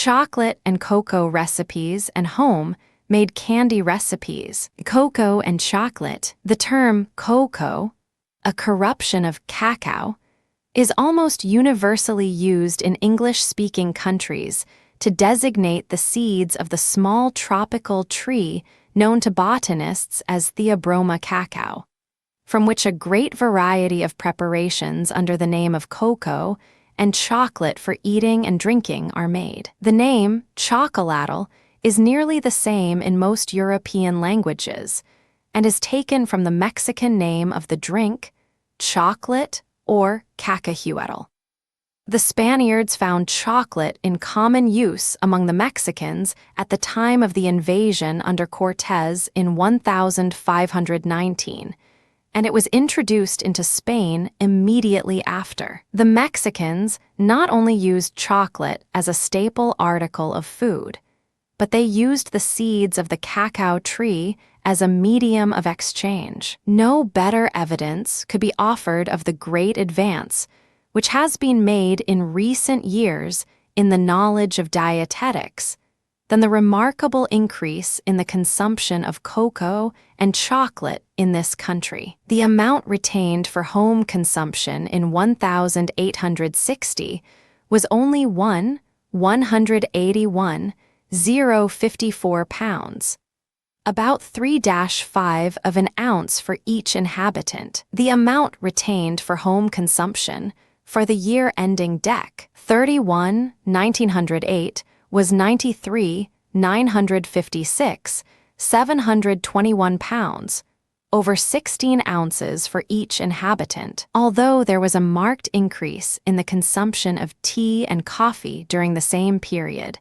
chocolate and cocoa recipes and home made candy recipes. Cocoa and chocolate. The term cocoa, a corruption of cacao, is almost universally used in English-speaking countries to designate the seeds of the small tropical tree known to botanists as THEOBROMA cacao, from which a great variety of preparations under the name of cocoa and chocolate for eating and drinking are made. The name, Chocolatl, is nearly the same in most European languages and is taken from the Mexican name of the drink, chocolate or Cacahuatl. The Spaniards found chocolate in common use among the Mexicans at the time of the invasion under Cortez in 1519, and it was introduced into Spain immediately after. The Mexicans not only used chocolate as a staple article of food, but they used the seeds of the cacao tree as a medium of exchange. No better evidence could be offered of the great advance which has been made in recent years in the knowledge of dietetics than the remarkable increase in the consumption of cocoa and chocolate in this country. The amount retained for home consumption in 1860 was only 181,054 pounds, about 3-5 of an ounce for each inhabitant. The amount retained for home consumption for the year ending Dec. 31, 1908 was 93,956, 721 pounds, over 16 ounces for each inhabitant. Although there was a marked increase in the consumption of tea and coffee during the same period,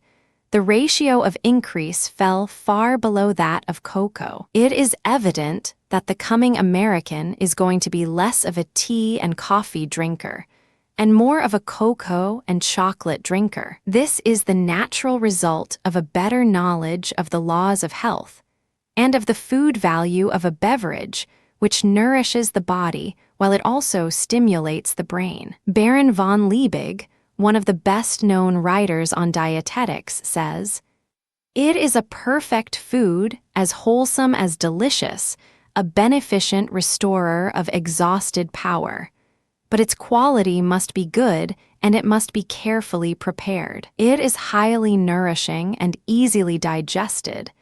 the ratio of increase fell far below that of cocoa. It is evident that the coming American is going to be less of a tea and coffee drinker and more of a cocoa and chocolate drinker. This is the natural result of a better knowledge of the laws of health and of the food value of a beverage which nourishes the body while it also stimulates the brain. Baron von Liebig, one of the best-known writers on dietetics, says, "It is a perfect food, as wholesome as delicious, a beneficent restorer of exhausted power. But its quality must be good, and it must be carefully prepared. It is highly nourishing and easily digested,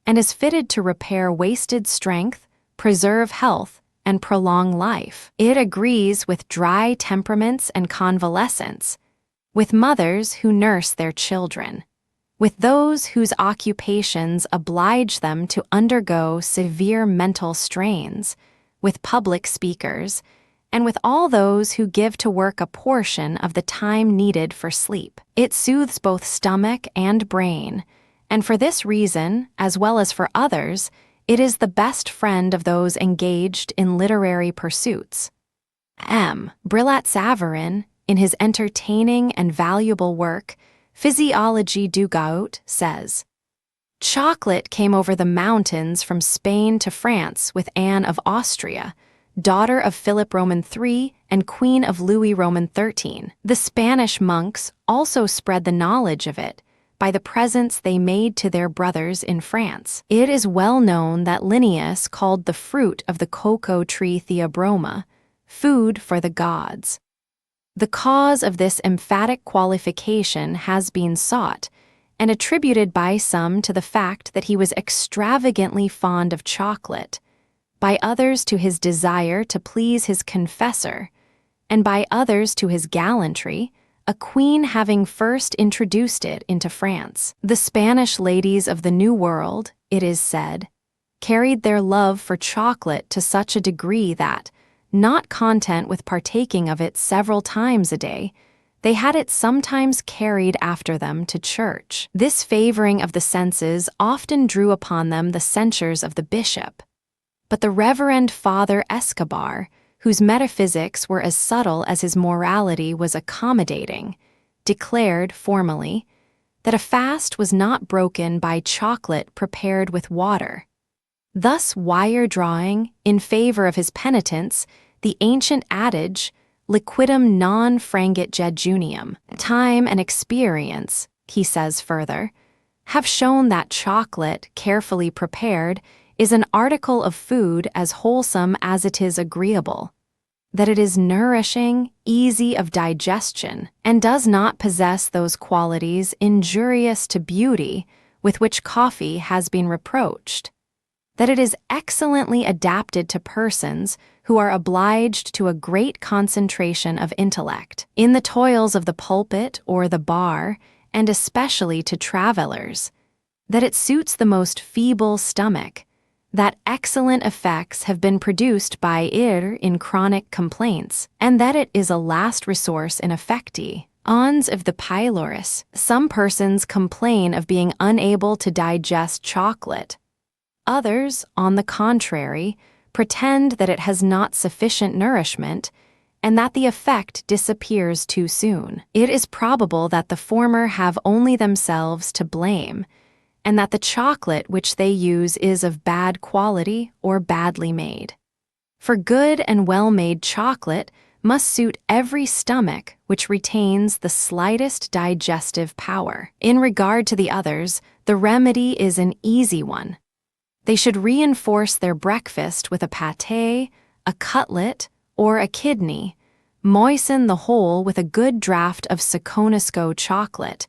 and is fitted to repair wasted strength, preserve health, and prolong life. It agrees with dry temperaments and convalescents, with mothers who nurse their children, with those whose occupations oblige them to undergo severe mental strains, with public speakers, and with all those who give to work a portion of the time needed for sleep. It soothes both stomach and brain, and for this reason, as well as for others, it is the best friend of those engaged in literary pursuits." Brillat-Savarin, in his entertaining and valuable work, Physiologie du Goût, says, "Chocolate came over the mountains from Spain to France with Anne of Austria, daughter of Philip Roman III and queen of Louis Roman XIII. The Spanish monks also spread the knowledge of it by the presents they made to their brothers in France. It is well known that Linnaeus called the fruit of the cocoa tree Theobroma, food for the gods. The cause of this emphatic qualification has been sought, and attributed by some to the fact that he was extravagantly fond of chocolate, by others to his desire to please his confessor, and by others to his gallantry, a queen having first introduced it into France. The Spanish ladies of the New World, it is said, carried their love for chocolate to such a degree that, not content with partaking of it several times a day, they had it sometimes carried after them to church. This favoring of the senses often drew upon them the censures of the bishop. But the Reverend Father Escobar, whose metaphysics were as subtle as his morality was accommodating, declared formally that a fast was not broken by chocolate prepared with water, thus wire-drawing, in favor of his penitents, the ancient adage, liquidum non frangit jejunium. Time and experience he says further, have shown that chocolate, carefully prepared, is an article of food as wholesome as it is agreeable, that it is nourishing, easy of digestion, and does not possess those qualities injurious to beauty with which coffee has been reproached, that it is excellently adapted to persons who are obliged to a great concentration of intellect, in the toils of the pulpit or the bar, and especially to travellers, that it suits the most feeble stomach, that excellent effects have been produced by it in chronic complaints, and that it is a last resource in effecti. Ons of the pylorus, some persons complain of being unable to digest chocolate. Others, on the contrary, pretend that it has not sufficient nourishment, and that the effect disappears too soon. It is probable that the former have only themselves to blame, and that the chocolate which they use is of bad quality or badly made. For good and well-made chocolate must suit every stomach which retains the slightest digestive power. In regard to the others, the remedy is an easy one. They should reinforce their breakfast with a pâté, a cutlet, or a kidney, moisten the whole with a good draught of Soconisco chocolate,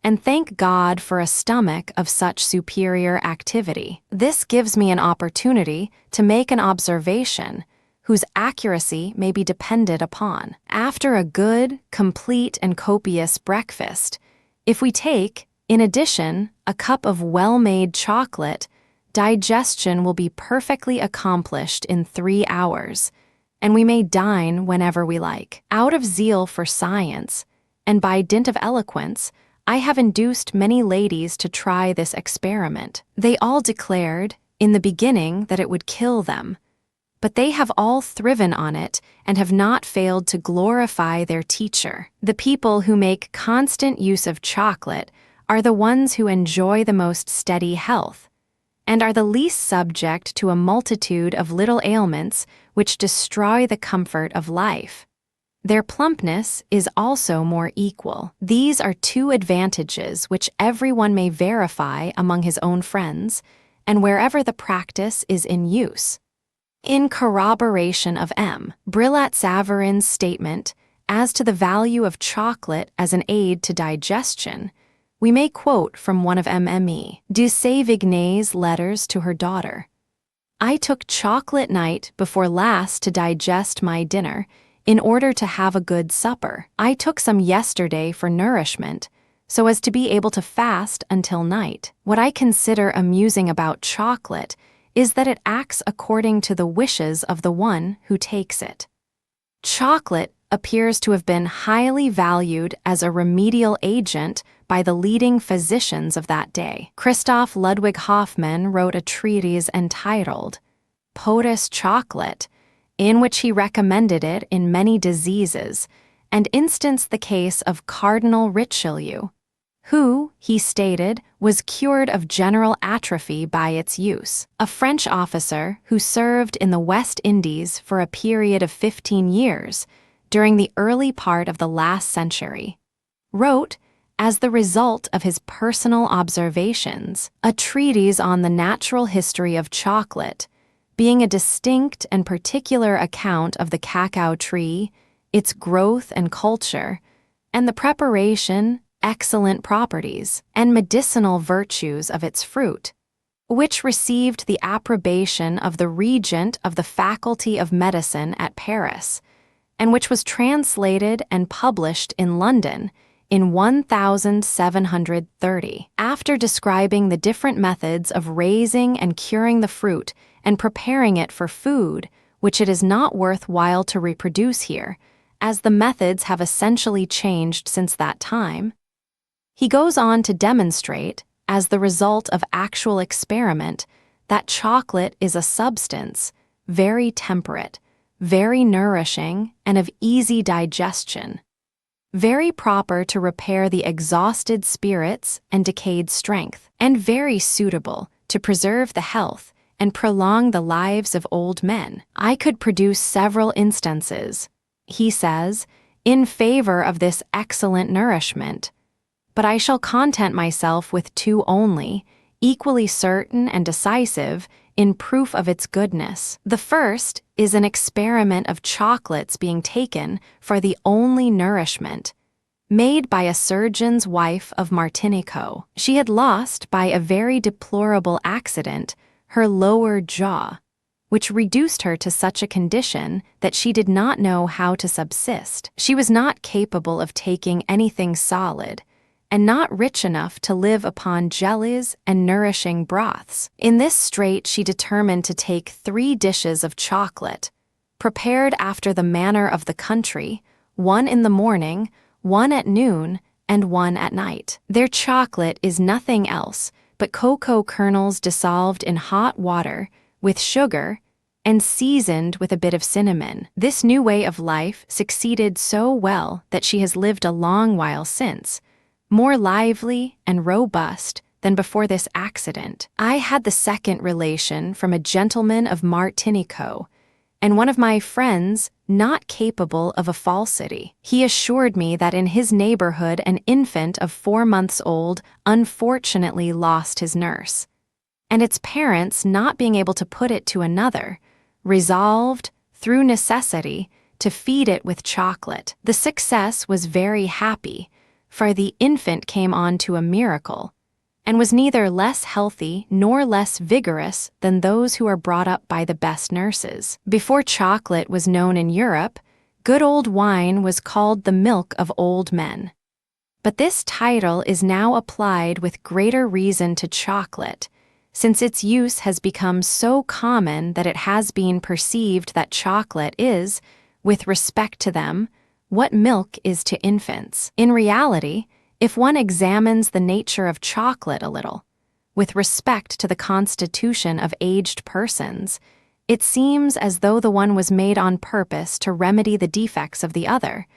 and thank God for a stomach of such superior activity. This gives me an opportunity to make an observation whose accuracy may be depended upon. After a good, complete, and copious breakfast, if we take, in addition, a cup of well-made chocolate, digestion will be perfectly accomplished in 3 hours, and we may dine whenever we like. Out of zeal for science, and by dint of eloquence, I have induced many ladies to try this experiment. They all declared, in the beginning, that it would kill them, but they have all thriven on it and have not failed to glorify their teacher. The people who make constant use of chocolate are the ones who enjoy the most steady health, and are the least subject to a multitude of little ailments which destroy the comfort of life. Their plumpness is also more equal. These are 2 advantages which everyone may verify among his own friends, and wherever the practice is in use. In corroboration of M. Brillat-Savarin's statement as to the value of chocolate as an aid to digestion, we may quote from one of Mme. de Sévigné's letters to her daughter. I took chocolate night before last to digest my dinner, in order to have a good supper. I took some yesterday for nourishment, so as to be able to fast until night. What I consider amusing about chocolate is that it acts according to the wishes of the one who takes it. Chocolate appears to have been highly valued as a remedial agent by the leading physicians of that day. Christoph Ludwig Hoffmann wrote a treatise entitled Potus Chocolate, in which he recommended it in many diseases, and instanced the case of Cardinal Richelieu, who, he stated, was cured of general atrophy by its use. A French officer who served in the West Indies for a period of 15 years, during the early part of the last century, wrote, as the result of his personal observations, a treatise on the natural history of chocolate, being a distinct and particular account of the cacao tree, its growth and culture, and the preparation, excellent properties, and medicinal virtues of its fruit, which received the approbation of the regent of the Faculty of Medicine at Paris, and which was translated and published in London in 1730. After describing the different methods of raising and curing the fruit and preparing it for food, which it is not worth while to reproduce here, as the methods have essentially changed since that time, he goes on to demonstrate, as the result of actual experiment, that chocolate is a substance, very temperate, very nourishing, and of easy digestion, very proper to repair the exhausted spirits and decayed strength, and very suitable to preserve the health and prolong the lives of old men. I could produce several instances, he says, in favor of this excellent nourishment, but I shall content myself with two only, equally certain and decisive, in proof of its goodness. The first is an experiment of chocolates being taken for the only nourishment, made by a surgeon's wife of Martinico. She had lost, by a very deplorable accident, her lower jaw, which reduced her to such a condition that she did not know how to subsist. She was not capable of taking anything solid, and not rich enough to live upon jellies and nourishing broths. In this strait she determined to take 3 dishes of chocolate, prepared after the manner of the country, 1 in the morning, 1 at noon, and 1 at night. Their chocolate is nothing else but cocoa kernels dissolved in hot water, with sugar, and seasoned with a bit of cinnamon. This new way of life succeeded so well that she has lived a long while since, more lively and robust than before this accident. I had the second relation from a gentleman of Martinico, and one of my friends not capable of a falsity. He assured me that in his neighborhood an infant of 4 months old unfortunately lost his nurse, and its parents, not being able to put it to another, resolved, through necessity, to feed it with chocolate. The success was very happy, for the infant came on to a miracle, and was neither less healthy nor less vigorous than those who are brought up by the best nurses. Before chocolate was known in Europe, good old wine was called the milk of old men. But this title is now applied with greater reason to chocolate, since its use has become so common that it has been perceived that chocolate is, with respect to them, what milk is to infants. In reality, if one examines the nature of chocolate a little, with respect to the constitution of aged persons, it seems as though the one was made on purpose to remedy the defects of the other,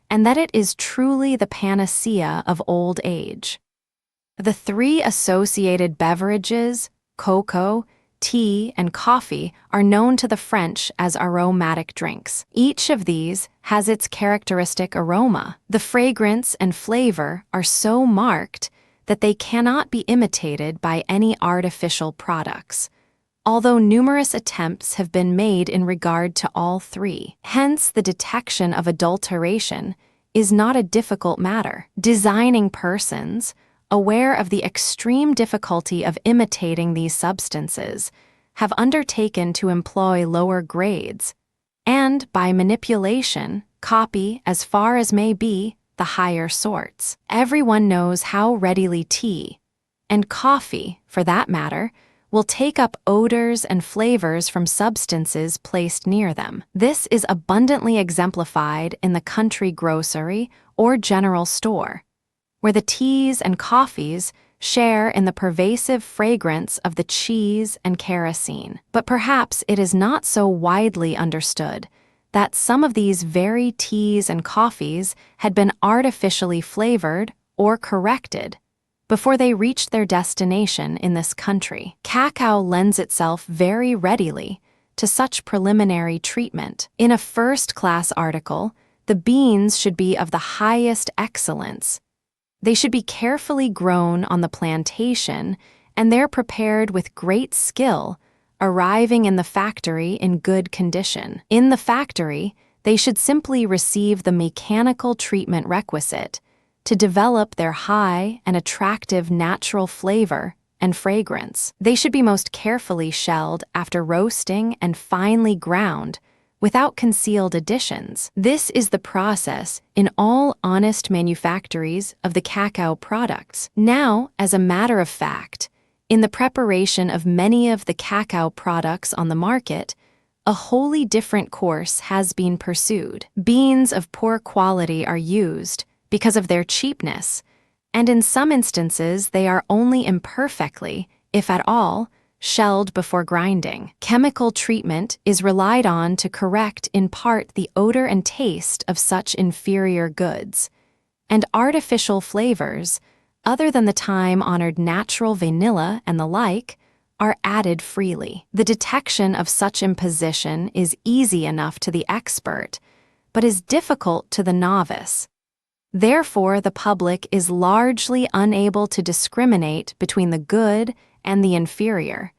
and that it is truly the panacea of old age. The 3 associated beverages, cocoa, tea, and coffee, are known to the French as aromatic drinks. Each of these has its characteristic aroma. The fragrance and flavor are so marked that they cannot be imitated by any artificial products, although numerous attempts have been made in regard to all 3. Hence, the detection of adulteration is not a difficult matter. Designing persons, aware of the extreme difficulty of imitating these substances, have undertaken to employ lower grades, and, by manipulation, copy, as far as may be, the higher sorts. Everyone knows how readily tea, and coffee, for that matter, will take up odors and flavors from substances placed near them. This is abundantly exemplified in the country grocery or general store, where the teas and coffees share in the pervasive fragrance of the cheese and kerosene. But perhaps it is not so widely understood that some of these very teas and coffees had been artificially flavored or corrected before they reached their destination in this country. Cacao lends itself very readily to such preliminary treatment. In a first-class article, the beans should be of the highest excellence. They should be carefully grown on the plantation, and there prepared with great skill, arriving in the factory in good condition. In the factory, they should simply receive the mechanical treatment requisite to develop their high and attractive natural flavor and fragrance. They should be most carefully shelled after roasting and finely ground, without concealed additions. This is the process in all honest manufactories of the cacao products. Now, as a matter of fact, in the preparation of many of the cacao products on the market, a wholly different course has been pursued. Beans of poor quality are used because of their cheapness, and in some instances they are only imperfectly, if at all, shelled before grinding. Chemical treatment is relied on to correct in part the odor and taste of such inferior goods, and artificial flavors, other than the time-honored natural vanilla and the like, are added freely. The detection of such imposition is easy enough to the expert, but is difficult to the novice. Therefore, the public is largely unable to discriminate between the good and the inferior,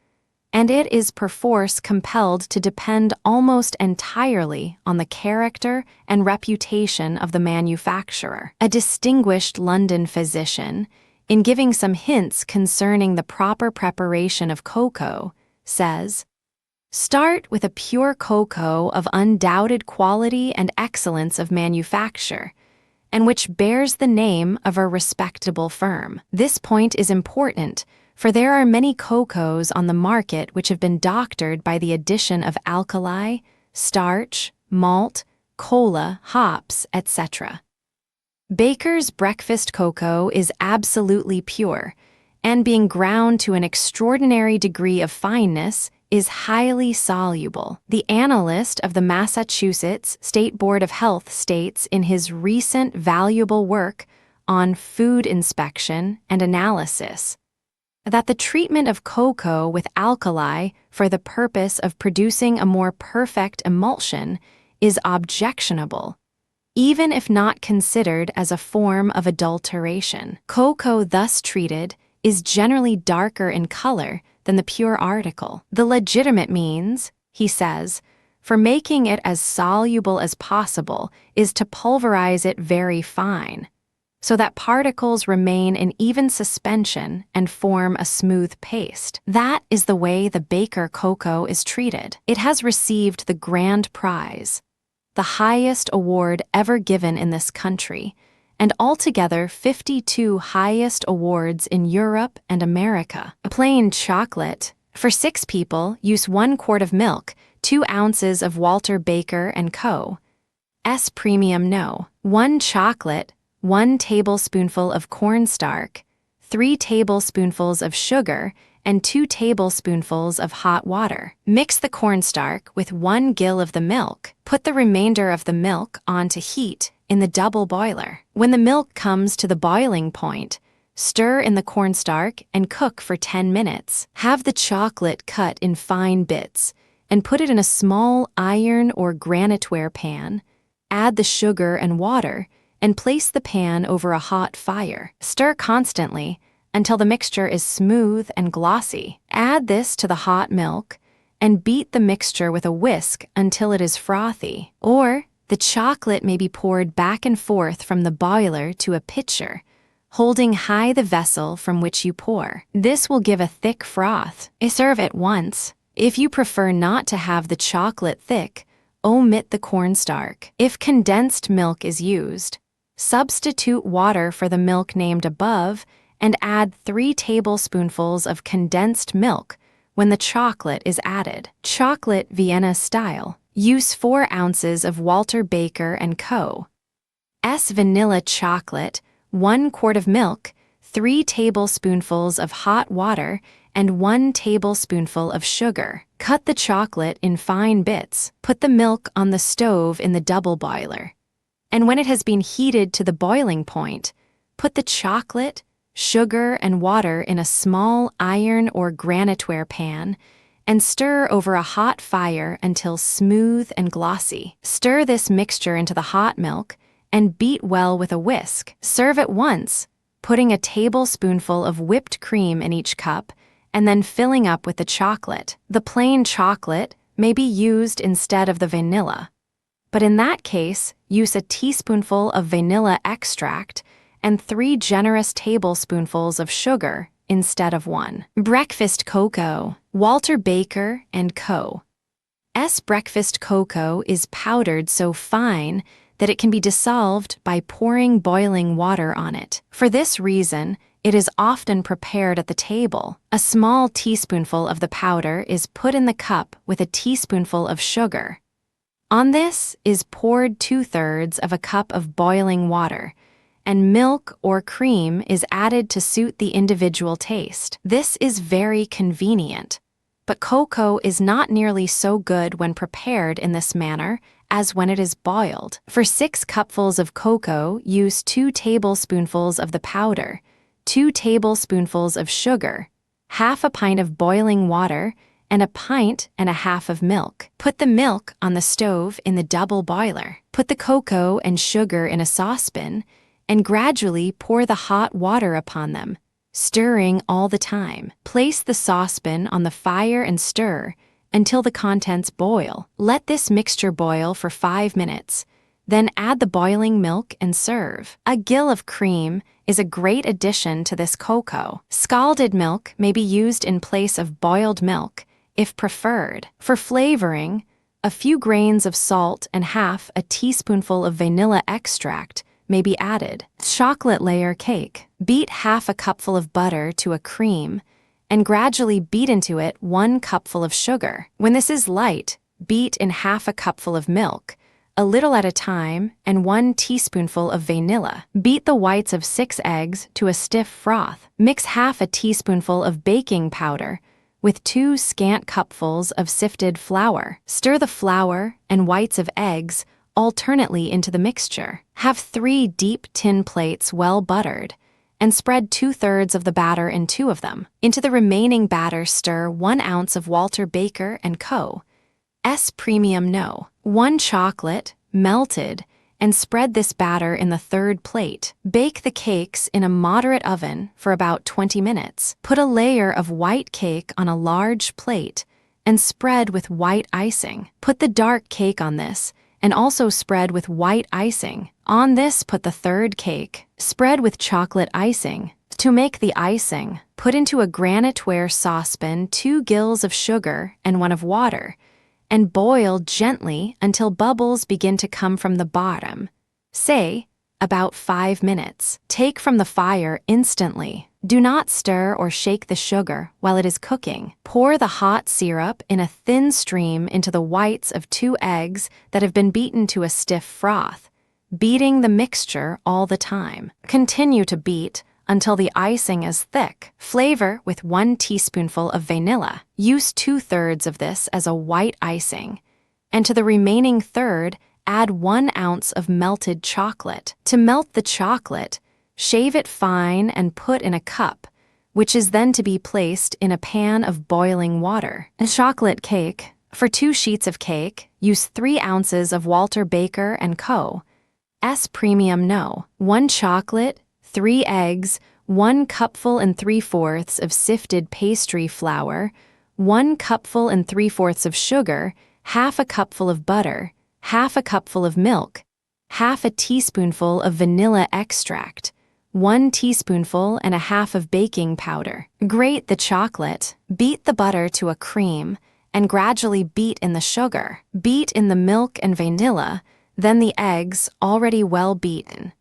and it is perforce compelled to depend almost entirely on the character and reputation of the manufacturer. A distinguished London physician, in giving some hints concerning the proper preparation of cocoa, says, "Start with a pure cocoa of undoubted quality and excellence of manufacture, and which bears the name of a respectable firm." This point is important, for there are many cocoas on the market which have been doctored by the addition of alkali, starch, malt, cola, hops, etc. Baker's breakfast cocoa is absolutely pure, and being ground to an extraordinary degree of fineness, is highly soluble. The analyst of the Massachusetts State Board of Health states in his recent valuable work on food inspection and analysis that the treatment of cocoa with alkali for the purpose of producing a more perfect emulsion is objectionable, even if not considered as a form of adulteration. Cocoa thus treated is generally darker in color than the pure article. The legitimate means, he says, for making it as soluble as possible is to pulverize it very fine, so that particles remain in even suspension and form a smooth paste. That is the way the Baker cocoa is treated. It has received the grand prize, the highest award ever given in this country, and altogether 52 highest awards in Europe and America. A plain chocolate. For 6 people, use 1 quart of milk, 2 ounces of Walter Baker & Co. S Premium No. 1 chocolate, 1 tablespoonful of cornstarch, 3 tablespoonfuls of sugar, and 2 tablespoonfuls of hot water. Mix the cornstarch with 1 gill of the milk. Put the remainder of the milk on to heat in the double boiler. When the milk comes to the boiling point, stir in the cornstarch and cook for 10 minutes. Have the chocolate cut in fine bits and put it in a small iron or graniteware pan. Add the sugar and water and place the pan over a hot fire. Stir constantly until the mixture is smooth and glossy. Add this to the hot milk and beat the mixture with a whisk until it is frothy. Or, the chocolate may be poured back and forth from the boiler to a pitcher, holding high the vessel from which you pour. This will give a thick froth. Serve at once. If you prefer not to have the chocolate thick, omit the cornstarch. If condensed milk is used, substitute water for the milk named above and add 3 tablespoonfuls of condensed milk when the chocolate is added. Chocolate Vienna style. Use 4 ounces of Walter Baker & Co. S vanilla chocolate, 1 quart of milk, 3 tablespoonfuls of hot water, and 1 tablespoonful of sugar. Cut the chocolate in fine bits. Put the milk on the stove in the double boiler. And when it has been heated to the boiling point, put the chocolate, sugar, and water in a small iron or graniteware pan and stir over a hot fire until smooth and glossy. Stir this mixture into the hot milk and beat well with a whisk. Serve at once, putting a tablespoonful of whipped cream in each cup and then filling up with the chocolate. The plain chocolate may be used instead of the vanilla, but in that case, use a teaspoonful of vanilla extract and 3 generous tablespoonfuls of sugar instead of 1. Breakfast cocoa. Walter Baker & Co. S breakfast cocoa is powdered so fine that it can be dissolved by pouring boiling water on it. For this reason, it is often prepared at the table. A small teaspoonful of the powder is put in the cup with a teaspoonful of sugar. On this is poured 2/3 of a cup of boiling water, and milk or cream is added to suit the individual taste. This is very convenient, but cocoa is not nearly so good when prepared in this manner as when it is boiled. For 6 cupfuls of cocoa, use 2 tablespoonfuls of the powder, 2 tablespoonfuls of sugar, half a pint of boiling water, and 1.5 pints of milk. Put the milk on the stove in the double boiler. Put the cocoa and sugar in a saucepan and gradually pour the hot water upon them, stirring all the time. Place the saucepan on the fire and stir until the contents boil. Let this mixture boil for 5 minutes. Then add the boiling milk and serve. A gill of cream is a great addition to this cocoa. Scalded milk may be used in place of boiled milk, if preferred. For flavoring, a few grains of salt and half a teaspoonful of vanilla extract may be added. Chocolate layer cake. Beat half a cupful of butter to a cream and gradually beat into it 1 cupful of sugar. When this is light, beat in half a cupful of milk, a little at a time, and 1 teaspoonful of vanilla. Beat the whites of 6 eggs to a stiff froth. Mix half a teaspoonful of baking powder with 2 scant cupfuls of sifted flour. Stir the flour and whites of eggs alternately into the mixture. Have 3 deep tin plates well buttered, and spread 2/3 of the batter in 2 of them. Into the remaining batter stir 1 ounce of Walter Baker & Co. S Premium No. 1 chocolate, melted, and spread this batter in the 3rd plate. Bake the cakes in a moderate oven for about 20 minutes. Put a layer of white cake on a large plate and spread with white icing. Put the dark cake on this and also spread with white icing. On this, put the 3rd cake. Spread with chocolate icing. To make the icing, put into a graniteware saucepan 2 gills of sugar and 1 of water, and boil gently until bubbles begin to come from the bottom, say, about 5 minutes. Take from the fire instantly. Do not stir or shake the sugar while it is cooking. Pour the hot syrup in a thin stream into the whites of 2 eggs that have been beaten to a stiff froth, beating the mixture all the time. Continue to beat until the icing is thick. Flavor with 1 teaspoonful of vanilla. Use 2/3 of this as a white icing, and to the remaining 1/3, add 1 ounce of melted chocolate. To melt the chocolate, shave it fine and put in a cup, which is then to be placed in a pan of boiling water. A chocolate cake. For 2 sheets of cake, use 3 ounces of Walter Baker & Co. S Premium No. 1 chocolate, 3 eggs, 1 cupful and 3/4 of sifted pastry flour, 1 cupful and 3/4 of sugar, half a cupful of butter, half a cupful of milk, half a teaspoonful of vanilla extract, 1 teaspoonful and a half of baking powder. Grate the chocolate, beat the butter to a cream, and gradually beat in the sugar. Beat in the milk and vanilla, then the eggs already well beaten.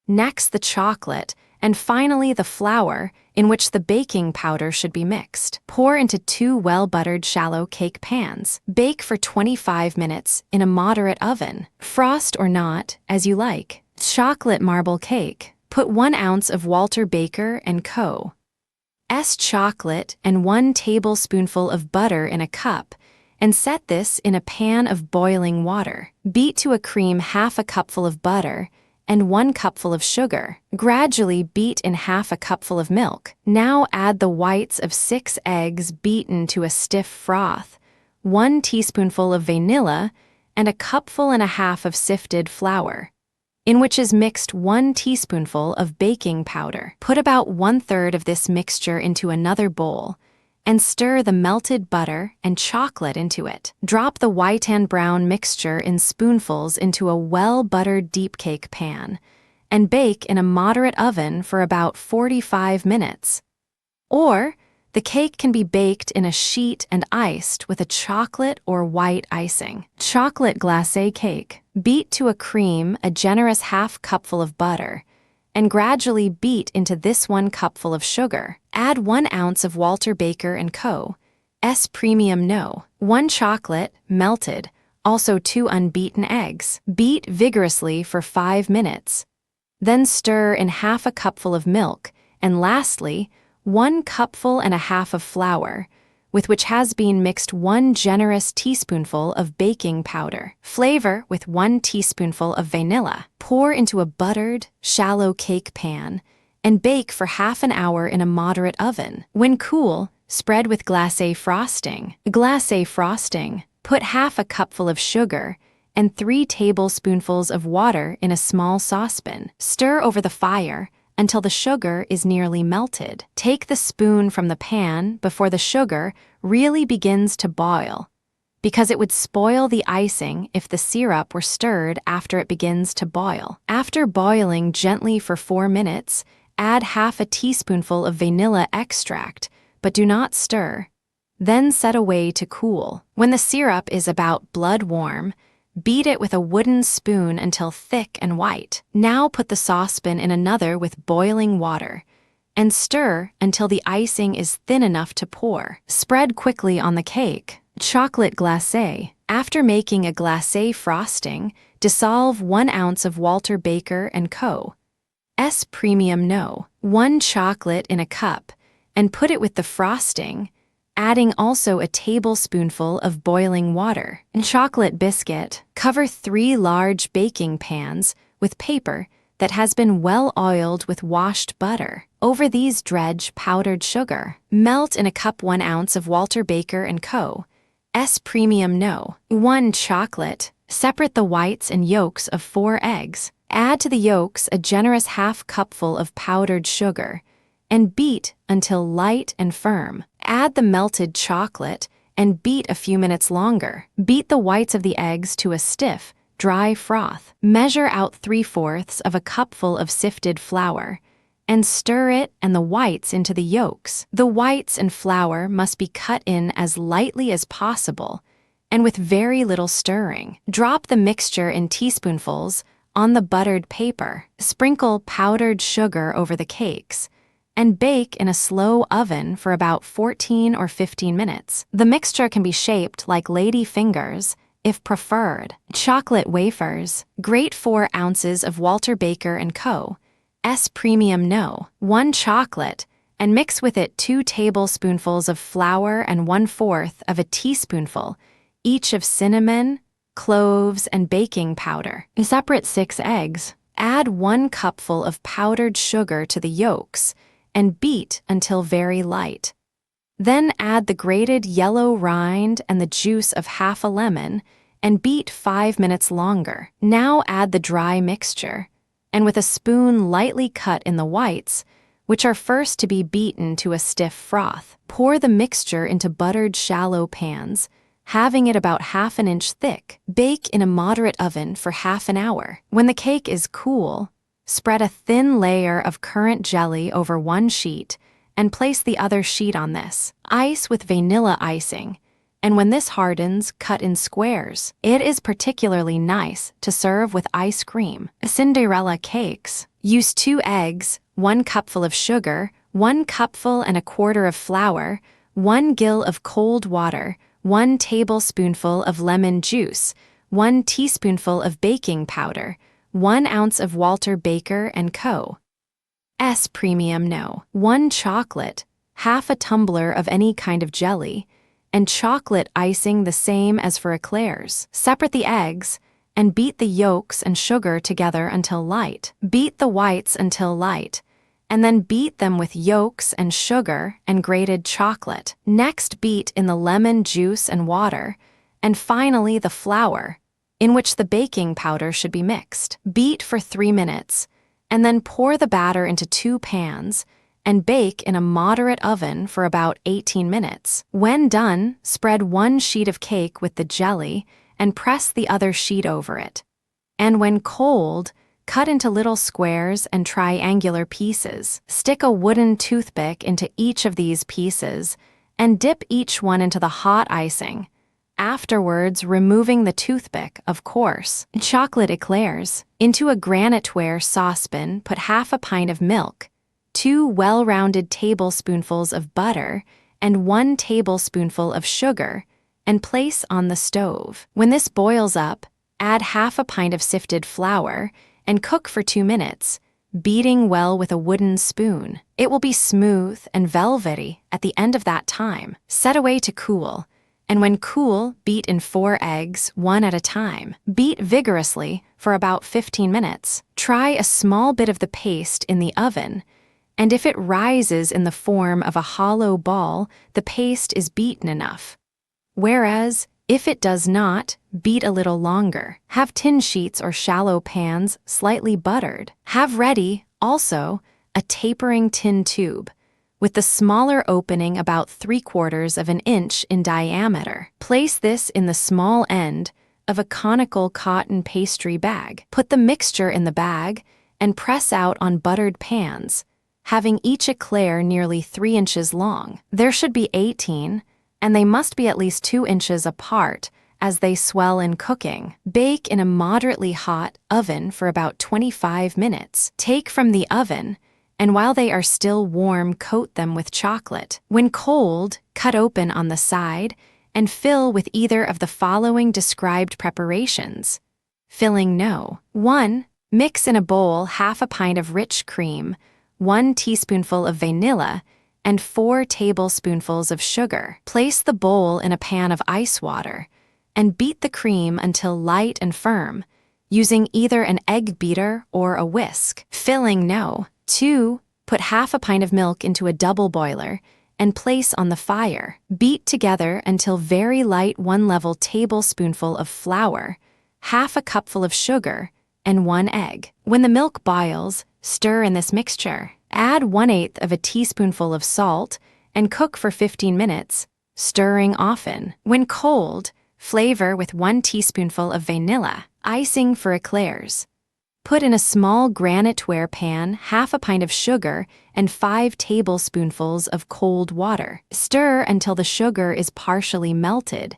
Next the chocolate, and finally the flour, in which the baking powder should be mixed. Pour into 2 well-buttered shallow cake pans. Bake for 25 minutes in a moderate oven. Frost or not, as you like. Chocolate marble cake. Put 1 ounce of Walter Baker & Co. S chocolate and 1 tablespoonful of butter in a cup, and set this in a pan of boiling water. Beat to a cream half a cupful of butter and 1 cupful of sugar. Gradually beat in half a cupful of milk. Now add the whites of 6 eggs beaten to a stiff froth, 1 teaspoonful of vanilla, and a cupful and a half of sifted flour, in which is mixed 1 teaspoonful of baking powder. Put about 1/3 of this mixture into another bowl, and stir the melted butter and chocolate into it. Drop the white and brown mixture in spoonfuls into a well-buttered deep cake pan, and bake in a moderate oven for about 45 minutes. Or, the cake can be baked in a sheet and iced with a chocolate or white icing. Chocolate glacé cake. Beat to a cream a generous half cupful of butter, and gradually beat into this 1 cupful of sugar. Add 1 ounce of Walter Baker & Co. S Premium No. 1 chocolate, melted, also 2 unbeaten eggs. Beat vigorously for 5 minutes. Then stir in half a cupful of milk, and lastly, 1 cupful and a half of flour, with which has been mixed 1 generous teaspoonful of baking powder. Flavor with 1 teaspoonful of vanilla. Pour into a buttered, shallow cake pan, and bake for half an hour in a moderate oven. When cool, spread with glacé frosting. Glacé frosting. Put half a cupful of sugar and 3 tablespoonfuls of water in a small saucepan. Stir over the fire until the sugar is nearly melted. Take the spoon from the pan before the sugar really begins to boil, because it would spoil the icing if the syrup were stirred after it begins to boil. After boiling gently for 4 minutes, add half a teaspoonful of vanilla extract, but do not stir. Then set away to cool. When the syrup is about blood warm, beat it with a wooden spoon until thick and white. Now put the saucepan in another with boiling water, and stir until the icing is thin enough to pour. Spread quickly on the cake. Chocolate glacé. After making a glacé frosting, dissolve 1 ounce of Walter Baker & Co. S Premium No. 1 chocolate in a cup, and put it with the frosting, adding also a tablespoonful of boiling water. Chocolate biscuit. Cover 3 large baking pans with paper that has been well oiled with washed butter. Over these dredge powdered sugar. Melt in a cup 1 ounce of Walter Baker & Co. S Premium No. 1 chocolate. Separate the whites and yolks of 4 eggs. Add to the yolks a generous half cupful of powdered sugar, and beat until light and firm. Add the melted chocolate and beat a few minutes longer. Beat the whites of the eggs to a stiff, dry froth. Measure out 3/4 of a cupful of sifted flour, and stir it and the whites into the yolks. The whites and flour must be cut in as lightly as possible, and with very little stirring. Drop the mixture in teaspoonfuls on the buttered paper. Sprinkle powdered sugar over the cakes, and bake in a slow oven for about 14 or 15 minutes. The mixture can be shaped like lady fingers, if preferred. Chocolate wafers. Grate 4 ounces of Walter Baker & Co. S Premium No. 1 chocolate, and mix with it 2 tablespoonfuls of flour and 1/4 of a teaspoonful, each of cinnamon, cloves, and baking powder. Separate 6 eggs. Add 1 cupful of powdered sugar to the yolks, and beat until very light. Then add the grated yellow rind and the juice of half a lemon, and beat 5 minutes longer. Now add the dry mixture, and with a spoon lightly cut in the whites, which are first to be beaten to a stiff froth. Pour the mixture into buttered shallow pans, having it about 1/2 inch thick. Bake in a moderate oven for half an hour. When the cake is cool, spread a thin layer of currant jelly over 1 sheet and place the other sheet on this. Ice with vanilla icing, and when this hardens, cut in squares. It is particularly nice to serve with ice cream. Cinderella cakes. Use 2 eggs, 1 cupful of sugar, 1 cupful and 1/4 of flour, 1 gill of cold water, 1 tablespoonful of lemon juice, 1 teaspoonful of baking powder, 1 ounce of Walter Baker & Co. S Premium No. 1 chocolate, half a tumbler of any kind of jelly, and chocolate icing the same as for eclairs. Separate the eggs and beat the yolks and sugar together until light. Beat the whites until light, and then beat them with yolks and sugar and grated chocolate. Next beat in the lemon juice and water, and finally the flour, in which the baking powder should be mixed. Beat for 3 minutes, and then pour the batter into 2 pans and bake in a moderate oven for about 18 minutes. When done, spread 1 sheet of cake with the jelly and press the other sheet over it. And when cold, cut into little squares and triangular pieces. Stick a wooden toothpick into each of these pieces and dip each one into the hot icing, afterwards removing the toothpick, of course. Chocolate eclairs. Into a graniteware saucepan, put 1/2 pint of milk, 2 well-rounded tablespoonfuls of butter, and 1 tablespoonful of sugar, and place on the stove. When this boils up, add 1/2 pint of sifted flour and cook for 2 minutes, beating well with a wooden spoon. It will be smooth and velvety at the end of that time. Set away to cool, and when cool, beat in 4 eggs, 1 at a time. Beat vigorously for about 15 minutes. Try a small bit of the paste in the oven, and if it rises in the form of a hollow ball, the paste is beaten enough. Whereas, If it does not, beat a little longer. Have tin sheets or shallow pans slightly buttered. Have ready, also, a tapering tin tube, with the smaller opening about 3/4 of an inch in diameter. Place this in the small end of a conical cotton pastry bag. Put the mixture in the bag and press out on buttered pans, having each eclair nearly 3 inches long. There should be 18, and they must be at least 2 inches apart as they swell in cooking. Bake in a moderately hot oven for about 25 minutes. Take from the oven, and while they are still warm, coat them with chocolate. When cold, cut open on the side and fill with either of the following described preparations. Filling no. 1. Mix in a bowl 1/2 pint of rich cream, 1 teaspoonful of vanilla, and 4 tablespoonfuls of sugar. Place the bowl in a pan of ice water and beat the cream until light and firm, using either an egg beater or a whisk. Filling no. 2. Put 1/2 pint of milk into a double boiler and place on the fire. Beat together until very light 1 level tablespoonful of flour, 1/2 cupful of sugar, and 1 egg. When the milk boils, stir in this mixture. Add 1/8 of a teaspoonful of salt and cook for 15 minutes, stirring often. When cold, flavor with 1 teaspoonful of vanilla. Icing for eclairs. Put in a small graniteware pan 1/2 pint of sugar and 5 tablespoonfuls of cold water. Stir until the sugar is partially melted,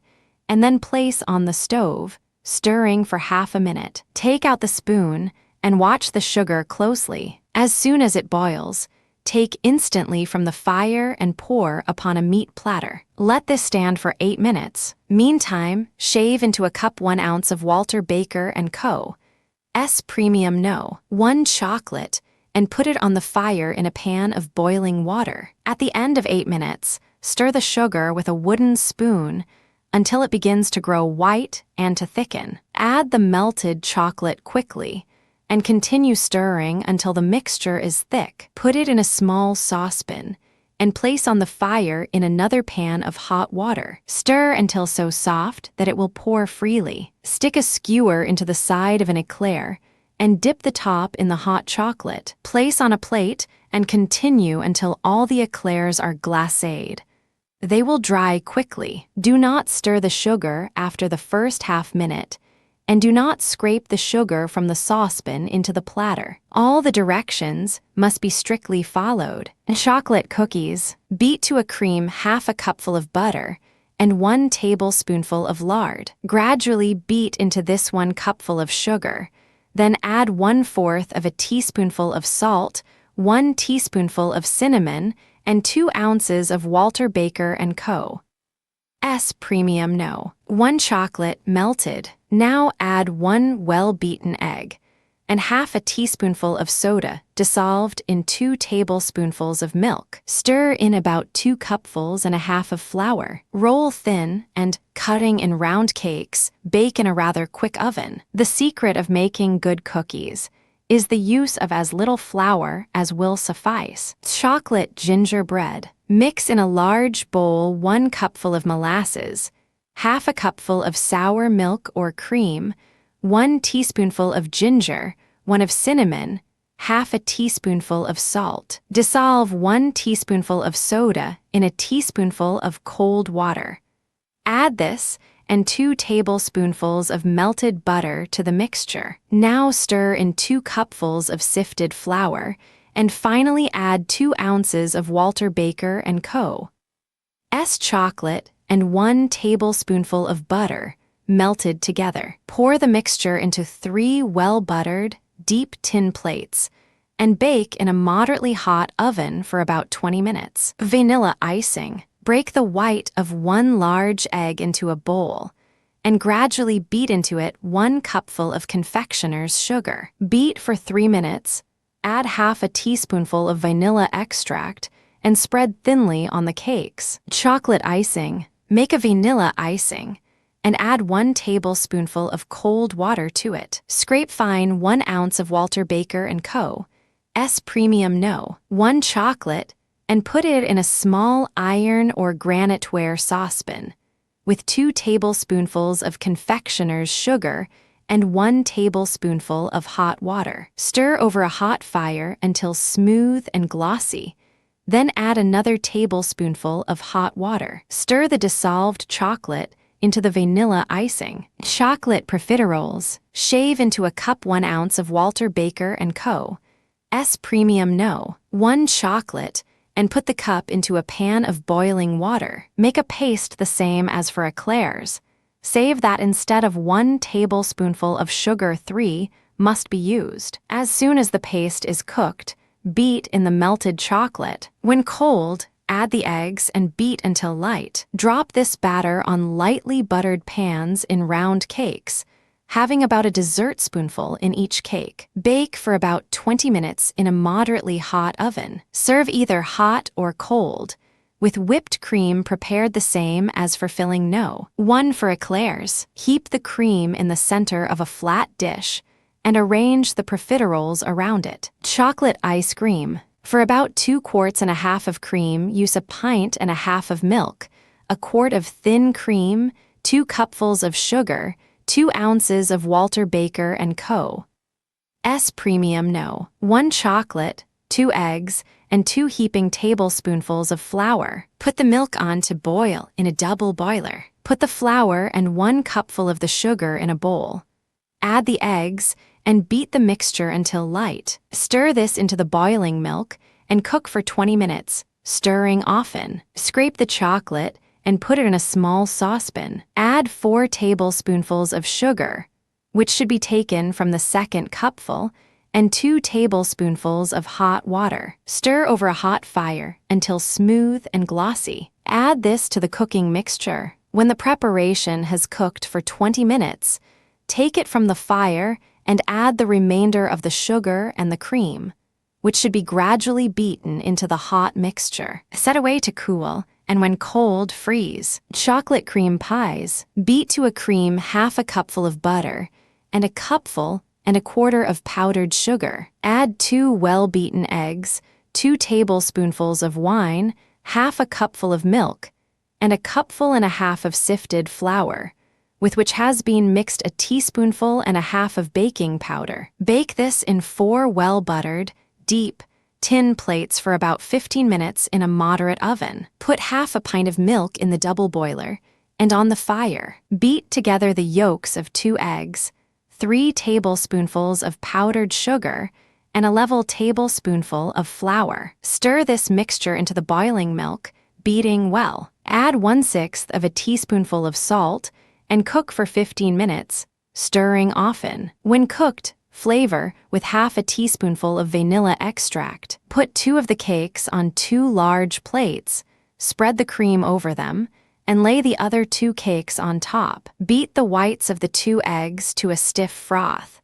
and then place on the stove, stirring for 1/2 minute. Take out the spoon and watch the sugar closely. As soon as it boils, take instantly from the fire and pour upon a meat platter. Let this stand for 8 minutes. Meantime, shave into a cup 1 ounce of Walter Baker & Co. S Premium No. 1 chocolate, and put it on the fire in a pan of boiling water. At the end of 8 minutes, stir the sugar with a wooden spoon until it begins to grow white and to thicken. Add the melted chocolate quickly and continue stirring until the mixture is thick. Put it in a small saucepan and place on the fire in another pan of hot water. Stir until so soft that it will pour freely. Stick a skewer into the side of an eclair and dip the top in the hot chocolate. Place on a plate and continue until all the eclairs are glacéed. They will dry quickly. Do not stir the sugar after the first 1/2 minute, and do not scrape the sugar from the saucepan into the platter. All the directions must be strictly followed. Chocolate cookies. Beat to a cream 1/2 cupful of butter and 1 tablespoonful of lard. Gradually beat into this 1 cupful of sugar, then add 1/4 of a teaspoonful of salt, 1 teaspoonful of cinnamon, and 2 ounces of Walter Baker & Co. S Premium No. 1 chocolate melted. Now add 1 well-beaten egg and 1/2 teaspoonful of soda dissolved in 2 tablespoonfuls of milk. Stir in about 2 cupfuls and 1/2 of flour. Roll thin and, cutting in round cakes, bake in a rather quick oven. The secret of making good cookies is the use of as little flour as will suffice. Chocolate gingerbread. Mix in a large bowl 1 cupful of molasses, 1/2 cupful of sour milk or cream, 1 teaspoonful of ginger, 1 of cinnamon, 1/2 teaspoonful of salt. Dissolve 1 teaspoonful of soda in a teaspoonful of cold water. Add this and 2 tablespoonfuls of melted butter to the mixture. Now stir in 2 cupfuls of sifted flour, and finally add 2 ounces of Walter Baker & Co. S chocolate and 1 tablespoonful of butter, melted together. Pour the mixture into 3 well-buttered, deep tin plates, and bake in a moderately hot oven for about 20 minutes. Vanilla icing. Break the white of 1 large egg into a bowl, and gradually beat into it 1 cupful of confectioner's sugar. Beat for 3 minutes, add 1/2 teaspoonful of vanilla extract, and spread thinly on the cakes. Chocolate icing. Make a vanilla icing, and add 1 tablespoonful of cold water to it. Scrape fine 1 ounce of Walter Baker & Co. S Premium No. 1 chocolate, and put it in a small iron or graniteware saucepan, with 2 tablespoonfuls of confectioner's sugar and 1 tablespoonful of hot water. Stir over a hot fire until smooth and glossy. Then add another tablespoonful of hot water. Stir the dissolved chocolate into the vanilla icing. Chocolate profiteroles. Shave into a cup 1 ounce of Walter Baker & Co.'s Premium No. 1 chocolate, and put the cup into a pan of boiling water. Make a paste the same as for eclairs. Save that instead of 1 tablespoonful of sugar, 3 must be used. As soon as the paste is cooked, beat in the melted chocolate. When cold, add the eggs and beat until light. Drop this batter on lightly buttered pans in round cakes, having about a dessert spoonful in each cake. Bake for about 20 minutes in a moderately hot oven. Serve either hot or cold, with whipped cream prepared the same as for filling No. 1 for eclairs. Heap the cream in the center of a flat dish and arrange the profiteroles around it. Chocolate ice cream. For about 2 quarts and a half of cream, use a pint and a half of milk, a quart of thin cream, 2 cupfuls of sugar, 2 ounces of Walter Baker & Co.'s Premium No. 1 chocolate, 2 eggs, and 2 heaping tablespoonfuls of flour. Put the milk on to boil in a double boiler. Put the flour and 1 cupful of the sugar in a bowl. Add the eggs and beat the mixture until light. Stir this into the boiling milk and cook for 20 minutes, stirring often. Scrape the chocolate and put it in a small saucepan. Add 4 tablespoonfuls of sugar, which should be taken from the second cupful, and 2 tablespoonfuls of hot water. Stir over a hot fire until smooth and glossy. Add this to the cooking mixture. When the preparation has cooked for 20 minutes, take it from the fire and add the remainder of the sugar and the cream, which should be gradually beaten into the hot mixture. Set away to cool, and when cold, freeze. Chocolate cream pies. Beat to a cream half a cupful of butter and a cupful and a quarter of powdered sugar. Add 2 well-beaten eggs, 2 tablespoonfuls of wine, half a cupful of milk, and a cupful and a half of sifted flour, with which has been mixed a teaspoonful and a half of baking powder. Bake this in 4 well-buttered, deep, tin plates for about 15 minutes in a moderate oven. Put half a pint of milk in the double boiler and on the fire. Beat together the yolks of 2 eggs, 3 tablespoonfuls of powdered sugar, and a level tablespoonful of flour. Stir this mixture into the boiling milk, beating well. Add 1/6 of a teaspoonful of salt and cook for 15 minutes, stirring often. When cooked, flavor with half a teaspoonful of vanilla extract. Put 2 of the cakes on 2 large plates, spread the cream over them, and lay the other 2 cakes on top. Beat the whites of the 2 eggs to a stiff froth,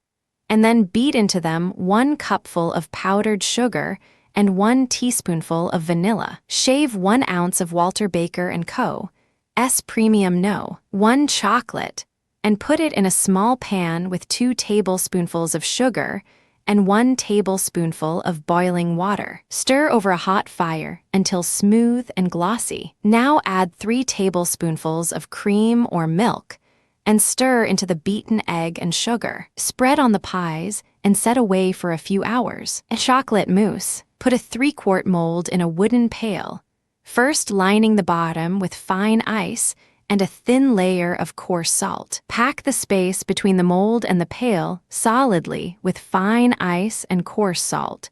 and then beat into them 1 cupful of powdered sugar and 1 teaspoonful of vanilla. Shave 1 ounce of Walter Baker & Co.'s Premium No. 1 chocolate, and put it in a small pan with 2 tablespoonfuls of sugar and 1 tablespoonful of boiling water. Stir over a hot fire until smooth and glossy. Now add 3 tablespoonfuls of cream or milk and stir into the beaten egg and sugar. Spread on the pies and set away for a few hours. A chocolate mousse. Put a 3-quart mold in a wooden pail, first lining the bottom with fine ice and a thin layer of coarse salt. Pack the space between the mold and the pail solidly with fine ice and coarse salt,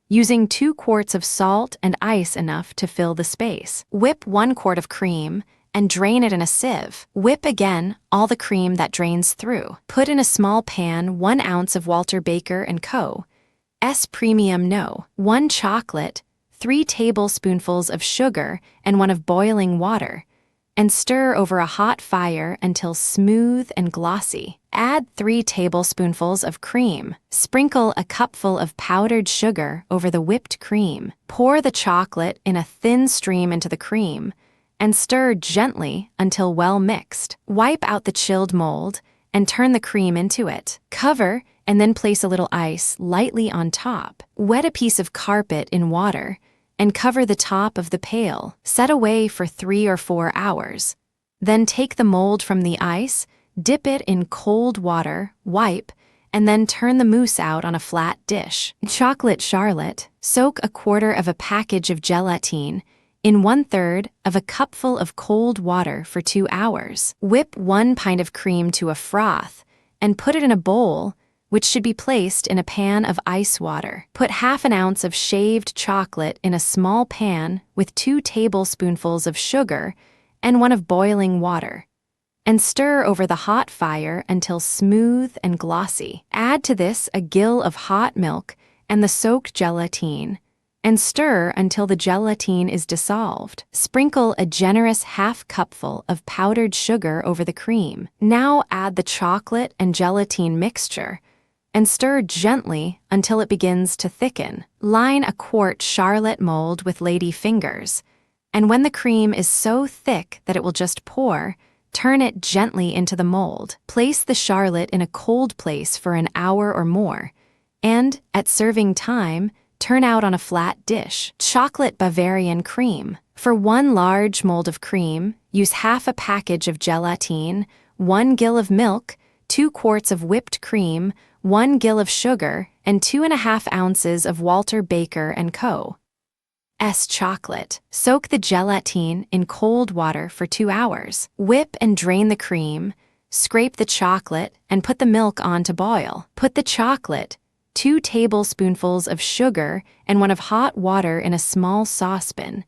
using 2 quarts of salt and ice enough to fill the space. Whip 1 quart of cream and drain it in a sieve. Whip again all the cream that drains through. Put in a small pan 1 ounce of Walter Baker & Co.'s Premium No. 1 chocolate, 3 tablespoonfuls of sugar, and 1 of boiling water, and stir over a hot fire until smooth and glossy. Add 3 tablespoonfuls of cream. Sprinkle a cupful of powdered sugar over the whipped cream. Pour the chocolate in a thin stream into the cream, and stir gently until well mixed. Wipe out the chilled mold and turn the cream into it. Cover and then place a little ice lightly on top. Wet a piece of carpet in water and cover the top of the pail. Set away for 3 or 4 hours. Then take the mold from the ice, dip it in cold water, wipe, and then turn the mousse out on a flat dish. Chocolate Charlotte. Soak 1/4 of a package of gelatine in 1/3 of a cupful of cold water for 2 hours. Whip 1 pint of cream to a froth and put it in a bowl, which should be placed in a pan of ice water. Put 1/2 ounce of shaved chocolate in a small pan with 2 tablespoonfuls of sugar and 1 of boiling water, and stir over the hot fire until smooth and glossy. Add to this a gill of hot milk and the soaked gelatine, and stir until the gelatine is dissolved. Sprinkle a generous 1/2 cupful of powdered sugar over the cream. Now add the chocolate and gelatine mixture, and stir gently until it begins to thicken. Line a quart Charlotte mold with lady fingers, and when the cream is so thick that it will just pour, turn it gently into the mold. Place the Charlotte in a cold place for an hour or more, and, at serving time, turn out on a flat dish. Chocolate Bavarian cream. For 1 large mold of cream, use 1/2 a package of gelatine, 1 gill of milk, 2 quarts of whipped cream, 1 gill of sugar, and 2½ ounces of Walter Baker & Co. Chocolate. Soak the gelatine in cold water for 2 hours. Whip and drain the cream, scrape the chocolate, and put the milk on to boil. Put the chocolate, 2 tablespoonfuls of sugar, and 1 of hot water in a small saucepan,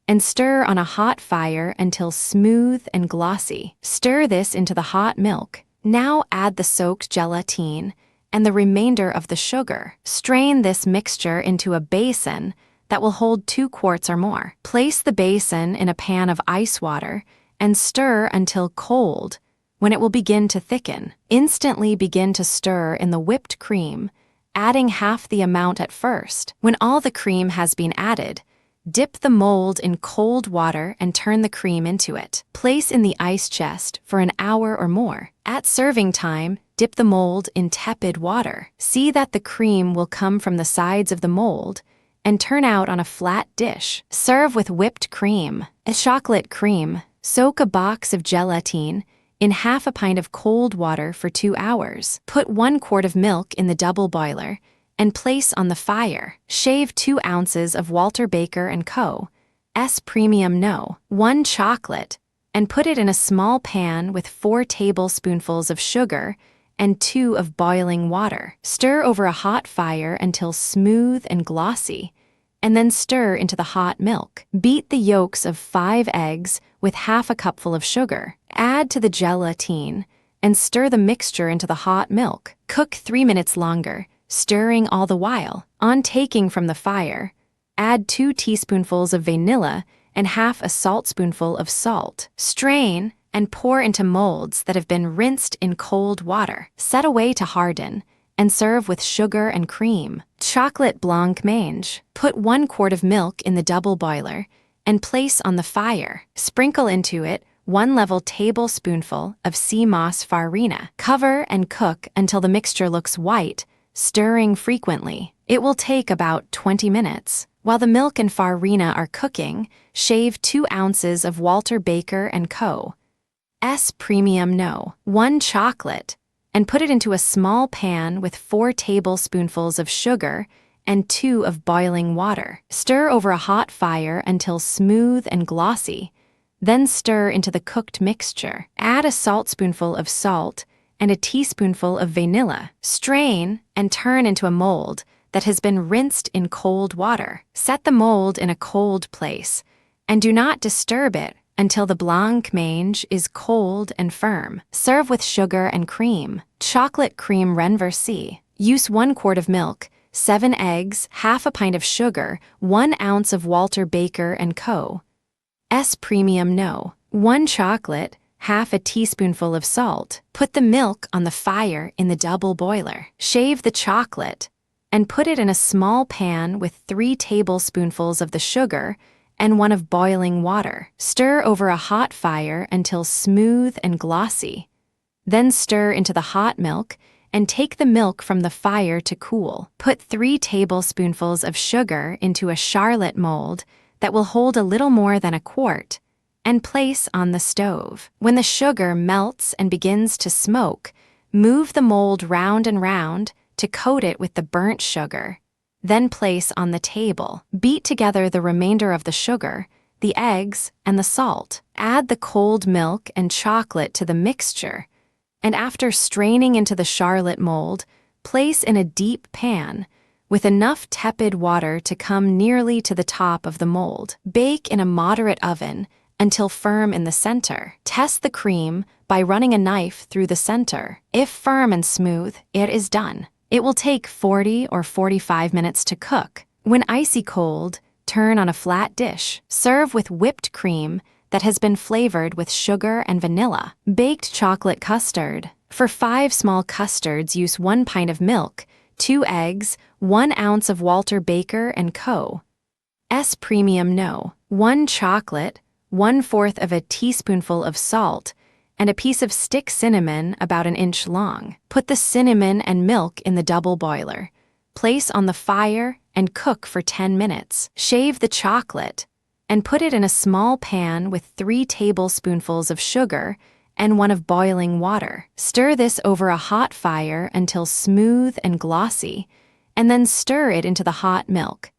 and stir on a hot fire until smooth and glossy. Stir this into the hot milk. Now add the soaked gelatine and the remainder of the sugar. Strain this mixture into a basin that will hold 2 quarts or more. Place the basin in a pan of ice water and stir until cold, when it will begin to thicken. Instantly begin to stir in the whipped cream, adding 1/2 the amount at first. When all the cream has been added, dip the mold in cold water and turn the cream into it. Place in the ice chest for an hour or more. At serving time, dip the mold in tepid water. See that the cream will come from the sides of the mold and turn out on a flat dish. Serve with whipped cream. Chocolate cream. Soak a box of gelatine in 1/2 a pint of cold water for 2 hours. Put 1 quart of milk in the double boiler and place on the fire. Shave 2 ounces of Walter Baker & Co. Premium No. 1 chocolate, and put it in a small pan with 4 tablespoonfuls of sugar and 2 of boiling water. Stir over a hot fire until smooth and glossy, and then stir into the hot milk. Beat the yolks of 5 eggs with 1/2 a cupful of sugar. Add to the gelatine and stir the mixture into the hot milk. Cook 3 minutes longer, stirring all the while. On taking from the fire, add 2 teaspoonfuls of vanilla and 1/2 a saltspoonful of salt. Strain and pour into molds that have been rinsed in cold water. Set away to harden and serve with sugar and cream. Chocolate blanc mange. Put 1 quart of milk in the double boiler and place on the fire. Sprinkle into it 1 level tablespoonful of sea moss farina. Cover and cook until the mixture looks white, stirring frequently. It will take about 20 minutes. While the milk and farina are cooking, shave 2 ounces of Walter Baker & Co. Premium No. 1 chocolate, and put it into a small pan with 4 tablespoonfuls of sugar and 2 of boiling water. Stir over a hot fire until smooth and glossy, then stir into the cooked mixture. Add a saltspoonful of salt and a teaspoonful of vanilla. Strain and turn into a mold that has been rinsed in cold water. Set the mold in a cold place, and do not disturb it until the blanc mange is cold and firm. Serve with sugar and cream. Chocolate cream renversé. Use 1 quart of milk, 7 eggs, 1/2 a pint of sugar, 1 ounce of Walter Baker & Co. Premium No. 1 chocolate, 1/2 a teaspoonful of salt. Put the milk on the fire in the double boiler. Shave the chocolate and put it in a small pan with 3 tablespoonfuls of the sugar and 1 of boiling water. Stir over a hot fire until smooth and glossy. Then stir into the hot milk and take the milk from the fire to cool. Put 3 tablespoonfuls of sugar into a Charlotte mold that will hold a little more than a quart and place on the stove. When the sugar melts and begins to smoke, move the mold round and round to coat it with the burnt sugar. Then place on the table. Beat together the remainder of the sugar, the eggs, and the salt. Add the cold milk and chocolate to the mixture, and after straining into the charlotte mold, place in a deep pan with enough tepid water to come nearly to the top of the mold. Bake in a moderate oven until firm in the center. Test the cream by running a knife through the center. If firm and smooth, it is done. It will take 40 or 45 minutes to cook. When icy cold, turn on a flat dish. Serve with whipped cream that has been flavored with sugar and vanilla. Baked chocolate custard. For 5 small custards, use 1 pint of milk, 2 eggs, 1 ounce of Walter Baker & Co. S Premium No. 1 chocolate, 1/4 of a teaspoonful of salt, and a piece of stick cinnamon about 1 inch long. Put the cinnamon and milk in the double boiler. Place on the fire and cook for 10 minutes. Shave the chocolate and put it in a small pan with 3 tablespoonfuls of sugar and 1 of boiling water. Stir this over a hot fire until smooth and glossy, and then stir it into the hot milk,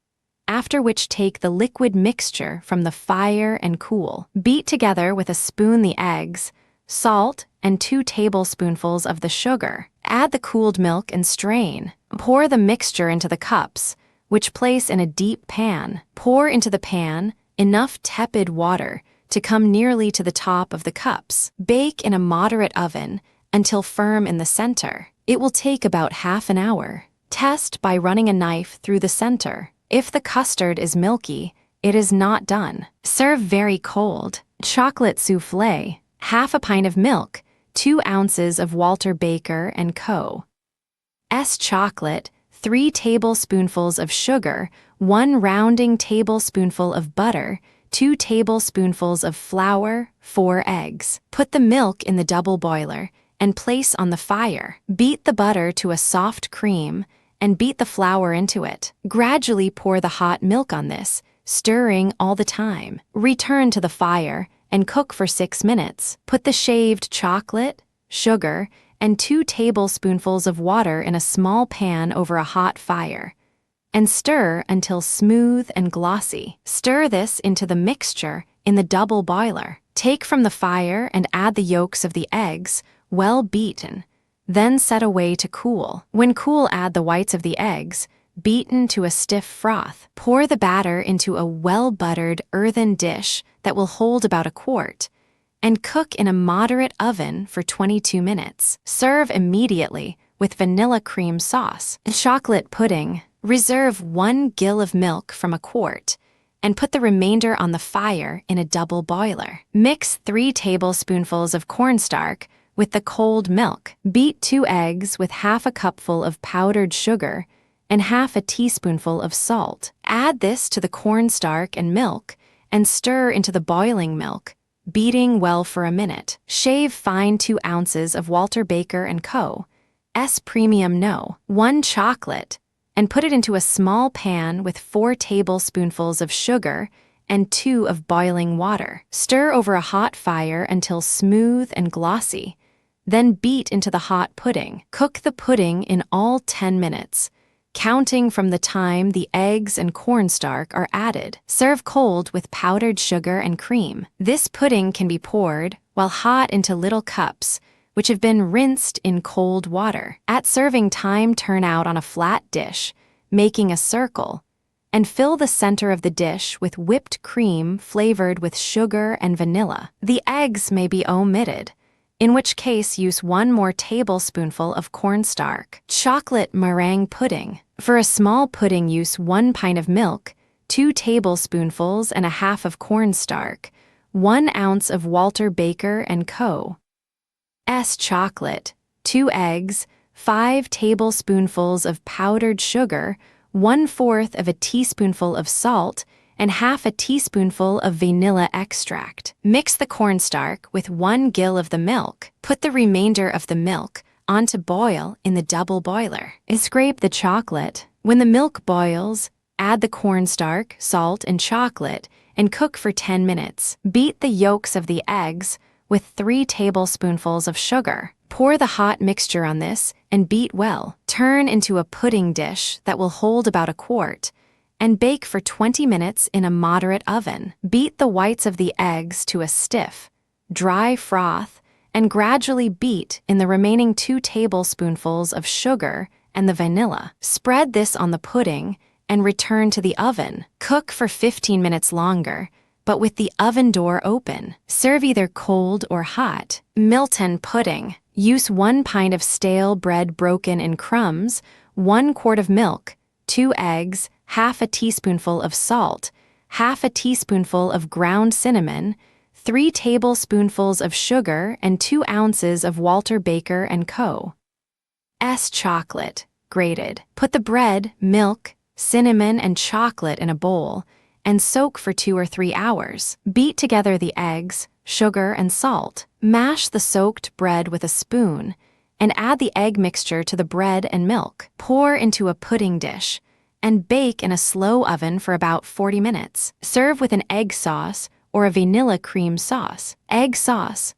after which take the liquid mixture from the fire and cool. Beat together with a spoon the eggs, salt, and 2 tablespoonfuls of the sugar. Add the cooled milk and strain. Pour the mixture into the cups, which place in a deep pan. Pour into the pan enough tepid water to come nearly to the top of the cups. Bake in a moderate oven until firm in the center. It will take about half an hour. Test by running a knife through the center. If the custard is milky, it is not done. Serve very cold. Chocolate soufflé. 1/2 pint of milk, 2 ounces of Walter Baker & Co. S chocolate, 3 tablespoonfuls of sugar, 1 rounding tablespoonful of butter, 2 tablespoonfuls of flour, 4 eggs. Put the milk in the double boiler and place on the fire. Beat the butter to a soft cream and beat the flour into it. Gradually pour the hot milk on this, stirring all the time. Return to the fire and cook for 6 minutes. Put the shaved chocolate, sugar, and 2 tablespoonfuls of water in a small pan over a hot fire, and stir until smooth and glossy. Stir this into the mixture in the double boiler. Take from the fire and add the yolks of the eggs, well beaten. Then set away to cool. When cool, add the whites of the eggs, beaten to a stiff froth. Pour the batter into a well-buttered earthen dish that will hold about a quart, and cook in a moderate oven for 22 minutes. Serve immediately with vanilla cream sauce. Chocolate pudding. Reserve 1 gill of milk from a quart and put the remainder on the fire in a double boiler. Mix 3 tablespoonfuls of cornstarch with the cold milk. Beat 2 eggs with 1/2 cupful of powdered sugar and 1/2 teaspoonful of salt. Add this to the cornstarch and milk and stir into the boiling milk, beating well for a minute. Shave fine 2 ounces of Walter Baker & Co. S Premium No. 1 chocolate, and put it into a small pan with 4 tablespoonfuls of sugar and 2 of boiling water. Stir over a hot fire until smooth and glossy, then beat into the hot pudding. Cook the pudding in all 10 minutes, counting from the time the eggs and cornstarch are added. Serve cold with powdered sugar and cream. This pudding can be poured, while hot, into little cups, which have been rinsed in cold water. At serving time, turn out on a flat dish, making a circle, and fill the center of the dish with whipped cream flavored with sugar and vanilla. The eggs may be omitted, in which case use 1 more tablespoonful of cornstarch. Chocolate meringue pudding. For a small pudding, use 1 pint of milk, 2 tablespoonfuls and 1/2 of cornstarch, 1 ounce of Walter Baker & Co. S chocolate, 2 eggs, 5 tablespoonfuls of powdered sugar, 1/4 of a teaspoonful of salt, and 1/2 teaspoonful of vanilla extract. Mix the cornstarch with 1 gill of the milk. Put the remainder of the milk on to boil in the double boiler. Scrape the chocolate. When the milk boils, Add the cornstarch, salt, and chocolate, and cook for 10 minutes. Beat the yolks of the eggs with 3 tablespoonfuls of sugar. Pour the hot mixture on this and beat well. Turn into a pudding dish that will hold about a quart, and bake for 20 minutes in a moderate oven. Beat the whites of the eggs to a stiff, dry froth, and gradually beat in the remaining 2 tablespoonfuls of sugar and the vanilla. Spread this on the pudding and return to the oven. Cook for 15 minutes longer, but with the oven door open. Serve either cold or hot. Milton pudding. Use 1 pint of stale bread broken in crumbs, 1 quart of milk, 2 eggs, half a teaspoonful of salt, half a teaspoonful of ground cinnamon, 3 tablespoonfuls of sugar, and 2 ounces of Walter Baker & Co. chocolate, grated. Put the bread, milk, cinnamon, and chocolate in a bowl and soak for 2 or 3 hours. Beat together the eggs, sugar, and salt. Mash the soaked bread with a spoon and add the egg mixture to the bread and milk. Pour into a pudding dish and bake in a slow oven for about 40 minutes. Serve with an egg sauce or a vanilla cream sauce. Egg sauce.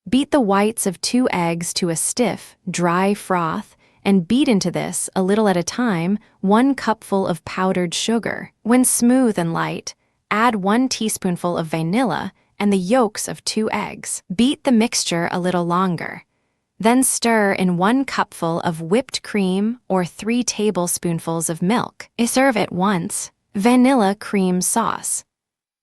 Beat the whites of 2 eggs to a stiff, dry froth and beat into this, a little at a time, 1 cupful of powdered sugar. When smooth and light, add 1 teaspoonful of vanilla and the yolks of 2 eggs. Beat the mixture a little longer. Then stir in 1 cupful of whipped cream or 3 tablespoonfuls of milk. Serve at once. Vanilla cream sauce.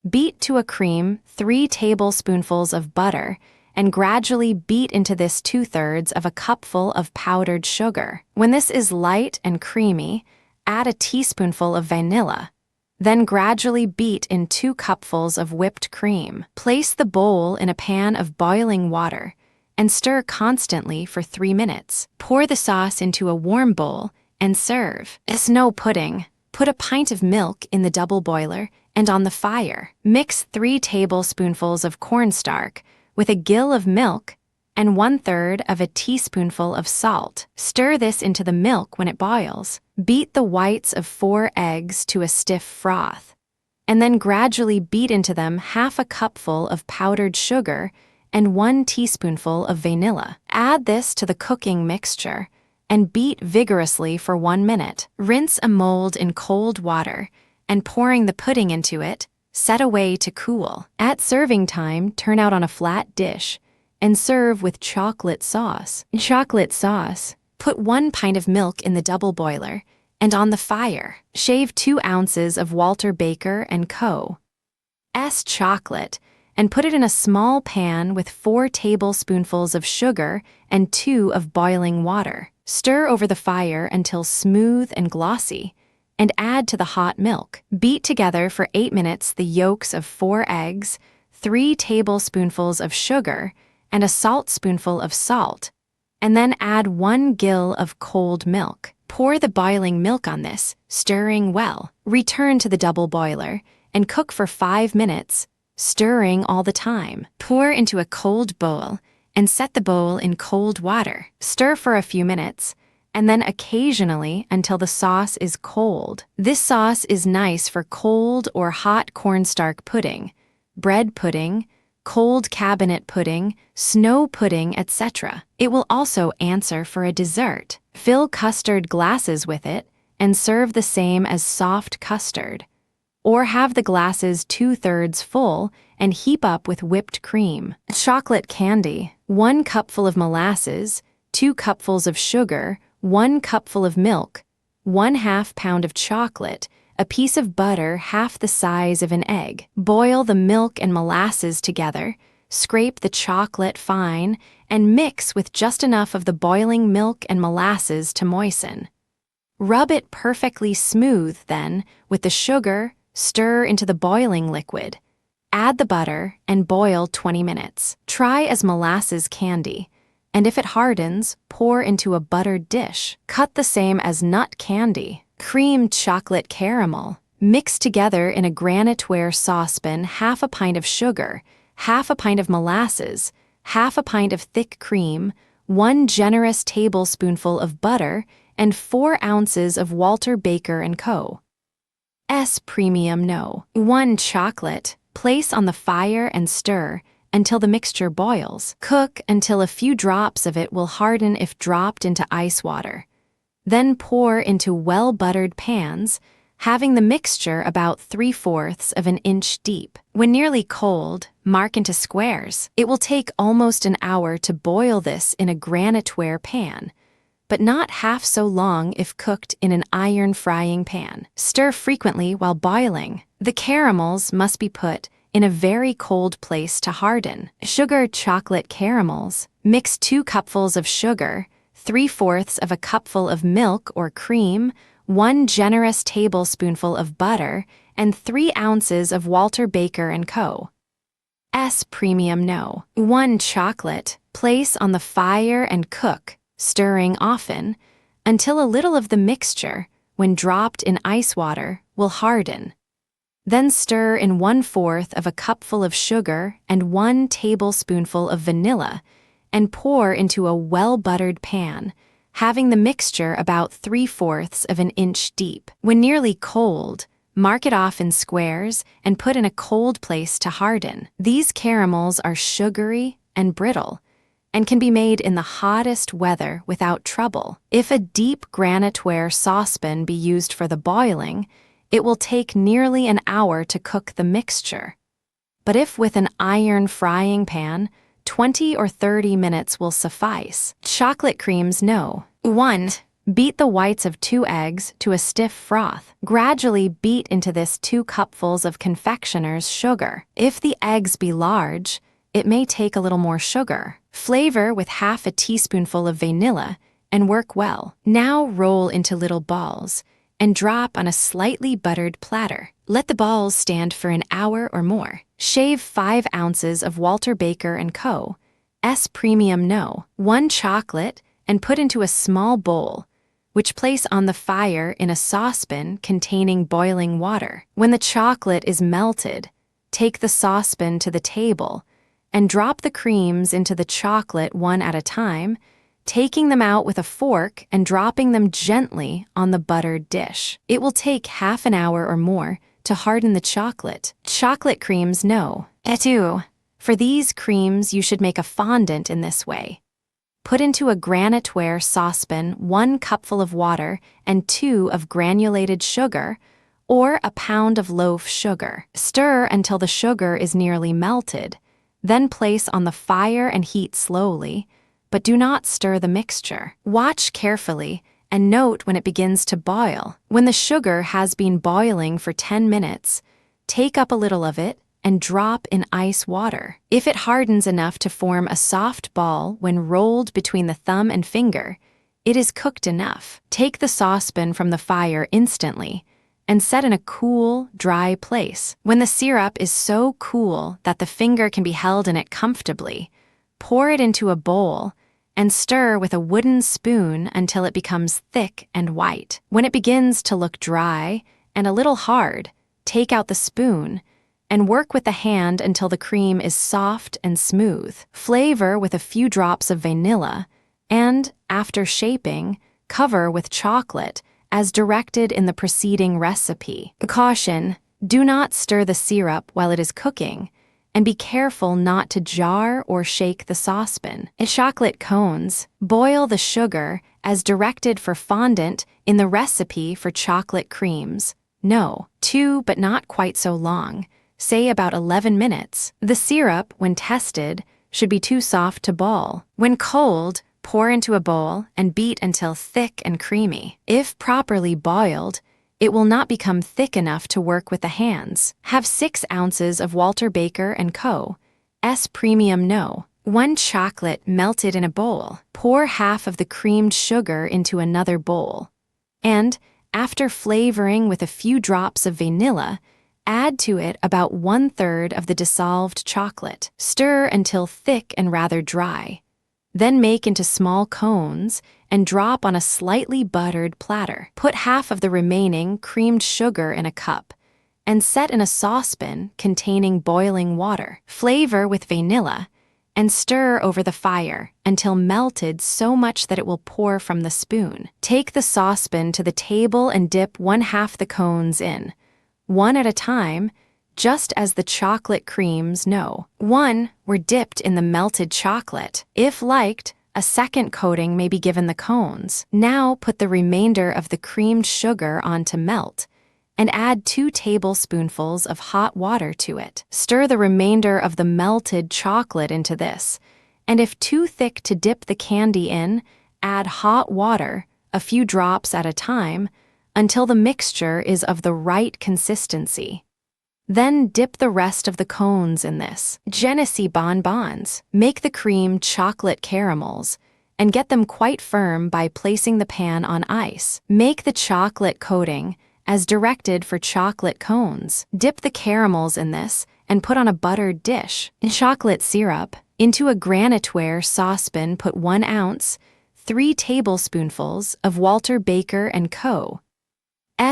Beat to a cream 3 tablespoonfuls of butter and gradually beat into this 2/3 of a cupful of powdered sugar. When this is light and creamy, add a teaspoonful of vanilla. Then gradually beat in 2 cupfuls of whipped cream. Place the bowl in a pan of boiling water and stir constantly for 3 minutes. Pour the sauce into a warm bowl and serve. Snow pudding. Put a pint of milk in the double boiler and on the fire. Mix 3 tablespoonfuls of cornstarch with a gill of milk and 1/3 of a teaspoonful of salt. Stir this into the milk when it boils. Beat the whites of 4 eggs to a stiff froth, and then gradually beat into them half a cupful of powdered sugar and 1 teaspoonful of vanilla. Add this to the cooking mixture and beat vigorously for 1 minute. Rinse a mold in cold water and pouring the pudding into it, set away to cool. At serving time, turn out on a flat dish and serve with chocolate sauce. Chocolate sauce. Put 1 pint of milk in the double boiler and on the fire. Shave 2 ounces of Walter Baker & Co. chocolate and put it in a small pan with 4 tablespoonfuls of sugar and 2 of boiling water. Stir over the fire until smooth and glossy, and add to the hot milk. Beat together for 8 minutes the yolks of 4 eggs, 3 tablespoonfuls of sugar, and a saltspoonful of salt, and then add 1 gill of cold milk. Pour the boiling milk on this, stirring well. Return to the double boiler and cook for 5 minutes, stirring all the time. Pour into a cold bowl and set the bowl in cold water. Stir for a few minutes, and then occasionally until the sauce is cold. This sauce is nice for cold or hot cornstarch pudding, bread pudding, cold cabinet pudding, snow pudding, etc. It will also answer for a dessert. Fill custard glasses with it and serve the same as soft custard. Or have the glasses 2/3 full and heap up with whipped cream. Chocolate candy. 1 cupful of molasses, 2 cupfuls of sugar, 1 cupful of milk, 1/2 pound of chocolate, a piece of butter half the size of an egg. Boil the milk and molasses together, scrape the chocolate fine, and mix with just enough of the boiling milk and molasses to moisten. Rub it perfectly smooth then with the sugar, stir into the boiling liquid. Add the butter and boil 20 minutes. Try as molasses candy, and if it hardens, pour into a buttered dish. Cut the same as nut candy. Creamed chocolate caramel. Mix together in a graniteware saucepan 1/2 pint of sugar, 1/2 pint of molasses, 1/2 pint of thick cream, 1 generous tablespoonful of butter, and 4 ounces of Walter Baker & Co. S. Premium No. 1. Chocolate. Place on the fire and stir until the mixture boils. Cook until a few drops of it will harden if dropped into ice water. Then pour into well-buttered pans, having the mixture about 3/4 of an inch deep. When nearly cold, mark into squares. It will take almost an hour to boil this in a graniteware pan, but not half so long if cooked in an iron frying pan. Stir frequently while boiling. The caramels must be put in a very cold place to harden. Sugar chocolate caramels. Mix 2 cupfuls of sugar, 3/4 of a cupful of milk or cream, 1 generous tablespoonful of butter, and 3 ounces of Walter Baker & Co. S. Premium No. 1. Chocolate. Place on the fire and cook, stirring often, until a little of the mixture, when dropped in ice water, will harden. Then stir in 1/4 of a cupful of sugar and 1 tablespoonful of vanilla, and pour into a well-buttered pan, having the mixture about 3/4 of an inch deep. When nearly cold, mark it off in squares and put in a cold place to harden. These caramels are sugary and brittle, and can be made in the hottest weather without trouble. If a deep graniteware saucepan be used for the boiling, it will take nearly an hour to cook the mixture. But if with an iron frying pan, 20 or 30 minutes will suffice. Chocolate creams No. 1. Beat the whites of 2 eggs to a stiff froth. Gradually beat into this 2 cupfuls of confectioner's sugar. If the eggs be large, it may take a little more sugar. Flavor with half a teaspoonful of vanilla and work well. Now roll into little balls and drop on a slightly buttered platter. Let the balls stand for an hour or more. Shave 5 ounces of Walter Baker & Co. S. Premium No. 1 chocolate and put into a small bowl, which place on the fire in a saucepan containing boiling water. When the chocolate is melted, take the saucepan to the table and drop the creams into the chocolate one at a time, taking them out with a fork and dropping them gently on the buttered dish. It will take half an hour or more to harden the chocolate. Chocolate creams No. 2. For these creams, you should make a fondant in this way. Put into a graniteware saucepan 1 cupful of water and 2 of granulated sugar, or a pound of loaf sugar. Stir until the sugar is nearly melted, then place on the fire and heat slowly, but do not stir the mixture. Watch carefully and note when it begins to boil. When the sugar has been boiling for 10 minutes, take up a little of it and drop in ice water. If it hardens enough to form a soft ball when rolled between the thumb and finger, it is cooked enough. Take the saucepan from the fire instantly and set in a cool, dry place. When the syrup is so cool that the finger can be held in it comfortably, pour it into a bowl and stir with a wooden spoon until it becomes thick and white. When it begins to look dry and a little hard, take out the spoon and work with the hand until the cream is soft and smooth. Flavor with a few drops of vanilla and, after shaping, cover with chocolate as directed in the preceding recipe. Caution: do not stir the syrup while it is cooking, and be careful not to jar or shake the saucepan. In chocolate cones, boil the sugar as directed for fondant in the recipe for chocolate creams. No. 2, but not quite so long, say about 11 minutes. The syrup, when tested, should be too soft to ball. When cold, pour into a bowl and beat until thick and creamy. If properly boiled, it will not become thick enough to work with the hands. Have 6 ounces of Walter Baker & Co. S. Premium No. 1 chocolate melted in a bowl. Pour half of the creamed sugar into another bowl. And, after flavoring with a few drops of vanilla, add to it about 1/3 of the dissolved chocolate. Stir until thick and rather dry. Then make into small cones and drop on a slightly buttered platter. Put half of the remaining creamed sugar in a cup and set in a saucepan containing boiling water. Flavor with vanilla and stir over the fire until melted so much that it will pour from the spoon. Take the saucepan to the table and dip 1/2 the cones in, one at a time, just as the chocolate creams know. 1 were dipped in the melted chocolate. If liked, a second coating may be given the cones. Now put the remainder of the creamed sugar on to melt, and add 2 tablespoonfuls of hot water to it. Stir the remainder of the melted chocolate into this, and if too thick to dip the candy in, add hot water, a few drops at a time, until the mixture is of the right consistency. Then dip the rest of the cones in this. Genesee bonbons. Make the cream chocolate caramels and get them quite firm by placing the pan on ice. Make the chocolate coating as directed for chocolate cones. Dip the caramels in this and put on a buttered dish. In chocolate syrup, into a graniteware saucepan put 1 ounce, 3 tablespoonfuls of Walter Baker & Co.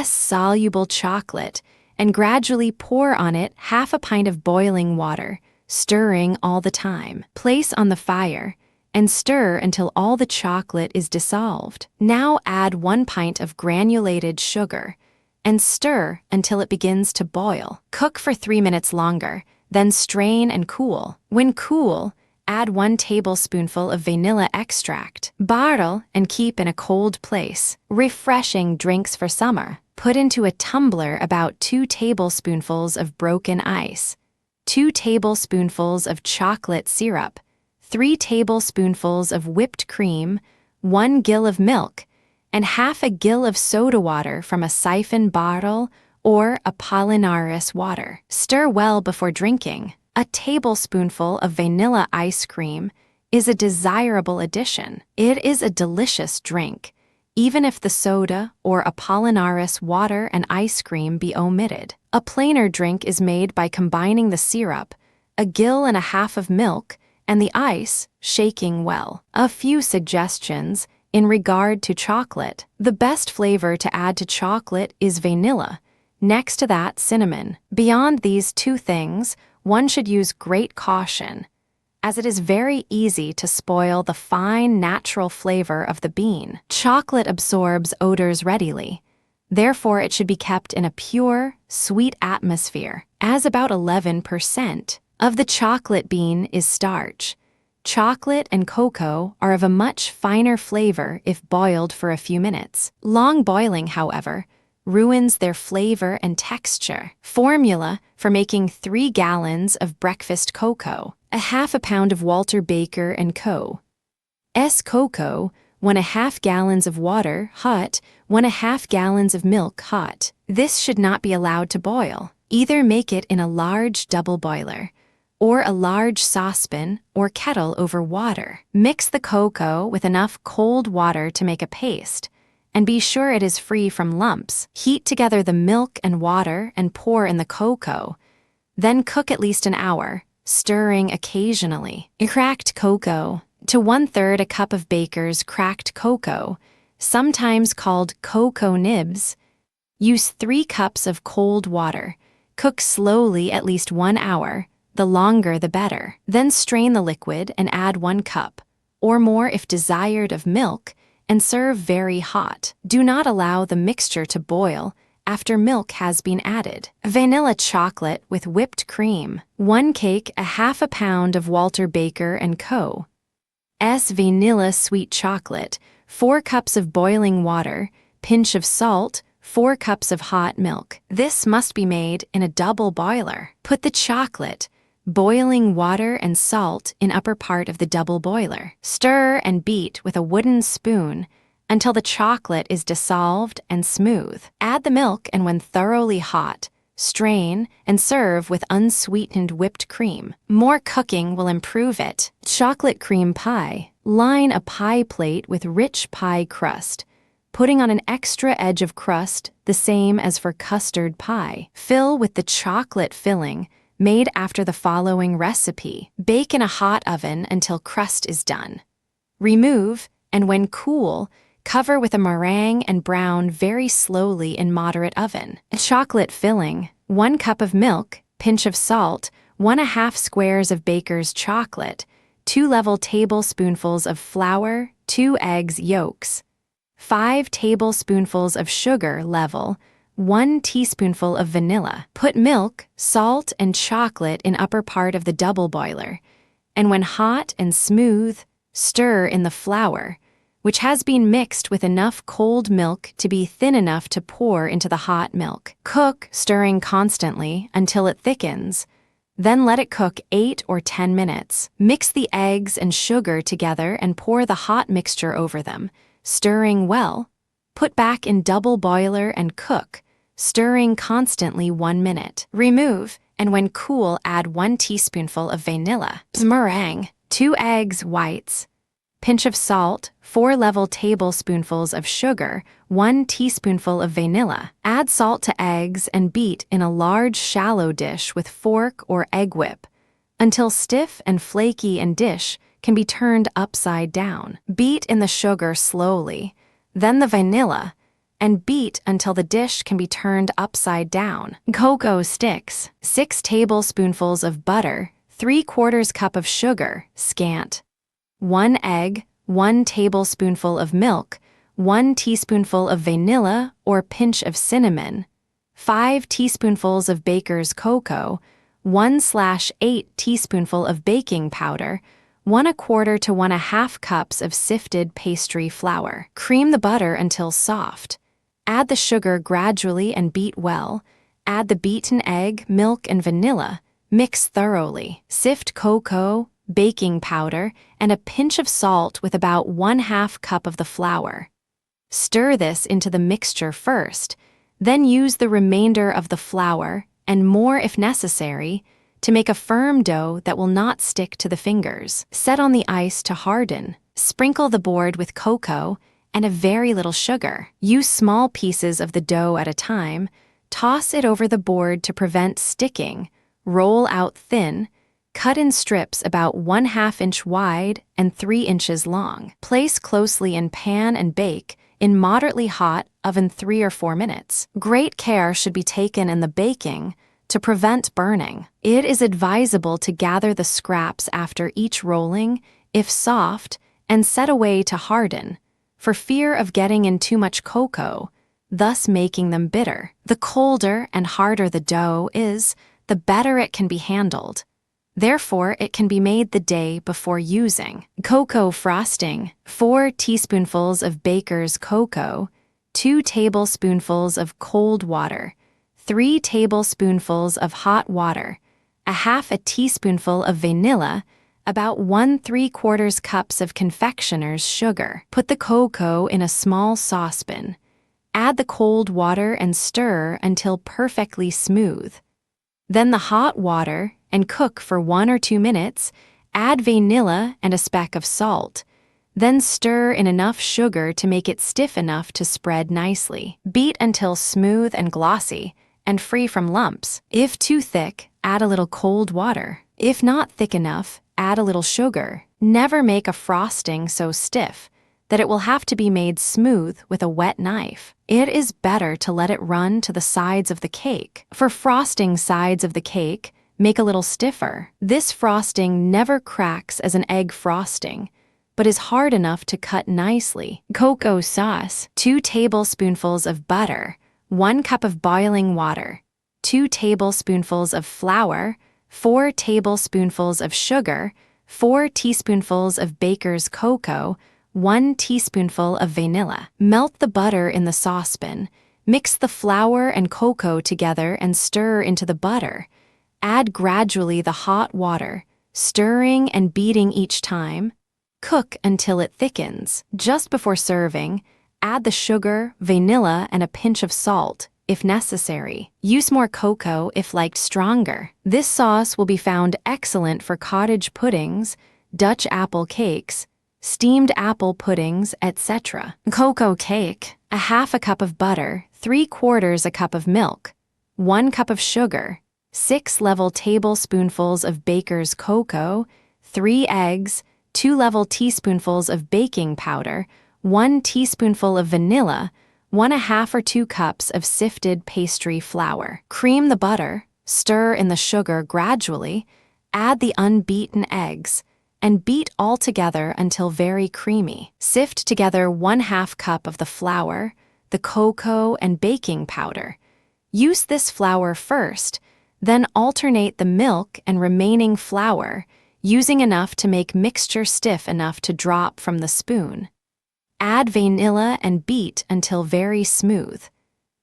soluble chocolate, and gradually pour on it half a pint of boiling water, stirring all the time. Place on the fire and stir until all the chocolate is dissolved. Now add 1 pint of granulated sugar and stir until it begins to boil. Cook for 3 minutes longer, then strain and cool. When cool, add 1 tablespoonful of vanilla extract. Bottle and keep in a cold place. Refreshing drinks for summer. Put into a tumbler about 2 tablespoonfuls of broken ice, 2 tablespoonfuls of chocolate syrup, 3 tablespoonfuls of whipped cream, 1 gill of milk, and half a gill of soda water from a siphon bottle or Apollinaris water. Stir well before drinking. A tablespoonful of vanilla ice cream is a desirable addition. It is a delicious drink, even if the soda or Apollinaris water and ice cream be omitted. A plainer drink is made by combining the syrup, a gill and a half of milk, and the ice, shaking well. A few suggestions in regard to chocolate. The best flavor to add to chocolate is vanilla. Next to that, cinnamon. Beyond these 2 things, one should use great caution, as it is very easy to spoil the fine natural flavor of the bean. Chocolate absorbs odors readily, therefore it should be kept in a pure, sweet atmosphere. As about 11% of the chocolate bean is starch, chocolate and cocoa are of a much finer flavor if boiled for a few minutes. Long boiling, however, ruins their flavor and texture. Formula for making 3 gallons of breakfast cocoa. A half a pound of Walter Baker & Co. Cocoa, 1.5 gallons of water, hot, 1.5 gallons of milk, hot. This should not be allowed to boil. Either make it in a large double boiler, or a large saucepan or kettle over water. Mix the cocoa with enough cold water to make a paste, and be sure it is free from lumps. Heat together the milk and water and pour in the cocoa. Then cook at least an hour, stirring occasionally. Cracked cocoa. To 1/3 a cup of baker's cracked cocoa, sometimes called cocoa nibs, use 3 cups of cold water. Cook slowly at least 1 hour, the longer the better. Then strain the liquid and add 1 cup, or more if desired, of milk, and serve very hot. Do not allow the mixture to boil after milk has been added. Vanilla chocolate with whipped cream. 1 cake, a half a pound of Walter Baker & Co. Vanilla sweet chocolate, 4 cups of boiling water, pinch of salt, 4 cups of hot milk. This must be made in a double boiler. Put the chocolate, boiling water and salt in upper part of the double boiler. Stir and beat with a wooden spoon until the chocolate is dissolved and smooth. Add the milk, and when thoroughly hot, strain and serve with unsweetened whipped cream. More cooking will improve it. Chocolate cream pie. Line a pie plate with rich pie crust, putting on an extra edge of crust the same as for custard pie. Fill with the chocolate filling made after the following recipe. Bake in a hot oven until crust is done. Remove, and when cool, cover with a meringue and brown very slowly in moderate oven. Chocolate filling. 1 cup of milk, pinch of salt, 1/2 squares of baker's chocolate, 2 level tablespoonfuls of flour, 2 eggs yolks, 5 tablespoonfuls of sugar level, 1 teaspoonful of vanilla. Put milk, salt, and chocolate in upper part of the double boiler, and when hot and smooth, stir in the flour, which has been mixed with enough cold milk to be thin enough to pour into the hot milk. Cook, stirring constantly until it thickens. Then let it cook 8 or 10 minutes. Mix the eggs and sugar together and pour the hot mixture over them, stirring well. Put back in double boiler and cook, stirring constantly 1 minute. Remove, and when cool, add 1 teaspoonful of vanilla. Meringue, 2 eggs whites, pinch of salt, 4 level tablespoonfuls of sugar, 1 teaspoonful of vanilla. Add salt to eggs and beat in a large shallow dish with fork or egg whip until stiff and flaky and dish can be turned upside down. Beat in the sugar slowly, then the vanilla, and beat until the dish can be turned upside down. Cocoa sticks, 6 tablespoonfuls of butter, 3/4 cup of sugar, scant, 1 egg, 1 tablespoonful of milk, 1 teaspoonful of vanilla or pinch of cinnamon, 5 teaspoonfuls of baker's cocoa, 1/8 teaspoonful of baking powder, 1/4 to 1/2 cups of sifted pastry flour. Cream the butter until soft. Add the sugar gradually and beat well. Add the beaten egg, milk, and vanilla. Mix thoroughly. Sift cocoa, baking powder, and a pinch of salt with about 1/2 cup of the flour. Stir this into the mixture first, then use the remainder of the flour, and more if necessary, to make a firm dough that will not stick to the fingers. Set on the ice to harden. Sprinkle the board with cocoa and a very little sugar. Use small pieces of the dough at a time. Toss it over the board to prevent sticking. Roll out thin. Cut in strips about 1/2 inch wide and 3 inches long. Place closely in pan and bake in moderately hot oven 3 or 4 minutes. Great care should be taken in the baking to prevent burning. It is advisable to gather the scraps after each rolling, if soft, and set away to harden, for fear of getting in too much cocoa, thus making them bitter. The colder and harder the dough is, the better it can be handled. Therefore, it can be made the day before using. Cocoa frosting, 4 teaspoonfuls of baker's cocoa, 2 tablespoonfuls of cold water, 3 tablespoonfuls of hot water, 1/2 teaspoonful of vanilla, about 1/3 cups of confectioner's sugar. Put the cocoa in a small saucepan. Add the cold water and stir until perfectly smooth. Then the hot water, and cook for 1 or 2 minutes. Add vanilla and a speck of salt. Then stir in enough sugar to make it stiff enough to spread nicely. Beat until smooth and glossy and free from lumps. If too thick, add a little cold water. If not thick enough, add a little sugar. Never make a frosting so stiff that it will have to be made smooth with a wet knife. It is better to let it run to the sides of the cake. For frosting sides of the cake, make a little stiffer. This frosting never cracks as an egg frosting, but is hard enough to cut nicely. Cocoa sauce, 2 tablespoonfuls of butter, 1 cup of boiling water, 2 tablespoonfuls of flour, 4 tablespoonfuls of sugar, 4 teaspoonfuls of baker's cocoa, 1 teaspoonful of vanilla. Melt the butter in the saucepan. Mix the flour and cocoa together and stir into the butter. Add gradually the hot water, stirring and beating each time. Cook until it thickens. Just before serving, add the sugar, vanilla, and a pinch of salt, if necessary. Use more cocoa if liked stronger. This sauce will be found excellent for cottage puddings, Dutch apple cakes, steamed apple puddings, etc. Cocoa cake, 1/2 cup of butter, 3/4 cup of milk, 1 cup of sugar, 6 level tablespoonfuls of baker's cocoa, 3 eggs, 2 level teaspoonfuls of baking powder, 1 teaspoonful of vanilla, 1/2 or 2 cups of sifted pastry flour. Cream the butter, stir in the sugar gradually, add the unbeaten eggs, and beat all together until very creamy. Sift together 1/2 cup of the flour, the cocoa, and baking powder. Use this flour first, then alternate the milk and remaining flour, using enough to make mixture stiff enough to drop from the spoon. Add vanilla and beat until very smooth.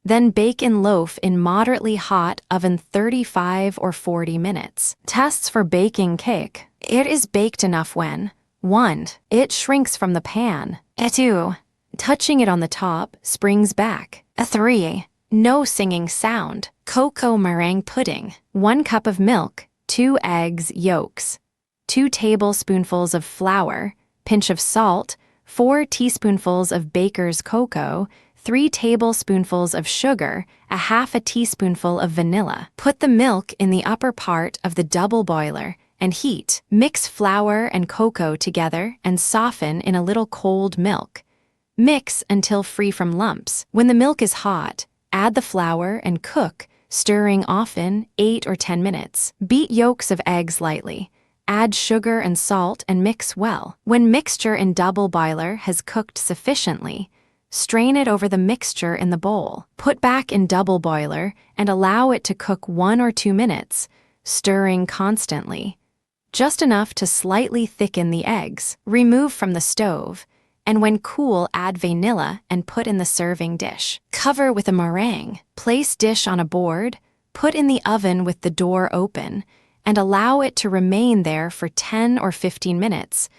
Then bake in loaf in moderately hot oven 35 or 40 minutes. Tests for baking cake. It is baked enough when 1. It shrinks from the pan. 2. Touching it on the top springs back. 3. No singing sound. Cocoa meringue pudding. 1 cup of milk, 2 eggs yolks, 2 tablespoonfuls of flour, pinch of salt, 4 teaspoonfuls of baker's cocoa, 3 tablespoonfuls of sugar, a half a teaspoonful of vanilla. Put the milk in the upper part of the double boiler and heat. Mix flour and cocoa together and soften in a little cold milk. Mix until free from lumps. When the milk is hot, add the flour and cook, stirring often 8 or 10 minutes. Beat yolks of eggs lightly. Add sugar and salt and mix well. When mixture in double boiler has cooked sufficiently, strain it over the mixture in the bowl. Put back in double boiler and allow it to cook 1 or 2 minutes, stirring constantly, just enough to slightly thicken the eggs. Remove from the stove, and when cool, add vanilla and put in the serving dish. Cover with a meringue. Place dish on a board, put in the oven with the door open, and allow it to remain there for 10 or 15 minutes.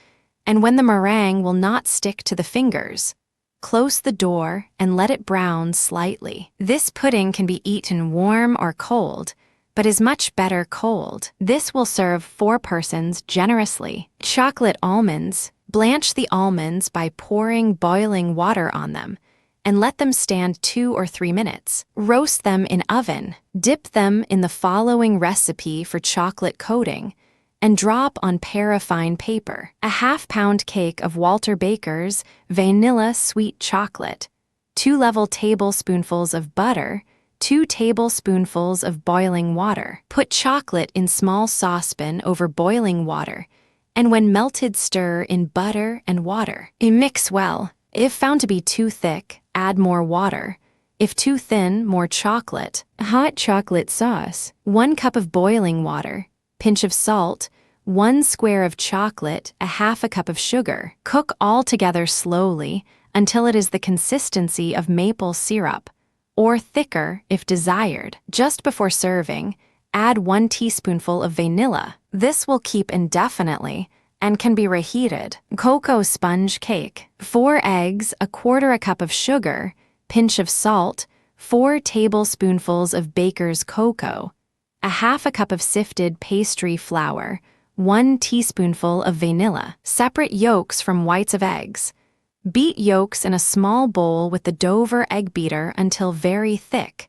And when the meringue will not stick to the fingers, close the door and let it brown slightly. This pudding can be eaten warm or cold, but is much better cold. This will serve 4 persons generously. Chocolate almonds. Blanch the almonds by pouring boiling water on them and let them stand 2 or 3 minutes. Roast them in oven. Dip them in the following recipe for chocolate coating and drop on paraffine paper. A half-pound cake of Walter Baker's vanilla sweet chocolate, 2 level tablespoonfuls of butter, 2 tablespoonfuls of boiling water. Put chocolate in small saucepan over boiling water, and when melted, stir in butter and water. Mix well. If found to be too thick, add more water. If too thin, more chocolate. Hot chocolate sauce. 1 cup of boiling water, pinch of salt, 1 square of chocolate, a half a cup of sugar. Cook all together slowly until it is the consistency of maple syrup, or thicker if desired. Just before serving, add 1 teaspoonful of vanilla. This will keep indefinitely and can be reheated. Cocoa sponge cake. 4 eggs, 1/4 cup of sugar, pinch of salt, 4 tablespoonfuls of baker's cocoa, a half a cup of sifted pastry flour, 1 teaspoonful of vanilla. Separate yolks from whites of eggs. Beat yolks in a small bowl with the Dover egg beater until very thick.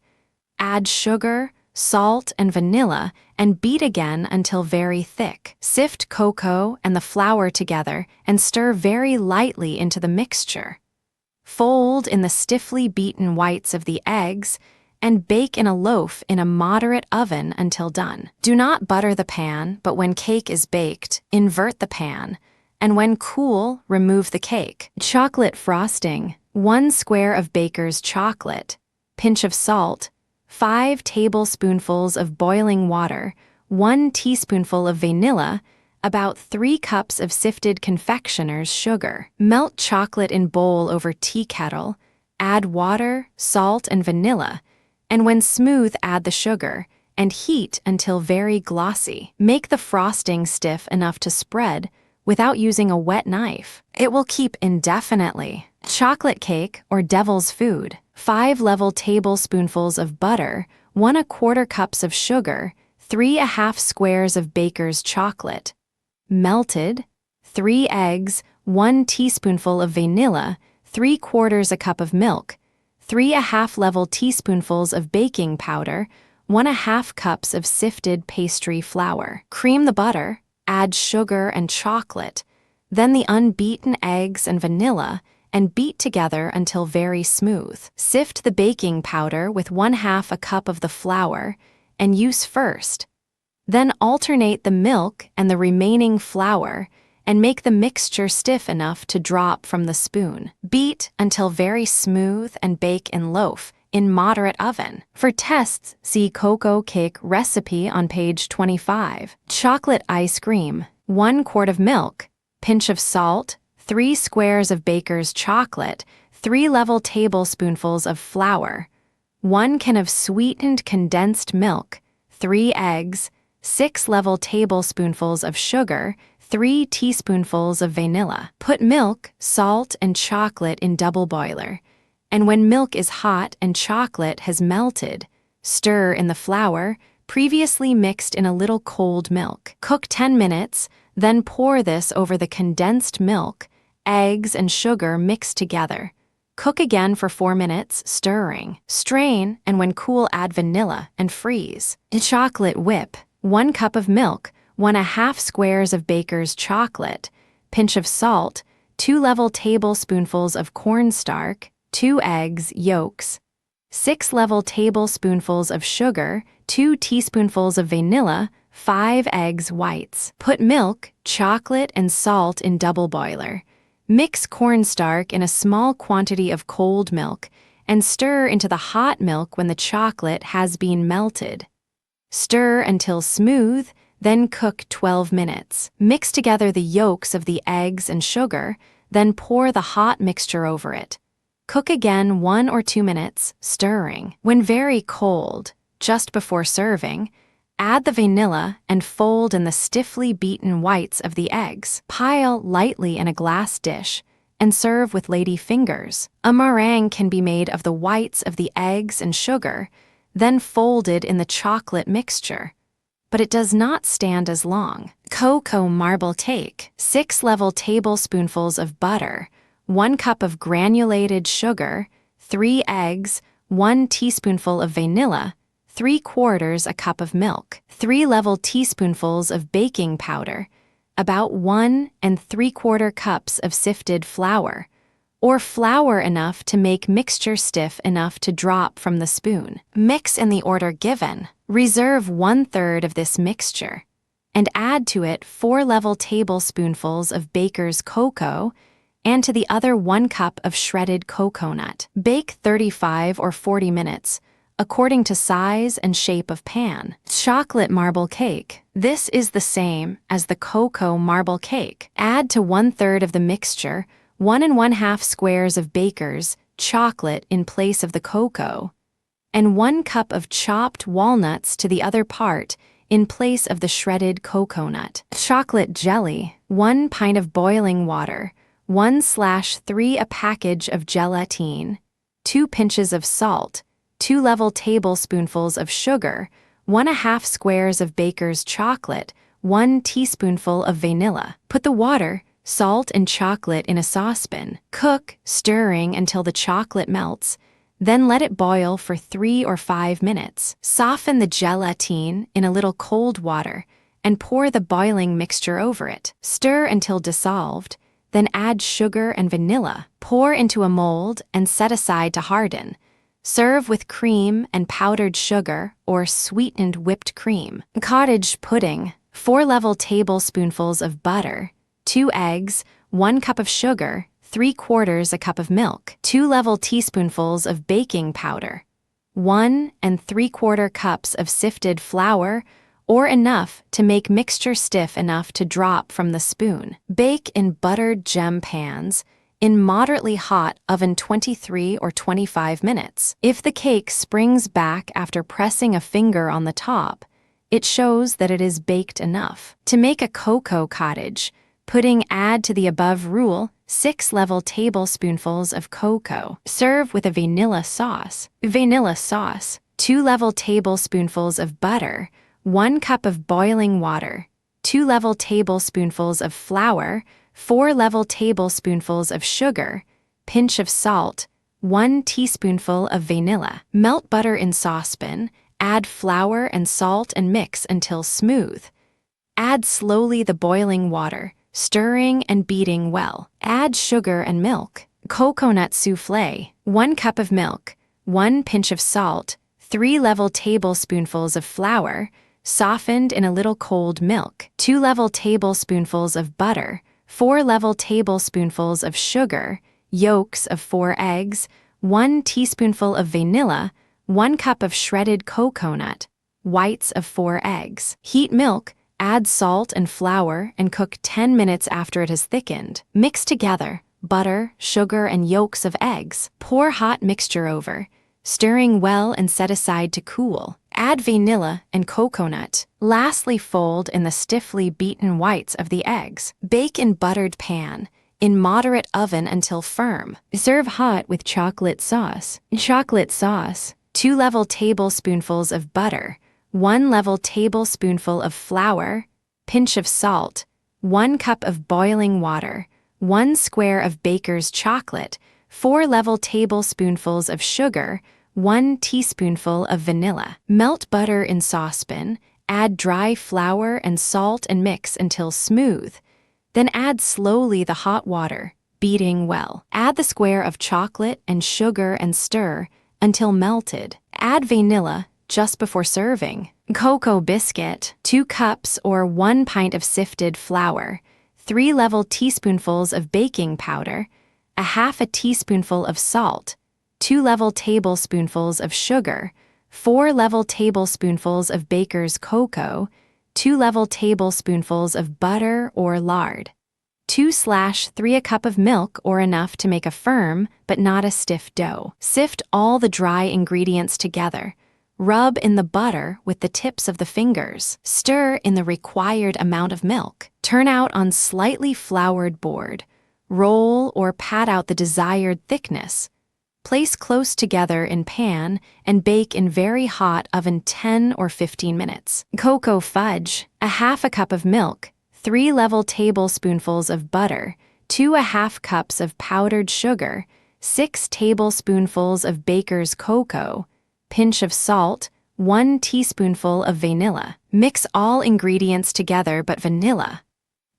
Add sugar, salt, and vanilla, and beat again until very thick. Sift cocoa and the flour together and stir very lightly into the mixture. Fold in the stiffly beaten whites of the eggs and bake in a loaf in a moderate oven until done. Do not butter the pan, but when cake is baked, invert the pan, and when cool, remove the cake. Chocolate frosting. 1 square of baker's chocolate, pinch of salt, 5 tablespoonfuls of boiling water, 1 teaspoonful of vanilla, about 3 cups of sifted confectioner's sugar. Melt chocolate in bowl over tea kettle, add water, salt, and vanilla, and when smooth, add the sugar, and heat until very glossy. Make the frosting stiff enough to spread without using a wet knife. It will keep indefinitely. Chocolate cake or devil's food. 5 level tablespoonfuls of butter, 1/4 cups of sugar, 3½ squares of baker's chocolate. Melted, 3 eggs, 1 teaspoonful of vanilla, 3/4 a cup of milk, 3½ level teaspoonfuls of baking powder, 1½ cups of sifted pastry flour. Cream the butter, add sugar and chocolate, then the unbeaten eggs and vanilla, and beat together until very smooth. Sift the baking powder with 1/2 a cup of the flour and use first. Then alternate the milk and the remaining flour and make the mixture stiff enough to drop from the spoon. Beat until very smooth and bake in loaf in moderate oven. For tests, see cocoa cake recipe on page 25. Chocolate ice cream. 1 quart of milk, pinch of salt, 3 squares of baker's chocolate, 3 level tablespoonfuls of flour, 1 can of sweetened condensed milk, 3 eggs, 6 level tablespoonfuls of sugar, 3 teaspoonfuls of vanilla. Put milk, salt, and chocolate in double boiler, and when milk is hot and chocolate has melted, stir in the flour, previously mixed in a little cold milk. Cook 10 minutes, then pour this over the condensed milk, eggs, and sugar mixed together. Cook again for 4 minutes, stirring. Strain, and when cool add vanilla and freeze. Chocolate whip. 1 cup of milk, 1/2 squares of baker's chocolate, pinch of salt, 2 level tablespoonfuls of cornstarch, 2 eggs yolks, 6 level tablespoonfuls of sugar, 2 teaspoonfuls of vanilla, 5 eggs whites. Put milk, chocolate, and salt in double boiler. Mix cornstarch in a small quantity of cold milk and stir into the hot milk when the chocolate has been melted. Stir until smooth, then cook 12 minutes. Mix together the yolks of the eggs and sugar, then pour the hot mixture over it. Cook again 1 or 2 minutes, stirring. When very cold, just before serving, add the vanilla and fold in the stiffly beaten whites of the eggs. Pile lightly in a glass dish and serve with lady fingers. A meringue can be made of the whites of the eggs and sugar, then folded in the chocolate mixture, but it does not stand as long. Cocoa marble cake. 6 level tablespoonfuls of butter, 1 cup of granulated sugar, 3 eggs, 1 teaspoonful of vanilla, 3/4 a cup of milk, 3 level teaspoonfuls of baking powder, about 1 3/4 cups of sifted flour, or flour enough to make mixture stiff enough to drop from the spoon. Mix in the order given. Reserve 1/3 of this mixture, and add to it 4 level tablespoonfuls of baker's cocoa, and to the other 1 cup of shredded coconut. Bake 35 or 40 minutes, according to size and shape of pan. Chocolate marble cake. This is the same as the cocoa marble cake. Add to 1/3 of the mixture 1 1/2 squares of baker's chocolate in place of the cocoa, and 1 cup of chopped walnuts to the other part in place of the shredded coconut. Chocolate jelly. 1 pint of boiling water, 1/3 a package of gelatine, 2 pinches of salt, 2 level tablespoonfuls of sugar, 1/2 squares of baker's chocolate, 1 teaspoonful of vanilla. Put the water, salt, and chocolate in a saucepan. Cook, stirring until the chocolate melts, then let it boil for 3 or 5 minutes. Soften the gelatine in a little cold water and pour the boiling mixture over it. Stir until dissolved, then add sugar and vanilla. Pour into a mold and set aside to harden. Serve with cream and powdered sugar or sweetened whipped cream. Cottage pudding. 4 level tablespoonfuls of butter, 2 eggs, 1 cup of sugar, 3/4 a cup of milk, 2 level teaspoonfuls of baking powder, 1 3/4 cups of sifted flour, or enough to make mixture stiff enough to drop from the spoon. Bake in buttered gem pans in moderately hot oven 23 or 25 minutes. If the cake springs back after pressing a finger on the top, it shows that it is baked enough. To make a cocoa cottage pudding, add to the above rule 6 level tablespoonfuls of cocoa. Serve with a vanilla sauce. Vanilla sauce. 2 level tablespoonfuls of butter, 1 cup of boiling water, 2 level tablespoonfuls of flour, 4 level tablespoonfuls of sugar, pinch of salt, 1 teaspoonful of vanilla. Melt butter in saucepan, add flour and salt and mix until smooth. Add slowly the boiling water, stirring and beating well. Add sugar and milk. Coconut soufflé. 1 cup of milk, 1 pinch of salt, 3 level tablespoonfuls of flour, softened in a little cold milk, 2 level tablespoonfuls of butter, 4 level tablespoonfuls of sugar, yolks of 4 eggs, 1 teaspoonful of vanilla, 1 cup of shredded coconut, whites of 4 eggs. Heat milk, add salt and flour, and cook 10 minutes after it has thickened. Mix together butter, sugar, and yolks of eggs. Pour hot mixture over, stirring well and set aside to cool. Add vanilla and coconut. Lastly, fold in the stiffly beaten whites of the eggs. Bake in buttered pan, in moderate oven until firm. Serve hot with chocolate sauce. Chocolate sauce: 2 level tablespoonfuls of butter, 1 level tablespoonful of flour, pinch of salt, 1 cup of boiling water, 1 square of baker's chocolate, 4 level tablespoonfuls of sugar, 1 teaspoonful of vanilla. Melt butter in saucepan, add dry flour and salt and mix until smooth. Then add slowly the hot water, beating well. Add the square of chocolate and sugar and stir until melted. Add vanilla just before serving. Cocoa biscuit: 2 cups or 1 pint of sifted flour, 3 level teaspoonfuls of baking powder, a half a teaspoonful of salt, 2 level tablespoonfuls of sugar, 4 level tablespoonfuls of baker's cocoa, 2 level tablespoonfuls of butter or lard, 2/3 a cup of milk or enough to make a firm but not a stiff dough. Sift all the dry ingredients together. Rub in the butter with the tips of the fingers. Stir in the required amount of milk. Turn out on slightly floured board. Roll or pat out the desired thickness. Place close together in pan and bake in very hot oven 10 or 15 minutes. Cocoa fudge: a half a cup of milk, 3 level tablespoonfuls of butter, 2½ cups of powdered sugar, 6 tablespoonfuls of baker's cocoa, pinch of salt, 1 teaspoonful of vanilla. Mix all ingredients together but vanilla.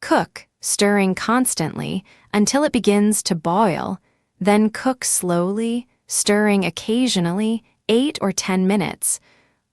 Cook, stirring constantly, until it begins to boil, then cook slowly, stirring occasionally, 8 or 10 minutes,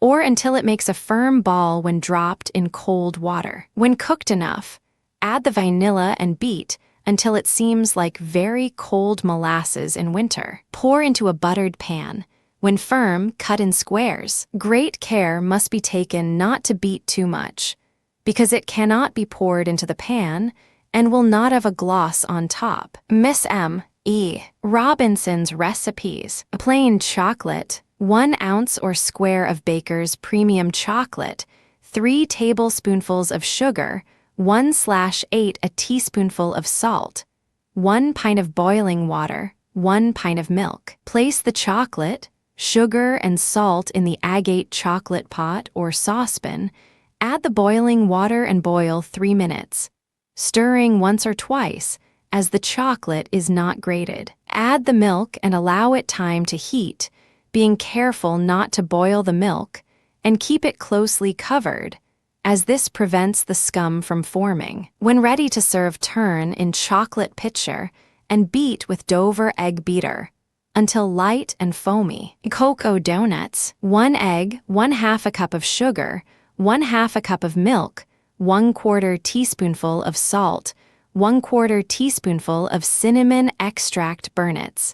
or until it makes a firm ball when dropped in cold water. When cooked enough, add the vanilla and beat until it seems like very cold molasses in winter. Pour into a buttered pan. When firm, cut in squares. Great care must be taken not to beat too much, because it cannot be poured into the pan and will not have a gloss on top. Miss M. E. Robinson's recipes. Plain chocolate: 1 ounce or square of baker's premium chocolate, 3 tablespoonfuls of sugar, 1/8 a teaspoonful of salt, 1 pint of boiling water, 1 pint of milk. Place the chocolate, sugar, and salt in the agate chocolate pot or saucepan. Add the boiling water and boil 3 minutes, stirring once or twice, as the chocolate is not grated. Add the milk and allow it time to heat, being careful not to boil the milk, and keep it closely covered, as this prevents the scum from forming. When ready to serve, turn in chocolate pitcher and beat with Dover egg beater until light and foamy. Cocoa donuts: 1 egg, 1/2 a cup of sugar, 1/2 a cup of milk, 1/4 teaspoonful of salt, 1/4 teaspoonful of cinnamon extract burnets,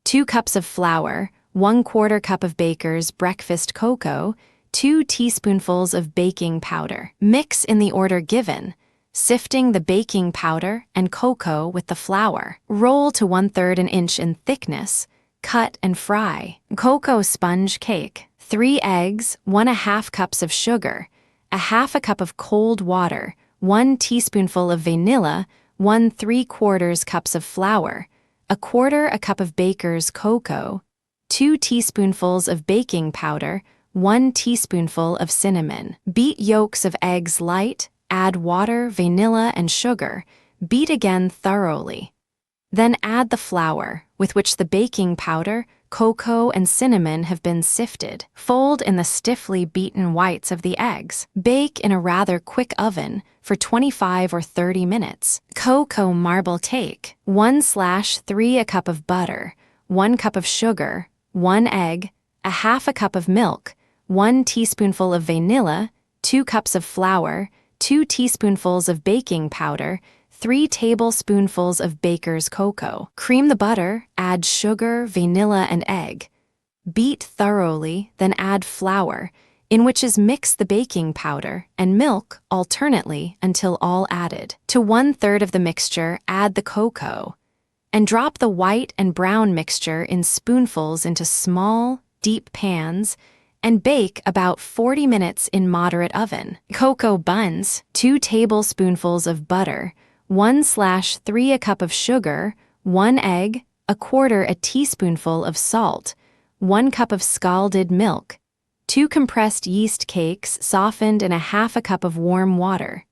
2 cups of flour, 1/4 cup of baker's breakfast cocoa, 2 teaspoonfuls of baking powder. Mix in the order given, sifting the baking powder and cocoa with the flour. Roll to 1/3 an inch in thickness, cut and fry. Cocoa sponge cake: 3 eggs, 1/2 cups of sugar, a half a cup of cold water, 1 teaspoonful of vanilla, 1¾ cups of flour, 1/4 a cup of baker's cocoa, 2 teaspoonfuls of baking powder, 1 teaspoonful of cinnamon. Beat yolks of eggs light, add water, vanilla, and sugar. Beat again thoroughly. Then add the flour, with which the baking powder, cocoa, and cinnamon have been sifted. Fold in the stiffly beaten whites of the eggs. Bake in a rather quick oven for 25 or 30 minutes. Cocoa marble cake: 1/3 a cup of butter, 1 cup of sugar, 1 egg, a half a cup of milk, 1 teaspoonful of vanilla, 2 cups of flour, 2 teaspoonfuls of baking powder, 3 tablespoonfuls of baker's cocoa. Cream the butter, add sugar, vanilla, and egg. Beat thoroughly, then add flour, in which is mix the baking powder and milk alternately until all added. To 1/3 of the mixture, add the cocoa, and drop the white and brown mixture in spoonfuls into small, deep pans and bake about 40 minutes in moderate oven. Cocoa buns, 2 tablespoonfuls of butter, 1/3 a cup of sugar, 1 egg, 1/4 teaspoonful of salt, 1 cup of scalded milk, 2 compressed yeast cakes softened in 1/2 cup of warm water,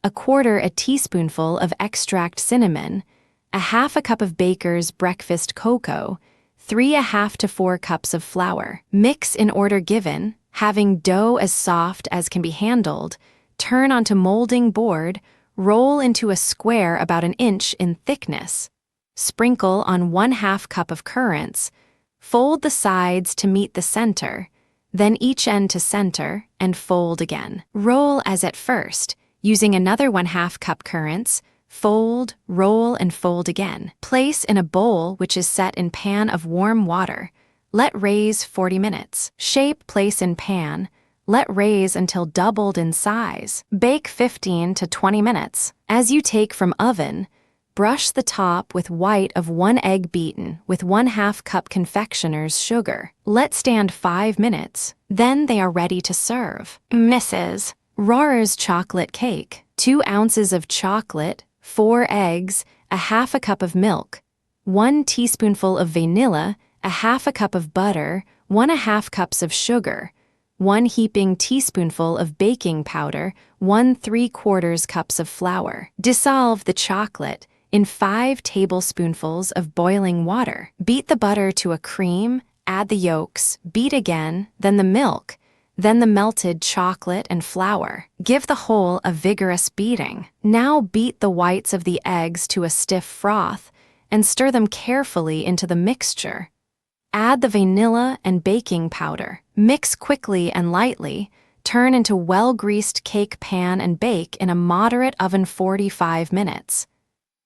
1/4 teaspoonful of extract cinnamon, 1/2 cup of baker's breakfast cocoa, 3½ to 4 cups of flour. Mix in order given, having dough as soft as can be handled, turn onto molding board, roll into a square about 1 inch in thickness. Sprinkle on 1/2 cup of currants, fold the sides to meet the center, then each end to center, and fold again. Roll as at first, using another 1/2 cup currants, fold, roll, and fold again. Place in a bowl which is set in pan of warm water. Let raise 40 minutes. Shape, place in pan. Let raise until doubled in size. Bake 15 to 20 minutes. As you take from oven, brush the top with white of 1 egg beaten with 1/2 cup confectioner's sugar. Let stand 5 minutes. Then they are ready to serve. Mrs. Rohrer's chocolate cake. 2 ounces of chocolate, 4 eggs, 1/2 cup of milk, 1 teaspoonful of vanilla, 1/2 cup of butter, 1½ cups of sugar, 1 heaping teaspoonful of baking powder, 1¾ cups of flour. Dissolve the chocolate in 5 tablespoonfuls of boiling water. Beat the butter to a cream, add the yolks, beat again, then the milk, then the melted chocolate and flour. Give the whole a vigorous beating. Now beat the whites of the eggs to a stiff froth and stir them carefully into the mixture. Add the vanilla and baking powder. Mix quickly and lightly. Turn into well-greased cake pan and bake in a moderate oven 45 minutes.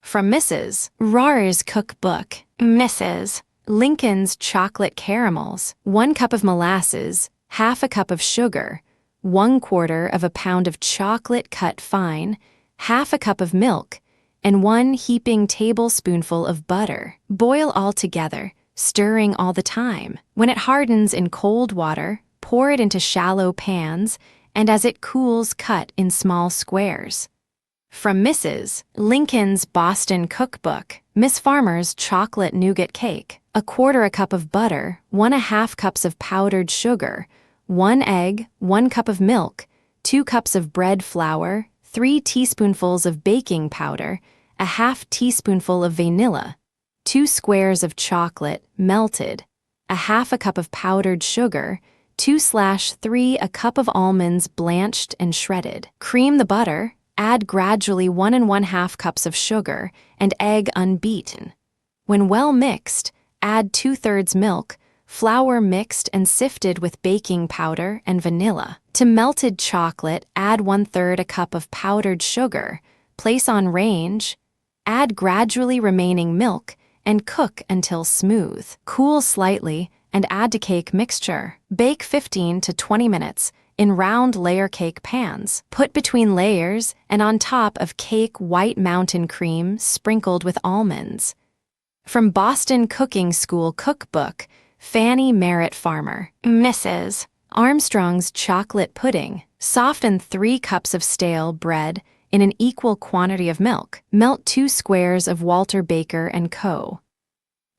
From Mrs. Rohrer's cookbook. Mrs. Lincoln's chocolate caramels. 1 cup of molasses, 1/2 cup of sugar, 1/4 pound of chocolate cut fine, 1/2 cup of milk, and 1 heaping tablespoonful of butter. Boil all together, stirring all the time. When it hardens in cold water, pour it into shallow pans, and as it cools, cut in small squares. From Mrs. Lincoln's Boston Cookbook. Miss Farmer's chocolate nougat cake. 1/4 cup of butter, 1½ cups of powdered sugar, 1 egg, 1 cup of milk, 2 cups of bread flour, 3 teaspoonfuls of baking powder, 1/2 teaspoonful of vanilla, 2 squares of chocolate, melted, 1/2 cup of powdered sugar, 2/3 a cup of almonds blanched and shredded. Cream the butter, add gradually 1 1/2 cups of sugar and egg unbeaten. When well mixed, add 2/3 milk, flour mixed and sifted with baking powder and vanilla. To melted chocolate, add 1/3 a cup of powdered sugar, place on range, add gradually remaining milk, and cook until smooth. Cool slightly and add to cake mixture. Bake 15 to 20 minutes in round layer cake pans. Put between layers and on top of cake white mountain cream sprinkled with almonds. From Boston Cooking School Cookbook, Fannie Merritt Farmer. Mrs. Armstrong's chocolate pudding. Soften 3 cups of stale bread in an equal quantity of milk. Melt 2 squares of Walter Baker & Co.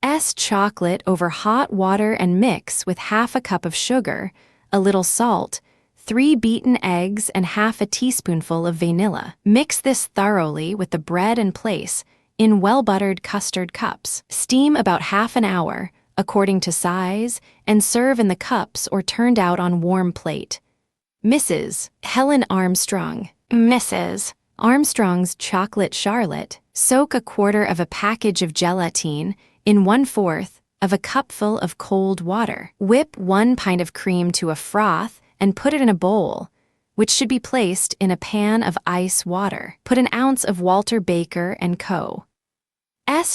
S chocolate over hot water and mix with 1/2 cup of sugar, a little salt, 3 beaten eggs, and 1/2 teaspoonful of vanilla. Mix this thoroughly with the bread and place in well-buttered custard cups. Steam about 1/2 hour, according to size, and serve in the cups or turned out on warm plate. Mrs. Helen Armstrong. Mrs. Armstrong's chocolate charlotte. Soak 1/4 package of gelatine in 1/4 a cupful of cold water. Whip 1 pint of cream to a froth and put it in a bowl. which should be placed in a pan of ice water. Put an ounce of Walter Baker & Co.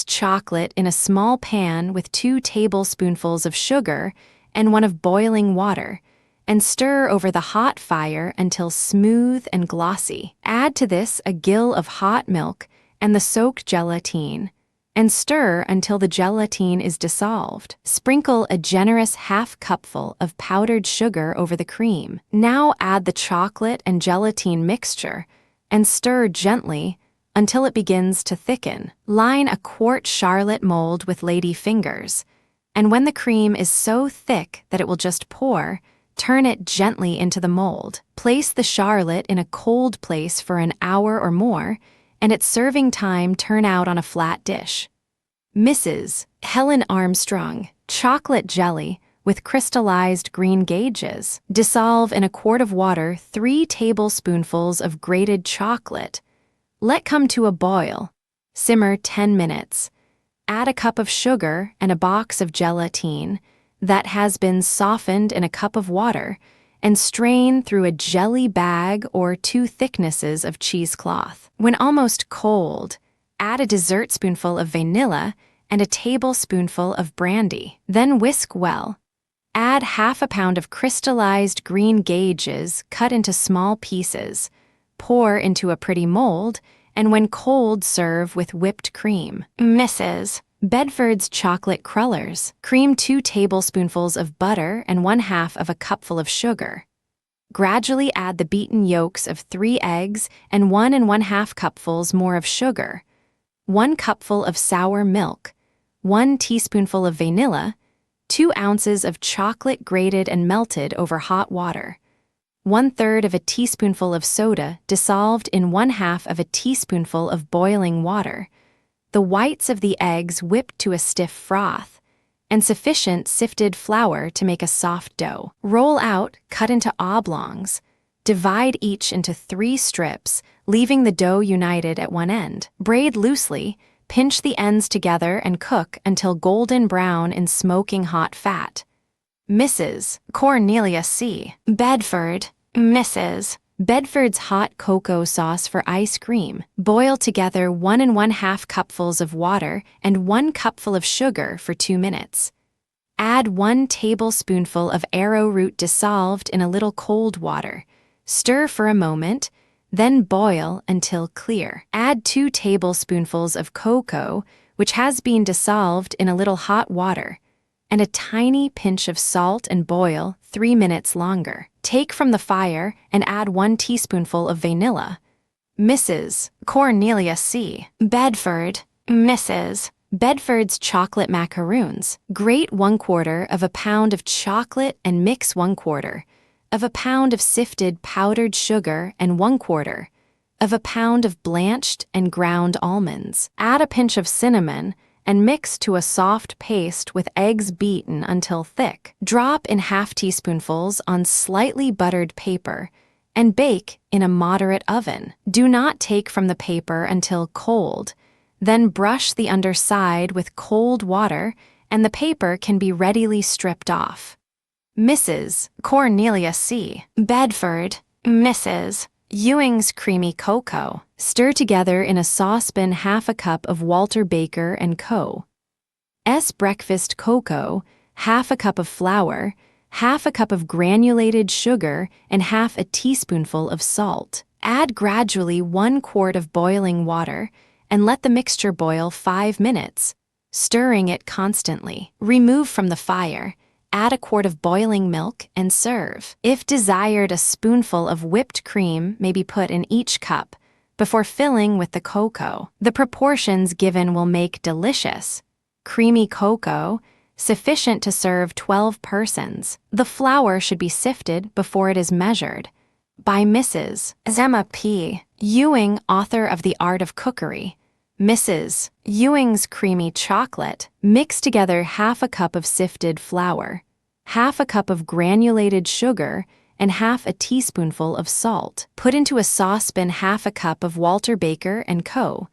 chocolate in a small pan with 2 tablespoonfuls of sugar and 1 of boiling water, and stir over the hot fire until smooth and glossy. Add to this a gill of hot milk and the soaked gelatine, and stir until the gelatine is dissolved. Sprinkle a generous half-cupful of powdered sugar over the cream. Now add the chocolate and gelatine mixture and stir gently until it begins to thicken. Line a quart charlotte mold with lady fingers, and when the cream is so thick that it will just pour, turn it gently into the mold. Place the charlotte in a cold place for an hour or more, and at serving time turn out on a flat dish. Mrs. Helen Armstrong chocolate jelly with crystallized green gauges. Dissolve in a quart of water 3 tablespoonfuls of grated chocolate. Let come to a boil. Simmer 10 minutes. Add a cup of sugar and a box of gelatine that has been softened in a cup of water, and strain through a jelly bag or 2 thicknesses of cheesecloth. When almost cold, add a dessertspoonful of vanilla and a tablespoonful of brandy. Then whisk well. Add half a pound of crystallized green gauges cut into small pieces. Pour into a pretty mold, and when cold, serve with whipped cream. Mrs. Bedford's chocolate crullers. Cream 2 tablespoonfuls of butter and 1/2 of a cupful of sugar. Gradually add the beaten yolks of 3 eggs and 1 1/2 cupfuls more of sugar, 1 cupful of sour milk, 1 teaspoonful of vanilla, 2 ounces of chocolate grated and melted over hot water, 1/3 of a teaspoonful of soda dissolved in 1/2 of a teaspoonful of boiling water, the whites of the eggs whipped to a stiff froth, and sufficient sifted flour to make a soft dough. Roll out, cut into oblongs. Divide each into 3 strips, leaving the dough united at one end. Braid loosely, pinch the ends together and cook until golden brown in smoking hot fat. Mrs. Cornelia C. Bedford. Mrs. Bedford's hot cocoa sauce for ice cream. Boil together 1 1/2 cupfuls of water and 1 cupful of sugar for 2 minutes. Add 1 tablespoonful of arrowroot dissolved in a little cold water. Stir for a moment, then boil until clear. Add 2 tablespoonfuls of cocoa, which has been dissolved in a little hot water, and a tiny pinch of salt, and boil 3 minutes longer. Take from the fire and add 1 teaspoonful of vanilla. Mrs. Cornelia C. Bedford. Mrs. Bedford's chocolate macaroons. Grate 1/4 of a pound of chocolate and mix 1/4 of a pound of sifted powdered sugar and 1/4 of a pound of blanched and ground almonds. Add a pinch of cinnamon and mix to a soft paste with eggs beaten until thick. Drop in 1/2 teaspoonfuls on slightly buttered paper and bake in a moderate oven. Do not take from the paper until cold, then brush the underside with cold water and the paper can be readily stripped off. Mrs. Cornelia C. Bedford. Mrs. Ewing's creamy cocoa. Stir together in a saucepan 1/2 cup of Walter Baker & Co. breakfast cocoa, 1/2 cup of flour, 1/2 cup of granulated sugar, and 1/2 teaspoonful of salt. Add gradually 1 quart of boiling water and let the mixture boil 5 minutes, stirring it constantly. Remove from the fire. Add a quart of boiling milk and serve. If desired, a spoonful of whipped cream may be put in each cup before filling with the cocoa. The proportions given will make delicious, creamy cocoa, sufficient to serve 12 persons. The flour should be sifted before it is measured. By Mrs. Emma P. Ewing, author of The Art of Cookery. Mrs. Ewing's creamy chocolate. Mix together 1/2 cup of sifted flour, 1/2 cup of granulated sugar, and 1/2 teaspoonful of salt. Put into a saucepan 1/2 cup of Walter Baker & Co.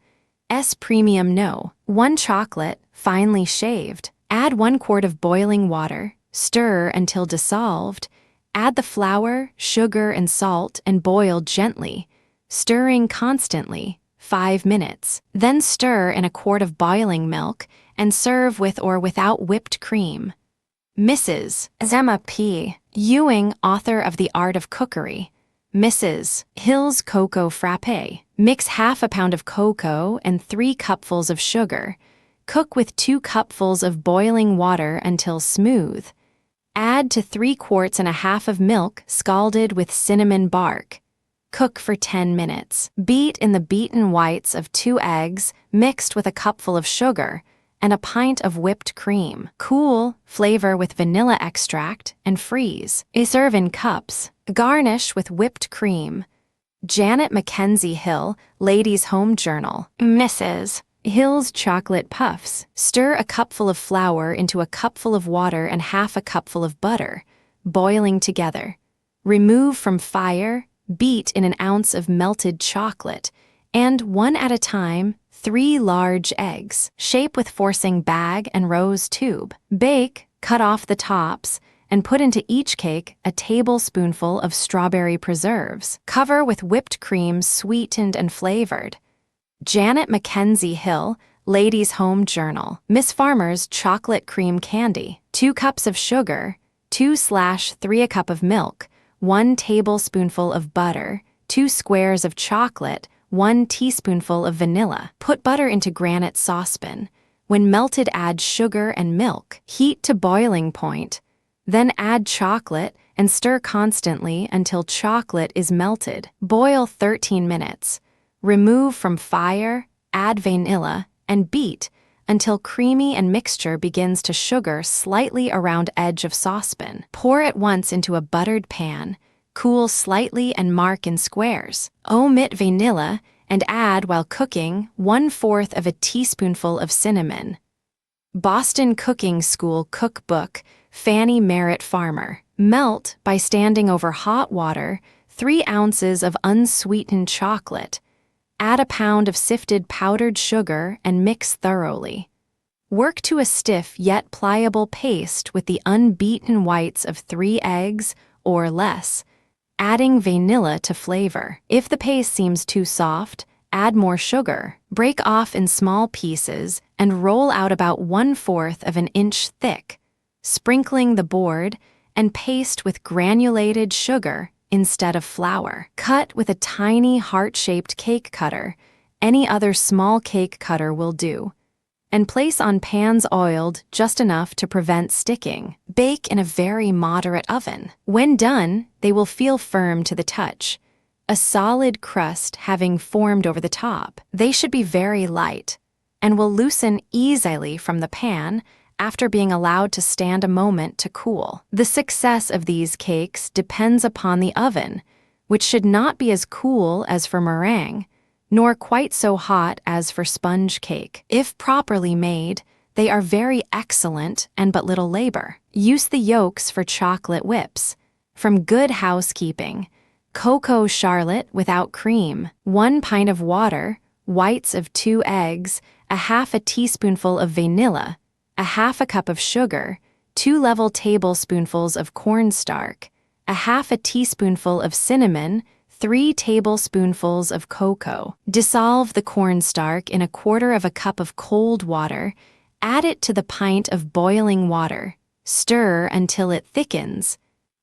Premium No. 1 chocolate, finely shaved. Add 1 quart of boiling water. Stir until dissolved. Add the flour, sugar, and salt and boil gently, stirring constantly, 5 minutes. Then stir in a quart of boiling milk and serve with or without whipped cream. Mrs. Emma P. Ewing, author of The Art of Cookery. Mrs. Hill's Cocoa Frappé. Mix half a pound of cocoa and 3 cupfuls of sugar. Cook with 2 cupfuls of boiling water until smooth. Add to 3 quarts and a half of milk scalded with cinnamon bark. Cook for 10 minutes. Beat in the beaten whites of 2 eggs mixed with a cupful of sugar and a pint of whipped cream. Cool, flavor with vanilla extract, and freeze. Serve in cups. Garnish with whipped cream. Janet Mackenzie Hill, Ladies' Home Journal. Mrs. Hill's Chocolate Puffs. Stir a cupful of flour into a cupful of water and half a cupful of butter, boiling together. Remove from fire, beat in an ounce of melted chocolate, and one at a time, 3 large eggs. Shape with forcing bag and rose tube. Bake, cut off the tops, and put into each cake a tablespoonful of strawberry preserves. Cover with whipped cream sweetened and flavored. Janet Mackenzie Hill, Ladies' Home Journal. Miss Farmer's Chocolate Cream Candy. 2 cups of sugar, 2/3 a cup of milk, 1 tablespoonful of butter, 2 squares of chocolate, 1 teaspoonful of vanilla. Put butter into granite saucepan. When melted, add sugar and milk. Heat to boiling point. Then add chocolate and stir constantly until chocolate is melted. Boil 13 minutes. Remove from fire, add vanilla, and beat until creamy and mixture begins to sugar slightly around edge of saucepan. Pour at once into a buttered pan. Cool slightly and mark in squares. Omit vanilla and add, while cooking, 1/4 of a teaspoonful of cinnamon. Boston Cooking School Cookbook, Fannie Merritt Farmer. Melt, by standing over hot water, 3 ounces of unsweetened chocolate. Add a pound of sifted powdered sugar and mix thoroughly. Work to a stiff yet pliable paste with the unbeaten whites of 3 eggs or less, adding vanilla to flavor. If the paste seems too soft, add more sugar. Break off in small pieces and roll out about 1/4 of an inch thick, sprinkling the board and paste with granulated sugar instead of flour. Cut with a tiny heart-shaped cake cutter. Any other small cake cutter will do. And place on pans oiled just enough to prevent sticking. Bake in a very moderate oven. When done, they will feel firm to the touch, a solid crust having formed over the top. They should be very light and will loosen easily from the pan after being allowed to stand a moment to cool. The success of these cakes depends upon the oven, which should not be as cool as for meringue, nor quite so hot as for sponge cake. If properly made, they are very excellent and but little labor. Use the yolks for chocolate whips. From Good Housekeeping. Cocoa Charlotte without cream. 1 pint of water, whites of 2 eggs, a half a teaspoonful of vanilla, a half a cup of sugar, 2 level tablespoonfuls of cornstarch, a half a teaspoonful of cinnamon, 3 tablespoonfuls of cocoa. Dissolve the cornstarch in 1/4 of a cup of cold water. Add it to the pint of boiling water. Stir until it thickens.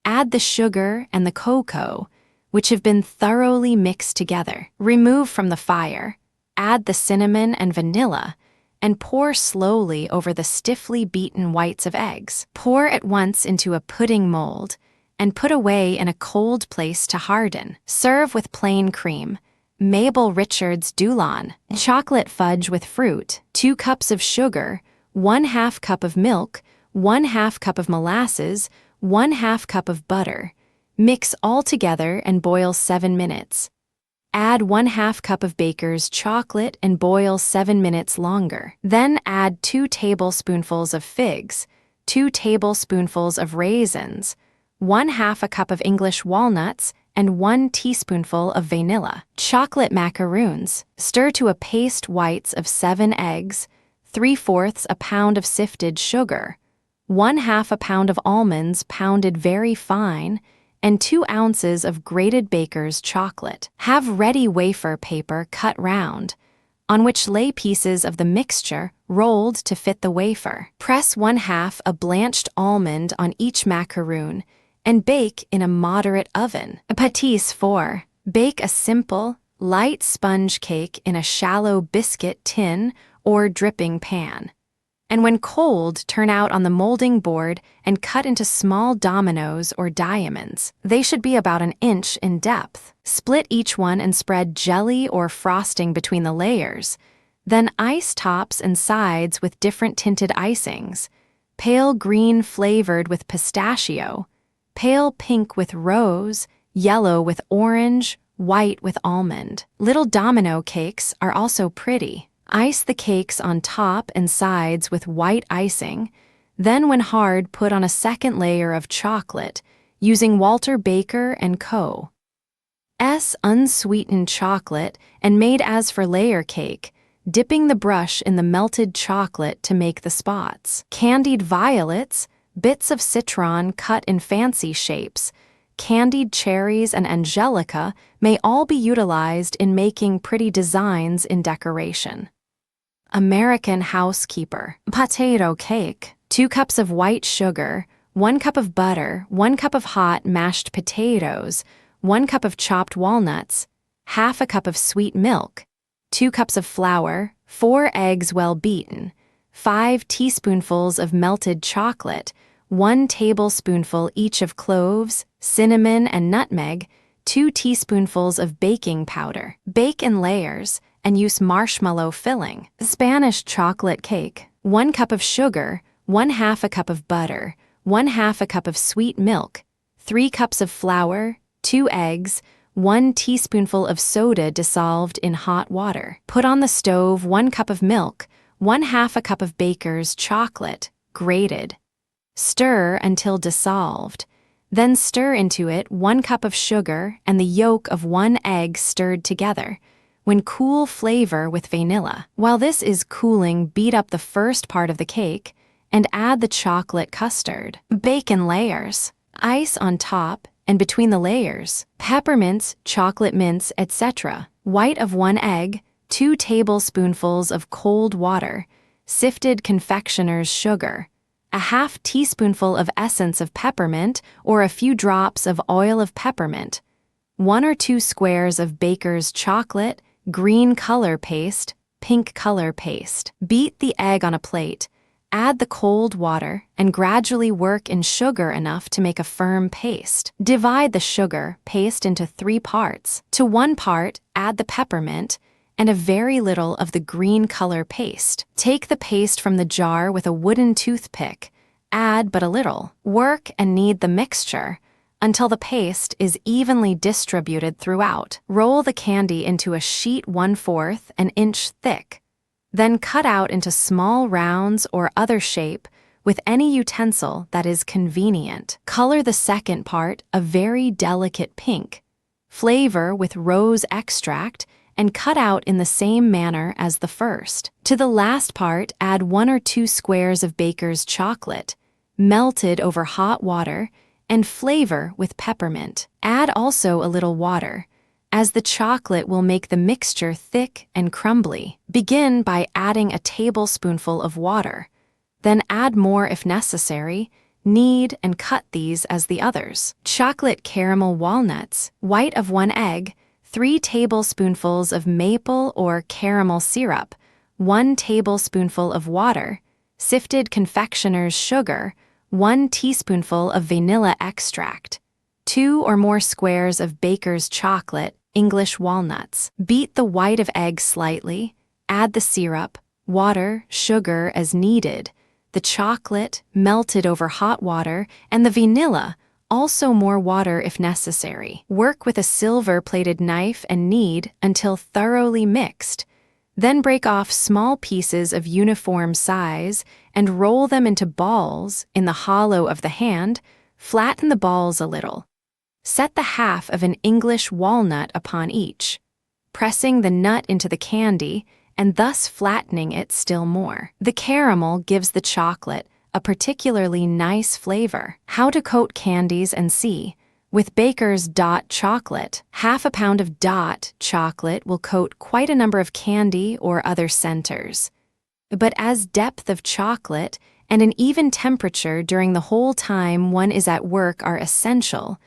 Add the sugar and the cocoa, which have been thoroughly mixed together. Remove from the fire. Add the cinnamon and vanilla, and pour slowly over the stiffly beaten whites of eggs. Pour at once into a pudding mold and put away in a cold place to harden. Serve with plain cream. Mabel Richards Dulon. Chocolate fudge with fruit. 2 cups of sugar, 1/2 cup of milk, 1/2 cup of molasses, 1/2 cup of butter. Mix all together and boil 7 minutes. Add 1/2 cup of baker's chocolate and boil 7 minutes longer. Then add 2 tablespoonfuls of figs, 2 tablespoonfuls of raisins, 1/2 a cup of English walnuts, and 1 teaspoonful of vanilla. Chocolate macaroons. Stir to a paste whites of 7 eggs, 3/4 a pound of sifted sugar, 1/2 a pound of almonds pounded very fine, and 2 ounces of grated baker's chocolate. Have ready wafer paper cut round, on which lay pieces of the mixture rolled to fit the wafer. Press 1/2 a blanched almond on each macaroon and bake in a moderate oven. Pâtisserie 4. Bake a simple, light sponge cake in a shallow biscuit tin or dripping pan. And when cold, turn out on the molding board and cut into small dominoes or diamonds. They should be about 1 inch in depth. Split each one and spread jelly or frosting between the layers. Then ice tops and sides with different tinted icings. Pale green flavored with pistachio, pale pink with rose, yellow with orange, white with almond. Little domino cakes are also pretty. Ice the cakes on top and sides with white icing, then when hard put on a second layer of chocolate using Walter Baker & Co. S unsweetened chocolate and made as for layer cake, dipping the brush in the melted chocolate to make the spots. Candied violets, bits of citron cut in fancy shapes, candied cherries and angelica may all be utilized in making pretty designs in decoration. American Housekeeper. Potato cake. 2 cups of white sugar, 1 cup of butter, 1 cup of hot mashed potatoes, 1 cup of chopped walnuts, 1/2 cup of sweet milk, 2 cups of flour, 4 eggs well beaten, 5 teaspoonfuls of melted chocolate, 1 tablespoonful each of cloves, cinnamon, and nutmeg, 2 teaspoonfuls of baking powder. Bake in layers and use marshmallow filling. Spanish chocolate cake. 1 cup of sugar, 1/2 cup of butter, 1/2 cup of sweet milk, 3 cups of flour, 2 eggs, 1 teaspoonful of soda dissolved in hot water. Put on the stove 1 cup of milk, 1/2 cup of baker's chocolate, grated. Stir until dissolved. Then stir into it 1 cup of sugar and the yolk of 1 egg stirred together. When cool, flavor with vanilla. While this is cooling, beat up the first part of the cake and add the chocolate custard. Bake in layers. Ice on top and between the layers. Peppermints, chocolate mints, etc. White of 1 egg, 2 tablespoonfuls of cold water, sifted confectioner's sugar, a 1/2 teaspoonful of essence of peppermint or a few drops of oil of peppermint, 1 or 2 squares of baker's chocolate, green color paste, pink color paste. Beat the egg on a plate, add the cold water, and gradually work in sugar enough to make a firm paste. Divide the sugar paste into 3 parts. To 1 part, add the peppermint and a very little of the green color paste. Take the paste from the jar with a wooden toothpick, add but a little. Work and knead the mixture until the paste is evenly distributed throughout. Roll the candy into a sheet 1/4 an inch thick. Then cut out into small rounds or other shape with any utensil that is convenient. Color the second part a very delicate pink. Flavor with rose extract and cut out in the same manner as the first. To the last part, add 1 or 2 squares of baker's chocolate, melted over hot water, and flavor with peppermint. Add also a little water, as the chocolate will make the mixture thick and crumbly. Begin by adding a tablespoonful of water, then add more if necessary. Knead and cut these as the others. Chocolate caramel walnuts, white of 1 egg, 3 tablespoonfuls of maple or caramel syrup, 1 tablespoonful of water, sifted confectioner's sugar, 1 teaspoonful of vanilla extract, 2 or more squares of baker's chocolate, English walnuts. Beat the white of egg slightly, add the syrup, water, sugar as needed, the chocolate, melted over hot water, and the vanilla, also more water if necessary. Work with a silver-plated knife and knead until thoroughly mixed. Then break off small pieces of uniform size and roll them into balls in the hollow of the hand. Flatten the balls a little. Set the half of an English walnut upon each, pressing the nut into the candy and thus flattening it still more. The caramel gives the chocolate a particularly nice flavor. How to coat candies and see. With Baker's Dot Chocolate, half a pound of Dot chocolate will coat quite a number of candy or other centers. But as depth of chocolate and an even temperature during the whole time one is at work are essential,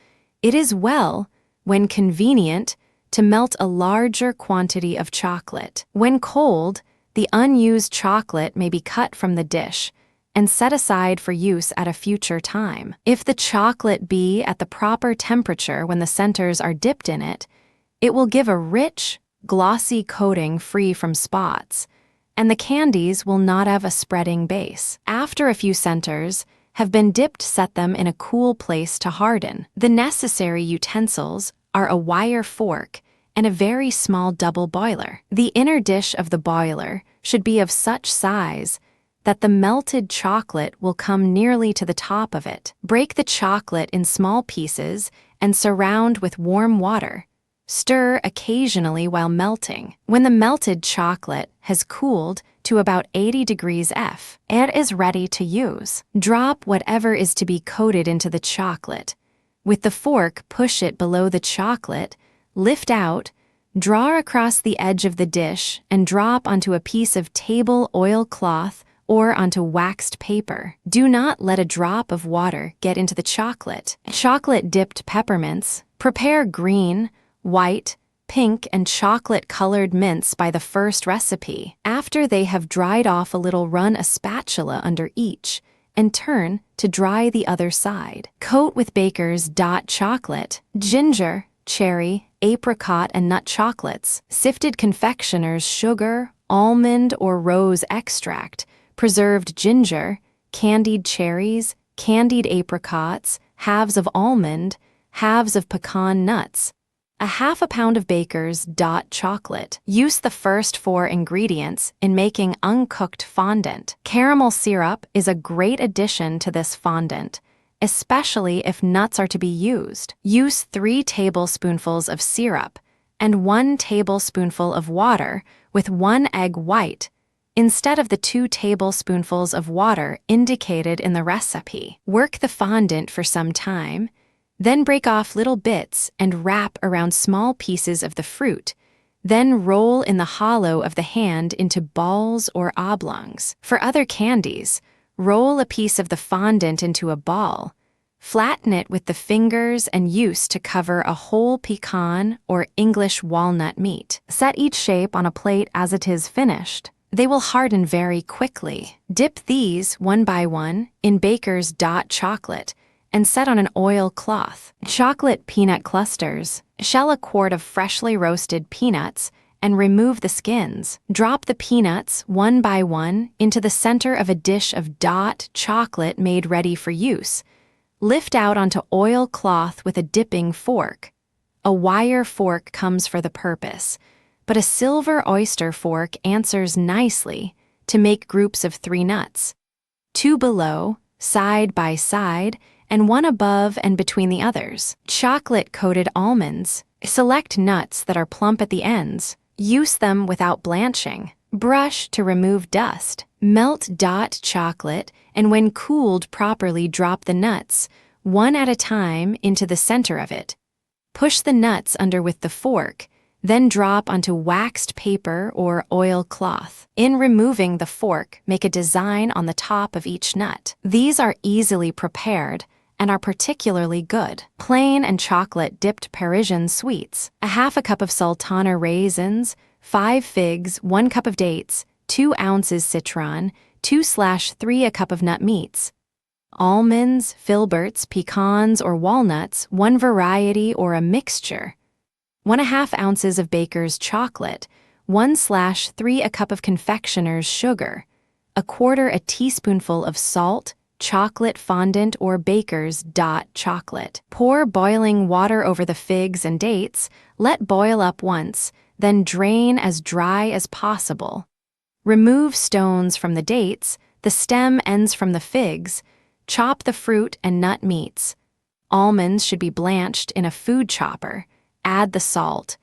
it is well, when convenient, to melt a larger quantity of chocolate. When cold, the unused chocolate may be cut from the dish and set aside for use at a future time. If the chocolate be at the proper temperature when the centers are dipped in it, it will give a rich, glossy coating free from spots, and the candies will not have a spreading base. After a few centers have been dipped, set them in a cool place to harden. The necessary utensils are a wire fork and a very small double boiler. The inner dish of the boiler should be of such size that the melted chocolate will come nearly to the top of it. Break the chocolate in small pieces and surround with warm water. Stir occasionally while melting. When the melted chocolate has cooled to about 80 degrees F, it is ready to use. Drop whatever is to be coated into the chocolate. With the fork, push it below the chocolate, lift out, draw across the edge of the dish, and drop onto a piece of table oilcloth or onto waxed paper. Do not let a drop of water get into the chocolate. Chocolate-dipped peppermints. Prepare green, white, pink, and chocolate-colored mints by the first recipe. After they have dried off a little, run a spatula under each and turn to dry the other side. Coat with Baker's Dot Chocolate, ginger, cherry, apricot, and nut chocolates, sifted confectioner's sugar, almond or rose extract, preserved ginger, candied cherries, candied apricots, halves of almond, halves of pecan nuts. A half a pound of Baker's Dot Chocolate. Use the first 4 ingredients in making uncooked fondant. Caramel syrup is a great addition to this fondant, especially if nuts are to be used. Use 3 tablespoonfuls of syrup and 1 tablespoonful of water with 1 egg white instead of the 2 tablespoonfuls of water indicated in the recipe. Work the fondant for some time, then break off little bits and wrap around small pieces of the fruit, then roll in the hollow of the hand into balls or oblongs. For other candies, roll a piece of the fondant into a ball, flatten it with the fingers and use to cover a whole pecan or English walnut meat. Set each shape on a plate as it is finished. They will harden very quickly. Dip these, one by one, in Baker's Dot Chocolate and set on an oil cloth. Chocolate peanut clusters. Shell a quart of freshly roasted peanuts and remove the skins. Drop the peanuts, one by one, into the center of a dish of Dot chocolate made ready for use. Lift out onto oil cloth with a dipping fork. A wire fork comes for the purpose, but a silver oyster fork answers nicely to make groups of 3 nuts. 2 below, side by side, and 1 above and between the others. Chocolate-coated almonds. Select nuts that are plump at the ends. Use them without blanching. Brush to remove dust. Melt Dot chocolate, and when cooled properly, drop the nuts, one at a time, into the center of it. Push the nuts under with the fork, then drop onto waxed paper or oil cloth. In removing the fork, make a design on the top of each nut. These are easily prepared and are particularly good. Plain and chocolate-dipped Parisian sweets. A half a cup of sultana raisins, 5 figs, 1 cup of dates, 2 ounces citron, 2/3 a cup of nut meats. Almonds, filberts, pecans, or walnuts, 1 variety or a mixture. 1/2 ounces of Baker's chocolate, 1/3 a cup of confectioner's sugar, 1/4 a teaspoonful of salt, chocolate fondant or Baker's Dot chocolate. Pour boiling water over the figs and dates, let boil up once, then drain as dry as possible. Remove stones from the dates, the stem ends from the figs, chop the fruit and nut meats. Almonds should be blanched in a food chopper. Add the salt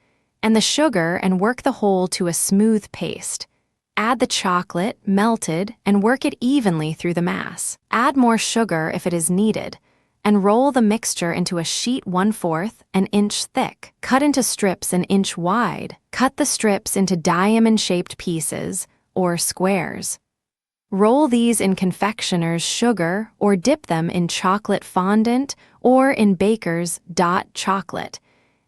and the sugar and work the whole to a smooth paste. Add the chocolate, melted, and work it evenly through the mass. Add more sugar if it is needed. and roll the mixture into a sheet 1/4 an inch thick. Cut into strips an inch wide. Cut the strips into diamond-shaped pieces, or squares. Roll these in confectioner's sugar or dip them in chocolate fondant or in baker's chocolate,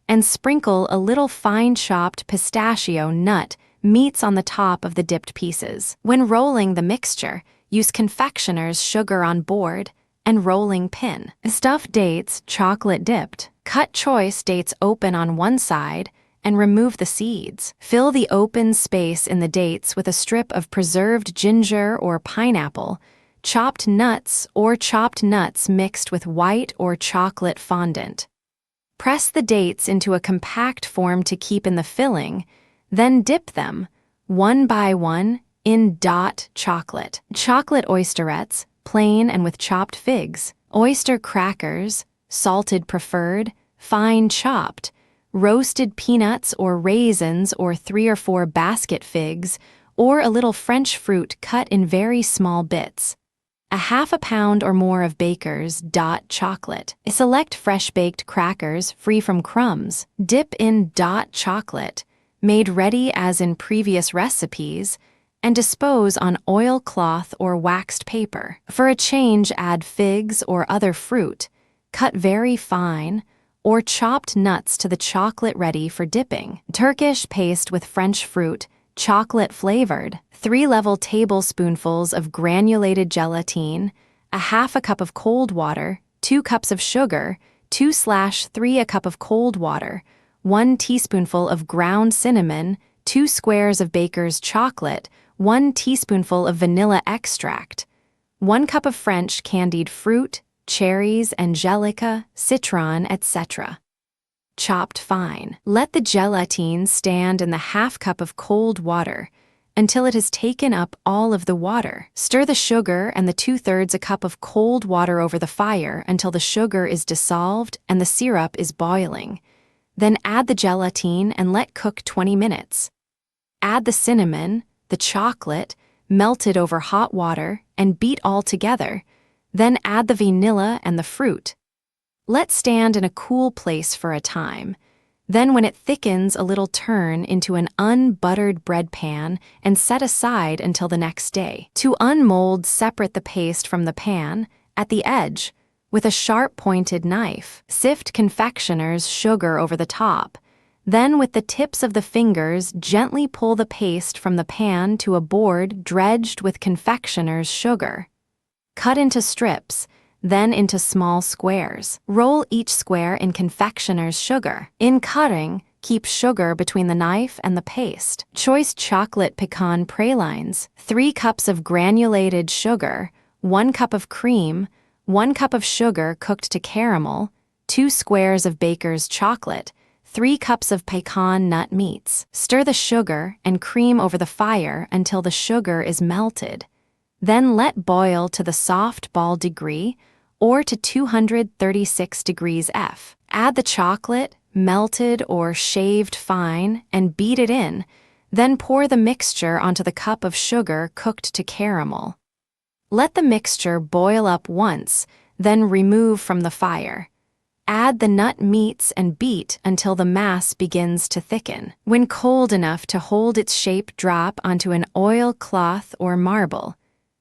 and sprinkle a little fine-chopped pistachio nut meats on the top of the dipped pieces. When rolling the mixture, use confectioner's sugar on board and rolling pin. Stuff dates chocolate dipped. Cut choice dates open on one side and remove the seeds. Fill the open space in the dates with a strip of preserved ginger or pineapple, chopped nuts mixed with white or chocolate fondant. Press the dates into a compact form to keep in the filling, then dip them, one by one, in chocolate. Chocolate oysterettes, plain and with chopped figs. Oyster crackers, salted preferred, fine chopped. Roasted peanuts or raisins or 3 or 4 basket figs, or a little French fruit cut in very small bits. A half a pound or more of baker's chocolate. Select fresh-baked crackers free from crumbs. Dip in chocolate, made ready as in previous recipes, and dispose on oilcloth or waxed paper. For a change, add figs or other fruit, cut very fine, or chopped nuts to the chocolate ready for dipping. Turkish paste with French fruit, chocolate flavored. 3 level tablespoonfuls of granulated gelatine, a half a cup of cold water, 2 cups of sugar, 2/3 a cup of cold water, 1 teaspoonful of ground cinnamon, 2 squares of baker's chocolate, 1 teaspoonful of vanilla extract, 1 cup of French candied fruit, cherries, angelica, citron, etc. Chopped fine. Let the gelatine stand in the half cup of cold water until it has taken up all of the water. Stir the sugar and the 2/3 a cup of cold water over the fire until the sugar is dissolved and the syrup is boiling. Then add the gelatine and let cook 20 minutes. Add the cinnamon, the chocolate, melted over hot water, and beat all together. Then add the vanilla and the fruit. Let stand in a cool place for a time. Then when it thickens a little, turn into an unbuttered bread pan and set aside until the next day. To unmold, separate the paste from the pan, at the edge, with a sharp-pointed knife. Sift confectioner's sugar over the top. Then with the tips of the fingers, gently pull the paste from the pan to a board dredged with confectioner's sugar. Cut into strips, then into small squares. Roll each square in confectioner's sugar. In cutting, keep sugar between the knife and the paste. Choice chocolate pecan pralines, 3 cups of granulated sugar, 1 cup of cream, 1 cup of sugar cooked to caramel, 2 squares of baker's chocolate, 3 cups of pecan nut meats. Stir the sugar and cream over the fire until the sugar is melted. Then let boil to the soft ball degree or to 236 degrees F. Add the chocolate, melted or shaved fine, and beat it in. Then pour the mixture onto the cup of sugar cooked to caramel. Let the mixture boil up once, then remove from the fire. Add the nut meats and beat until the mass begins to thicken. When cold enough to hold its shape, drop onto an oilcloth or marble,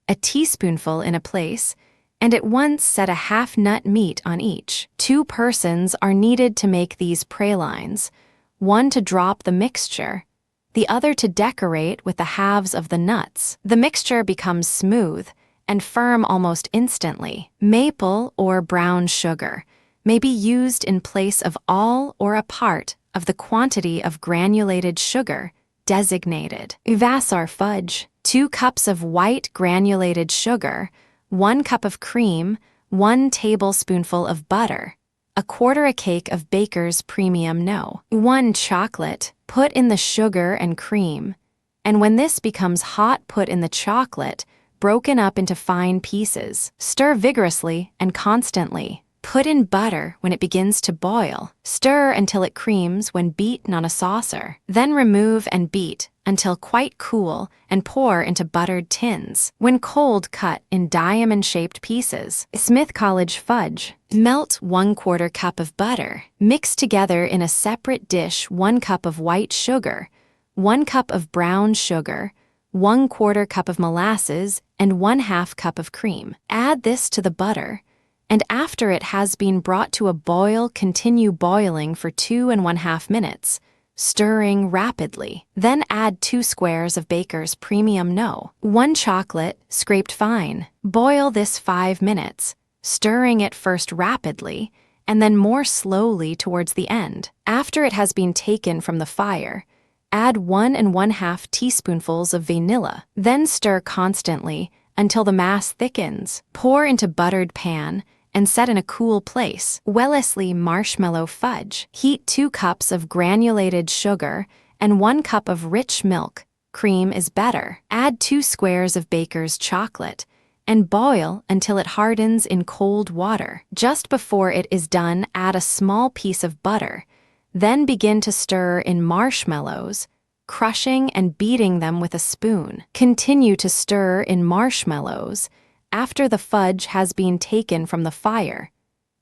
a teaspoonful in a place, and at once set a half nut meat on each. 2 persons are needed to make these pralines, one to drop the mixture, the other to decorate with the halves of the nuts. The mixture becomes smooth and firm almost instantly. Maple or brown sugar may be used in place of all or a part of the quantity of granulated sugar designated. Vassar fudge, 2 cups of white granulated sugar, 1 cup of cream, 1 tablespoonful of butter, 1/4 a cake of baker's premium no. 1 chocolate, put in the sugar and cream, and when this becomes hot, put in the chocolate, broken up into fine pieces. Stir vigorously and constantly. Put in butter when it begins to boil. Stir until it creams when beaten on a saucer. Then remove and beat until quite cool and pour into buttered tins. When cold, cut in diamond-shaped pieces. Smith College fudge. Melt 1/4 cup of butter. Mix together in a separate dish 1 cup of white sugar, 1 cup of brown sugar, 1/4 cup of molasses, and 1/2 cup of cream. Add this to the butter, and after it has been brought to a boil, continue boiling for 2½ minutes, stirring rapidly. Then add 2 squares of Baker's Premium No. 1 chocolate, scraped fine. Boil this 5 minutes, stirring it first rapidly and then more slowly towards the end. After it has been taken from the fire, add 1 1/2 teaspoonfuls of vanilla. Then stir constantly until the mass thickens. Pour into buttered pan and set in a cool place. Wellesley Marshmallow Fudge. Heat 2 cups of granulated sugar and 1 cup of rich milk. Cream is better. Add 2 squares of Baker's chocolate and boil until it hardens in cold water. Just before it is done, add a small piece of butter. Then begin to stir in marshmallows, crushing and beating them with a spoon. Continue to stir in marshmallows after the fudge has been taken from the fire,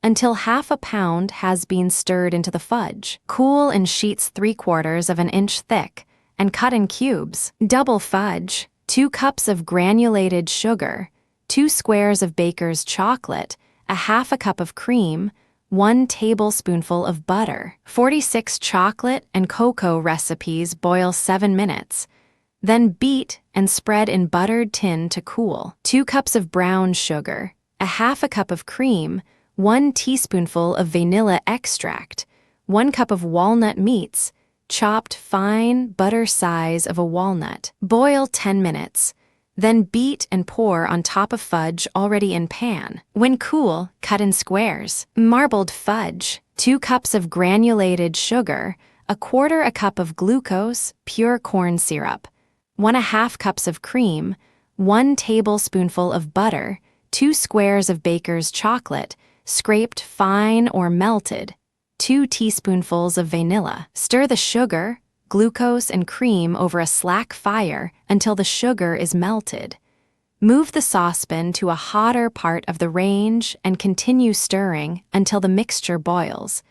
until 1/2 pound has been stirred into the fudge. Cool in sheets 3/4 of an inch thick and cut in cubes. Double fudge. 2 cups of granulated sugar, 2 squares of Baker's chocolate, 1/2 cup of cream, 1 tablespoonful of butter. 46 chocolate and cocoa recipes boil 7 minutes. Then beat and spread in buttered tin to cool. 2 cups of brown sugar, 1/2 cup of cream, 1 teaspoonful of vanilla extract, 1 cup of walnut meats, chopped fine, butter size of a walnut. Boil 10 minutes. Then beat and pour on top of fudge already in pan. When cool, cut in squares. Marbled fudge. 2 cups of granulated sugar, 1/4 cup of glucose, pure corn syrup, 1/2 cups of cream, 1 tablespoonful of butter, 2 squares of Baker's chocolate, scraped fine or melted, 2 teaspoonfuls of vanilla. Stir the sugar, glucose, and cream over a slack fire until the sugar is melted. Move the saucepan to a hotter part of the range and continue stirring until the mixture boils.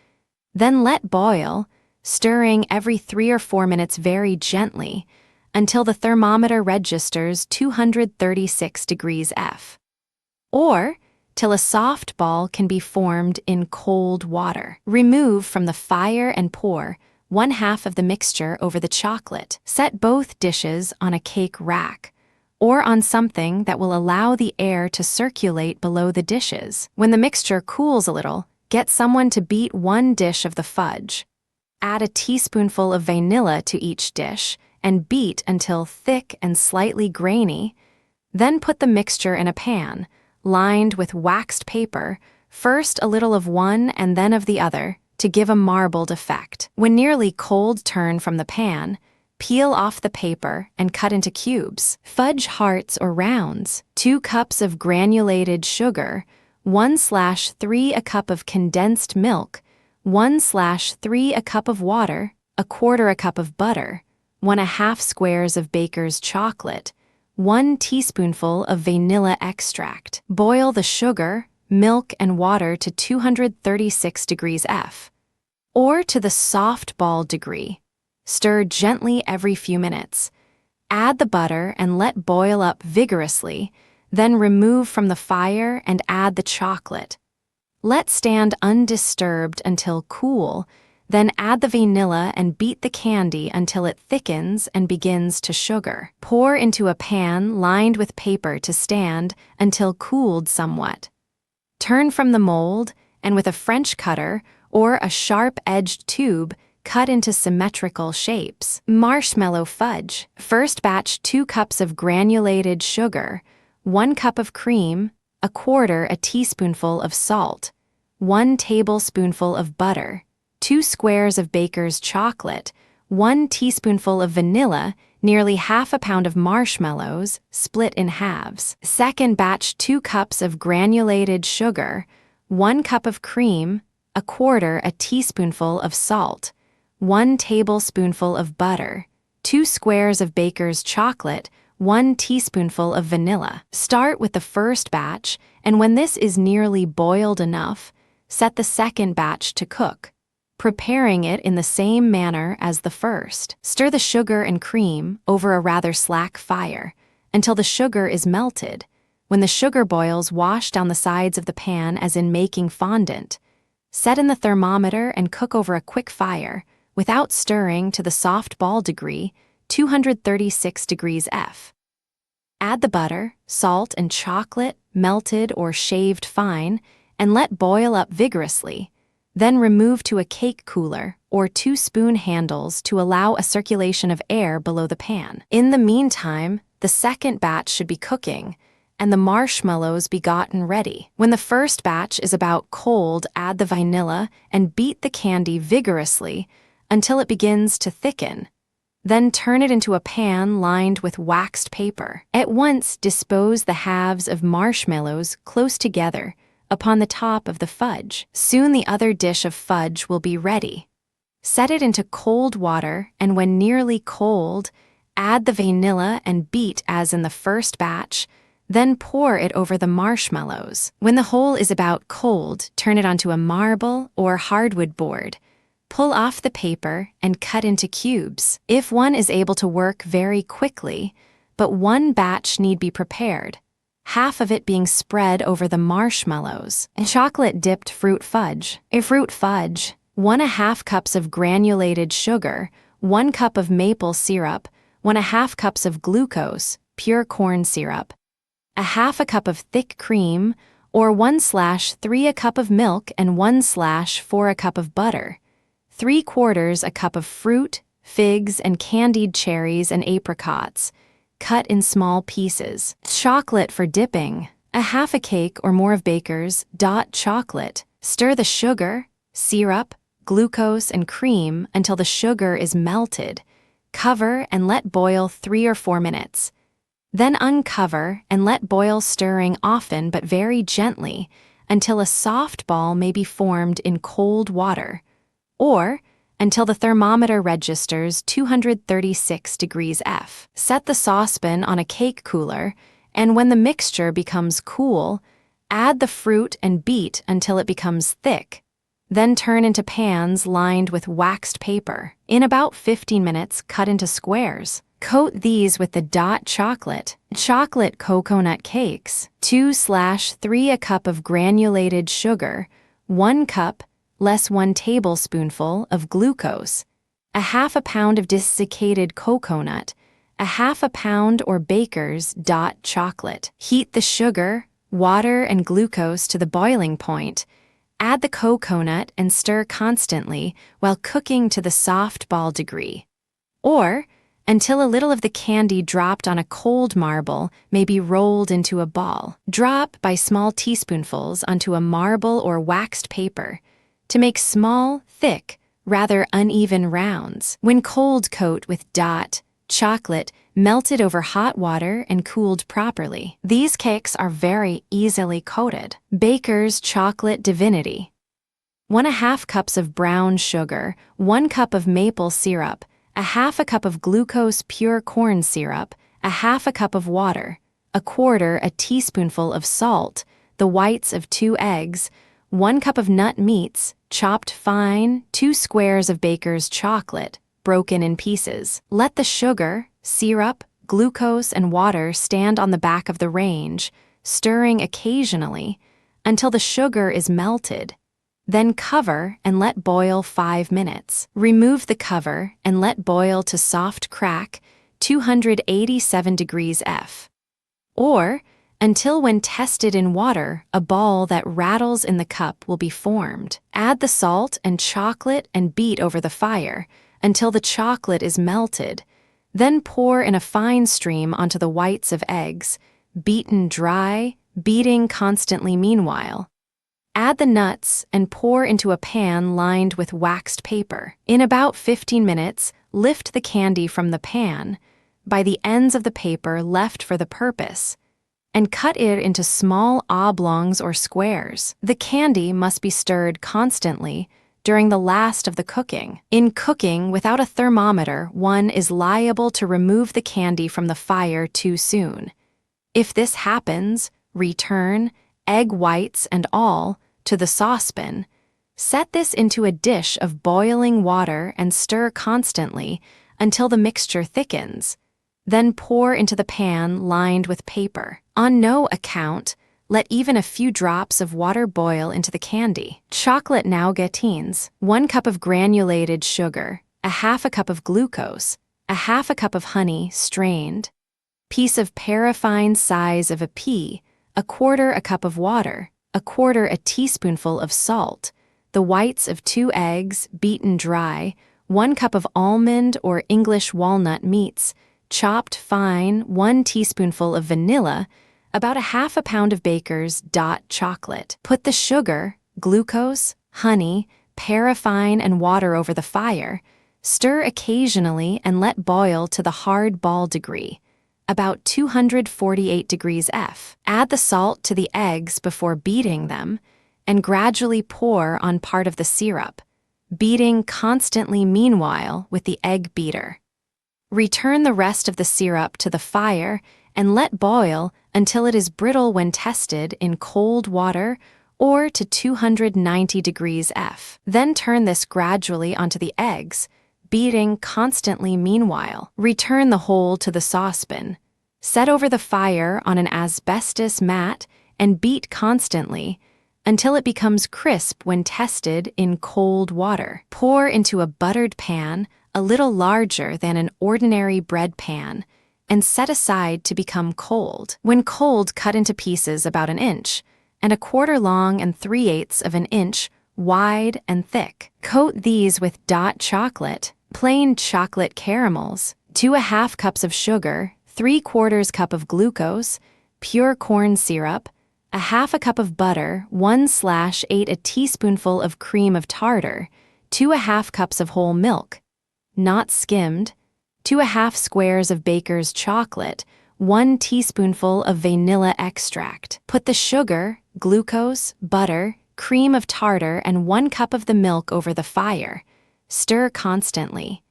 Then let boil, stirring every 3 or 4 minutes very gently until the thermometer registers 236 degrees F. Or till a soft ball can be formed in cold water. Remove from the fire and pour 1/2 of the mixture over the chocolate. Set both dishes on a cake rack, or on something that will allow the air to circulate below the dishes. When the mixture cools a little, get someone to beat 1 dish of the fudge. Add a teaspoonful of vanilla to each dish and beat until thick and slightly grainy. Then put the mixture in a pan, lined with waxed paper, first a little of one and then of the other, to give a marbled effect. When nearly cold, turn from the pan, peel off the paper and cut into cubes. Fudge hearts or rounds. 2 cups of granulated sugar, 1/3 a cup of condensed milk, 1/3 a cup of water, 1/4 a cup of butter, 1/2 squares of Baker's chocolate, 1 teaspoonful of vanilla extract. Boil the sugar, milk, and water to 236 degrees F, or to the soft ball degree. Stir gently every few minutes. Add the butter and let boil up vigorously, then remove from the fire and add the chocolate. Let stand undisturbed until cool, then add the vanilla and beat the candy until it thickens and begins to sugar. Pour into a pan lined with paper to stand until cooled somewhat. Turn from the mold and with a French cutter or a sharp-edged tube, cut into symmetrical shapes. Marshmallow fudge. First batch 2 cups of granulated sugar, 1 cup of cream, 1/4 a teaspoonful of salt, 1 tablespoonful of butter, 2 squares of Baker's chocolate, 1 teaspoonful of vanilla, nearly 1/2 pound of marshmallows, split in halves. Second batch 2 cups of granulated sugar, 1 cup of cream, 1/4 a teaspoonful of salt, 1 tablespoonful of butter, 2 squares of baker's chocolate, 1 teaspoonful of vanilla. Start with the first batch, and when this is nearly boiled enough, set the second batch to cook, preparing it in the same manner as the first. Stir the sugar and cream over a rather slack fire until the sugar is melted. When the sugar boils, wash down the sides of the pan as in making fondant. Set in the thermometer and cook over a quick fire, without stirring, to the soft ball degree, 236 degrees F. Add the butter, salt, and chocolate, melted or shaved fine, and let boil up vigorously. Then remove to a cake cooler or 2 spoon handles to allow a circulation of air below the pan. In the meantime, the second batch should be cooking, and the marshmallows be gotten ready. When the first batch is about cold, add the vanilla and beat the candy vigorously until it begins to thicken. Then turn it into a pan lined with waxed paper. At once dispose the halves of marshmallows close together upon the top of the fudge. Soon the other dish of fudge will be ready. Set it into cold water, and when nearly cold, add the vanilla and beat as in the first batch, then pour it over the marshmallows. When the whole is about cold, turn it onto a marble or hardwood board. Pull off the paper and cut into cubes. If one is able to work very quickly, but one batch need be prepared, half of it being spread over the marshmallows. Chocolate-dipped fruit fudge. A fruit fudge, 1½ cups of granulated sugar, 1 cup of maple syrup, 1½ cups of glucose, pure corn syrup, 1/2 cup of thick cream, or 1/3 a cup of milk and 1/4 a cup of butter, 3/4 a cup of fruit, figs, and candied cherries and apricots, cut in small pieces. Chocolate for dipping. 1/2 cake or more of baker's chocolate. Stir the sugar, syrup, glucose, and cream until the sugar is melted. Cover and let boil 3 or 4 minutes. Then uncover and let boil, stirring often but very gently until a soft ball may be formed in cold water, or until the thermometer registers 236 degrees F. Set the saucepan on a cake cooler, and when the mixture becomes cool, add the fruit and beat until it becomes thick. Then turn into pans lined with waxed paper. In about 15 minutes, cut into squares. Coat these with the chocolate. Chocolate coconut cakes. 2/3 a cup of granulated sugar, 1 cup less 1 tablespoonful of glucose, 1/2 pound of desiccated coconut, 1/2 pound or baker's chocolate. Heat the sugar, water, and glucose to the boiling point. Add the coconut and stir constantly while cooking to the soft ball degree, or until a little of the candy dropped on a cold marble may be rolled into a ball. Drop by small teaspoonfuls onto a marble or waxed paper to make small, thick, rather uneven rounds. When cold, coat with chocolate melted over hot water and cooled properly. These cakes are very easily coated. Baker's chocolate divinity. 1/2 cups of brown sugar, 1 cup of maple syrup, 1/2 cup of glucose pure corn syrup, 1/2 cup of water, 1/4 a teaspoonful of salt, the whites of 2 eggs, 1 cup of nut meats, chopped fine, 2 squares of baker's chocolate, broken in pieces. Let the sugar, syrup, glucose, and water stand on the back of the range, stirring occasionally until the sugar is melted. Then cover and let boil 5 minutes. Remove the cover and let boil to soft crack, 287 degrees F. Or until, when tested in water, a ball that rattles in the cup will be formed. Add the salt and chocolate and beat over the fire until the chocolate is melted. Then pour in a fine stream onto the whites of eggs, beaten dry, beating constantly meanwhile. Add the nuts and pour into a pan lined with waxed paper. In about 15 minutes, lift the candy from the pan, by the ends of the paper left for the purpose, and cut it into small oblongs or squares. The candy must be stirred constantly during the last of the cooking. In cooking without a thermometer, one is liable to remove the candy from the fire too soon. If this happens, return, egg whites and all, to the saucepan. Set this into a dish of boiling water and stir constantly until the mixture thickens. Then pour into the pan lined with paper. On no account, let even a few drops of water boil into the candy. Chocolate nougatines, 1 cup of granulated sugar, a half a cup of glucose, a half a cup of honey strained, piece of paraffine size of a pea, a quarter a cup of water, a quarter a teaspoonful of salt, the whites of 2 eggs beaten dry, 1 cup of almond or English walnut meats, chopped fine, 1 teaspoonful of vanilla, about a half a pound of Baker's chocolate. Put the sugar, glucose, honey, paraffine, and water over the fire. Stir occasionally and let boil to the hard ball degree, about 248 degrees F. Add the salt to the eggs before beating them, and gradually pour on part of the syrup, beating constantly meanwhile with the egg beater. Return the rest of the syrup to the fire and let boil until it is brittle when tested in cold water or to 290 degrees F. Then turn this gradually onto the eggs, beating constantly meanwhile. Return the whole to the saucepan. Set over the fire on an asbestos mat and beat constantly until it becomes crisp when tested in cold water. Pour into a buttered pan a little larger than an ordinary bread pan, and set aside to become cold. When cold, cut into pieces about 1 inch, and 1/4 long and 3/8 of an inch wide and thick. Coat these with chocolate, plain chocolate caramels, 2½ cups of sugar, 3/4 cup of glucose, pure corn syrup, a half a cup of butter, 1/8 a teaspoonful of cream of tartar, 2½ cups of whole milk, not skimmed, 2½ squares of Baker's chocolate, 1 teaspoonful of vanilla extract. Put the sugar, glucose, butter, cream of tartar, and 1 cup of the milk over the fire. Stir constantly.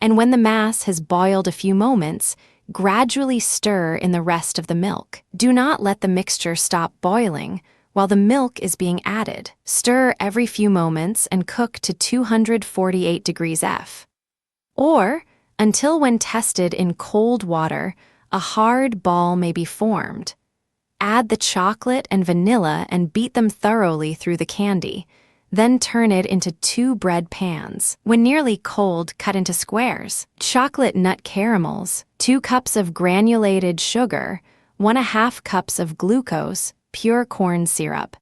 And when the mass has boiled a few moments, gradually stir in the rest of the milk. Do not let the mixture stop boiling while the milk is being added. Stir every few moments and cook to 248 degrees F. Or, until when tested in cold water, a hard ball may be formed. Add the chocolate and vanilla and beat them thoroughly through the candy. Then turn it into 2 bread pans. When nearly cold, cut into squares. Chocolate nut caramels, 2 cups of granulated sugar, 1½ cups of glucose, pure corn syrup,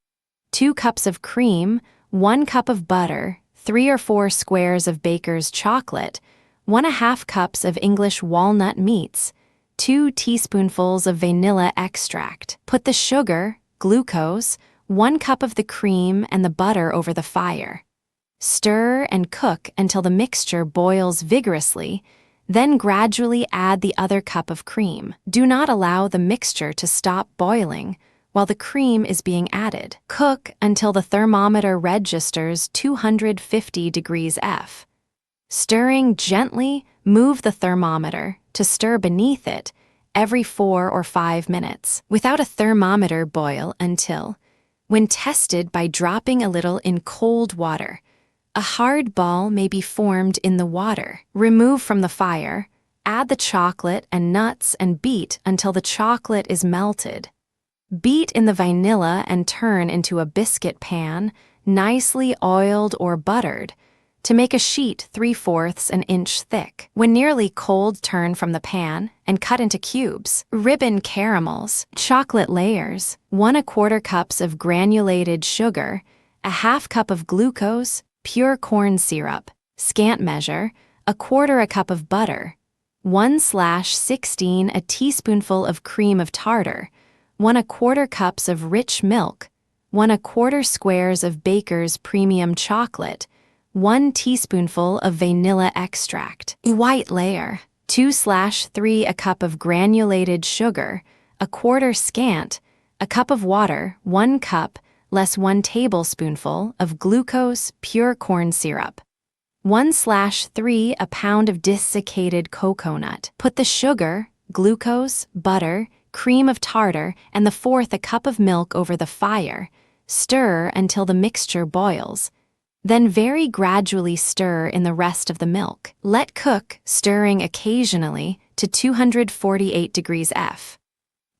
2 cups of cream, 1 cup of butter, 3 or 4 squares of Baker's chocolate, 1½ cups of English walnut meats, 2 teaspoonfuls of vanilla extract. Put the sugar, glucose, 1 cup of the cream and the butter over the fire. Stir and cook until the mixture boils vigorously, then gradually add the other cup of cream. Do not allow the mixture to stop boiling while the cream is being added. Cook until the thermometer registers 250 degrees F. Stirring gently, move the thermometer to stir beneath it every 4 or 5 minutes. Without a thermometer, boil until, when tested by dropping a little in cold water, a hard ball may be formed in the water. Remove from the fire, add the chocolate and nuts and beat until the chocolate is melted. Beat in the vanilla and turn into a biscuit pan, nicely oiled or buttered, to make a sheet 3/4 an inch thick. When nearly cold, turn from the pan and cut into cubes. Ribbon caramels, chocolate layers, 1¼ cups of granulated sugar, a half cup of glucose, pure corn syrup, scant measure, 1/4 cup of butter, 1/16 a teaspoonful of cream of tartar, 1¼ cups of rich milk, 1¼ squares of Baker's premium chocolate, 1 teaspoonful of vanilla extract. White layer, 2/3 a cup of granulated sugar, 1/4 scant, a cup of water, 1 cup, less 1 tablespoonful of glucose pure corn syrup. 1/3 a pound of desiccated coconut. Put the sugar, glucose, butter, cream of tartar, and the 1/4 a cup of milk over the fire. Stir until the mixture boils. Then very gradually stir in the rest of the milk. Let cook, stirring occasionally, to 248 degrees F.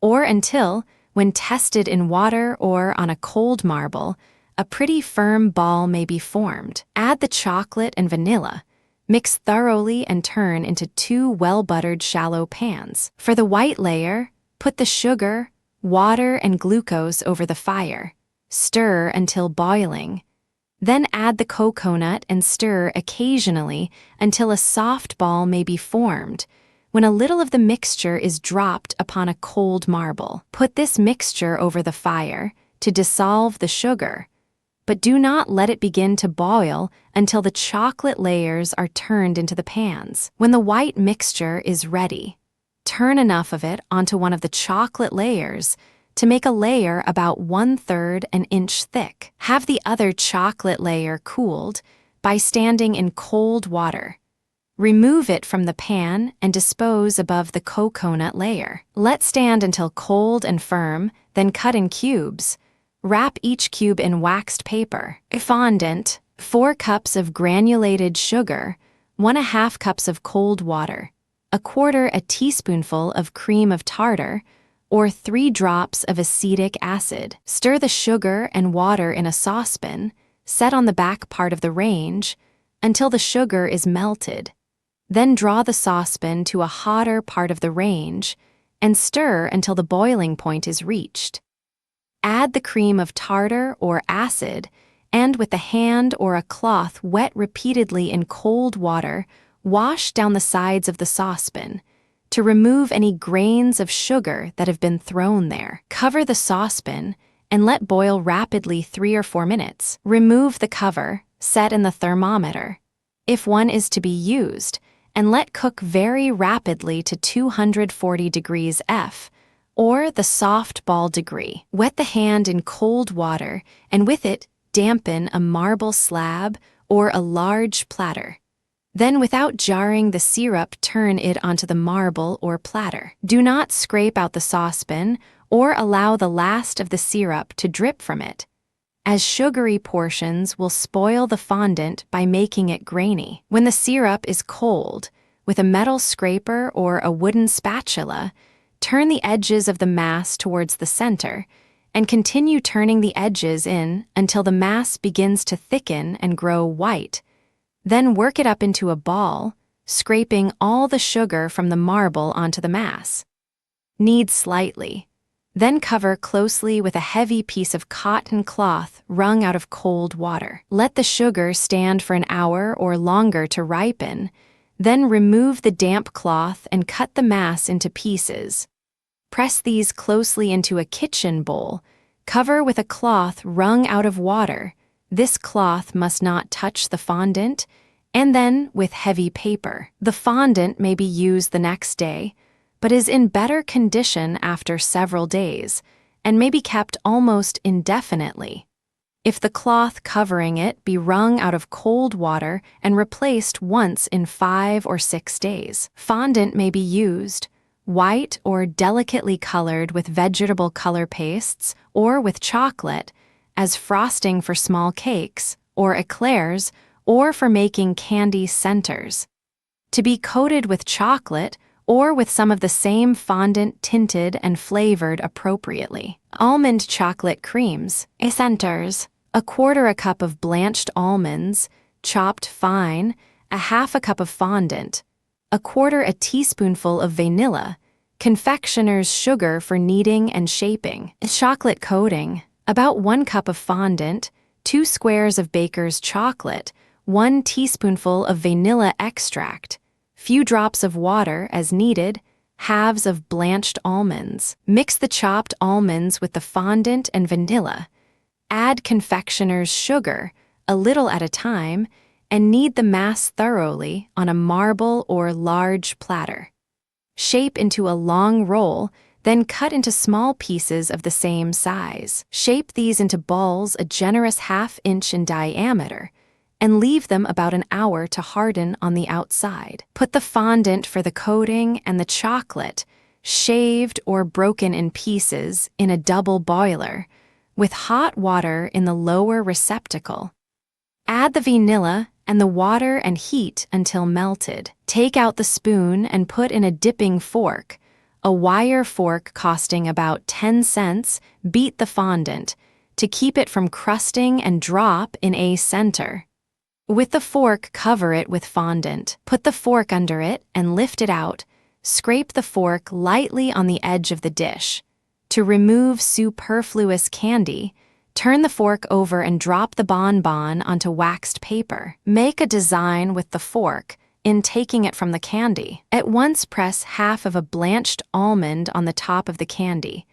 Or until, when tested in water or on a cold marble, a pretty firm ball may be formed. Add the chocolate and vanilla. Mix thoroughly and turn into 2 well-buttered shallow pans. For the white layer, put the sugar, water, and glucose over the fire. Stir until boiling. Then add the coconut and stir occasionally until a soft ball may be formed. When a little of the mixture is dropped upon a cold marble, put this mixture over the fire to dissolve the sugar, but do not let it begin to boil until the chocolate layers are turned into the pans. When the white mixture is ready, turn enough of it onto one of the chocolate layers to make a layer about 1/3 an inch thick. Have the other chocolate layer cooled by standing in cold water. Remove it from the pan and dispose above the coconut layer. Let stand until cold and firm, then cut in cubes. Wrap each cube in waxed paper. Fondant, 4 cups of granulated sugar, 1/2 cups of cold water, 1/4 a teaspoonful of cream of tartar, or 3 drops of acetic acid. Stir the sugar and water in a saucepan, set on the back part of the range, until the sugar is melted. Then draw the saucepan to a hotter part of the range and stir until the boiling point is reached. Add the cream of tartar or acid, and with the hand or a cloth wet repeatedly in cold water, wash down the sides of the saucepan to remove any grains of sugar that have been thrown there. Cover the saucepan and let boil rapidly 3 or 4 minutes. Remove the cover, set in the thermometer, if one is to be used, and let cook very rapidly to 240 degrees F, or the soft ball degree. Wet the hand in cold water and with it dampen a marble slab or a large platter. Then without jarring the syrup, turn it onto the marble or platter. Do not scrape out the saucepan or allow the last of the syrup to drip from it, as sugary portions will spoil the fondant by making it grainy. When the syrup is cold, with a metal scraper or a wooden spatula, turn the edges of the mass towards the center and continue turning the edges in until the mass begins to thicken and grow white. Then work it up into a ball, scraping all the sugar from the marble onto the mass. Knead slightly. Then cover closely with a heavy piece of cotton cloth wrung out of cold water. Let the sugar stand for an hour or longer to ripen. Then remove the damp cloth and cut the mass into pieces. Press these closely into a kitchen bowl. Cover with a cloth wrung out of water. This cloth must not touch the fondant, and then with heavy paper. The fondant may be used the next day, but is in better condition after several days, and may be kept almost indefinitely. If the cloth covering it be wrung out of cold water and replaced once in 5 or 6 days. Fondant may be used, white or delicately colored with vegetable color pastes or with chocolate, as frosting for small cakes, or eclairs, or for making candy centers. To be coated with chocolate or with some of the same fondant tinted and flavored appropriately. Almond chocolate creams, centers, 1/4 a cup of blanched almonds, chopped fine, 1/2 a cup of fondant, 1/4 a teaspoonful of vanilla, confectioner's sugar for kneading and shaping, chocolate coating, about 1 cup of fondant, 2 squares of baker's chocolate, 1 teaspoonful of vanilla extract, few drops of water as needed, halves of blanched almonds. Mix the chopped almonds with the fondant and vanilla. Add confectioner's sugar, a little at a time, and knead the mass thoroughly on a marble or large platter. Shape into a long roll, Then cut into small pieces of the same size. Shape these into balls a generous ½ inch in diameter and leave them about an hour to harden on the outside. Put the fondant for the coating and the chocolate, shaved or broken in pieces, in a double boiler, with hot water in the lower receptacle. Add the vanilla and the water and heat until melted. Take out the spoon and put in a dipping fork, a wire fork costing about 10 cents. Beat the fondant to keep it from crusting and drop in a center. With the fork, cover it with fondant. Put the fork under it and lift it out. Scrape the fork lightly on the edge of the dish. To remove superfluous candy, turn the fork over and drop the bonbon onto waxed paper. Make a design with the fork in taking it from the candy. At once press half of a blanched almond on the top of the candy,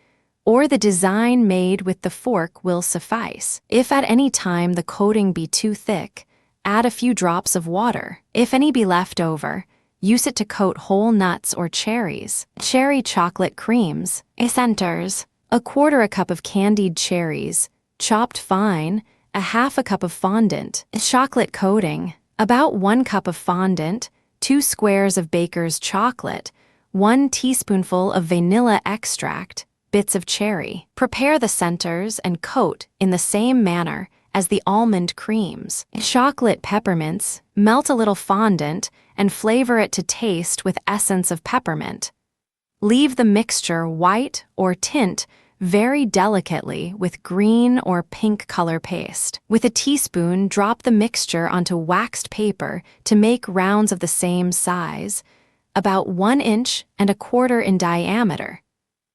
or the design made with the fork will suffice. If at any time the coating be too thick, add a few drops of water. If any be left over, use it to coat whole nuts or cherries. Cherry chocolate creams. Essentials: 1/4 cup of candied cherries, chopped fine, 1/2 cup of fondant. Chocolate coating: about 1 cup of fondant, 2 squares of baker's chocolate, 1 teaspoonful of vanilla extract, bits of cherry. Prepare the centers and coat in the same manner as the almond creams. Chocolate peppermints: melt a little fondant and flavor it to taste with essence of peppermint. Leave the mixture white or tint very delicately with green or pink color paste. With a teaspoon, drop the mixture onto waxed paper to make rounds of the same size, about 1 inch and 1/4 in diameter.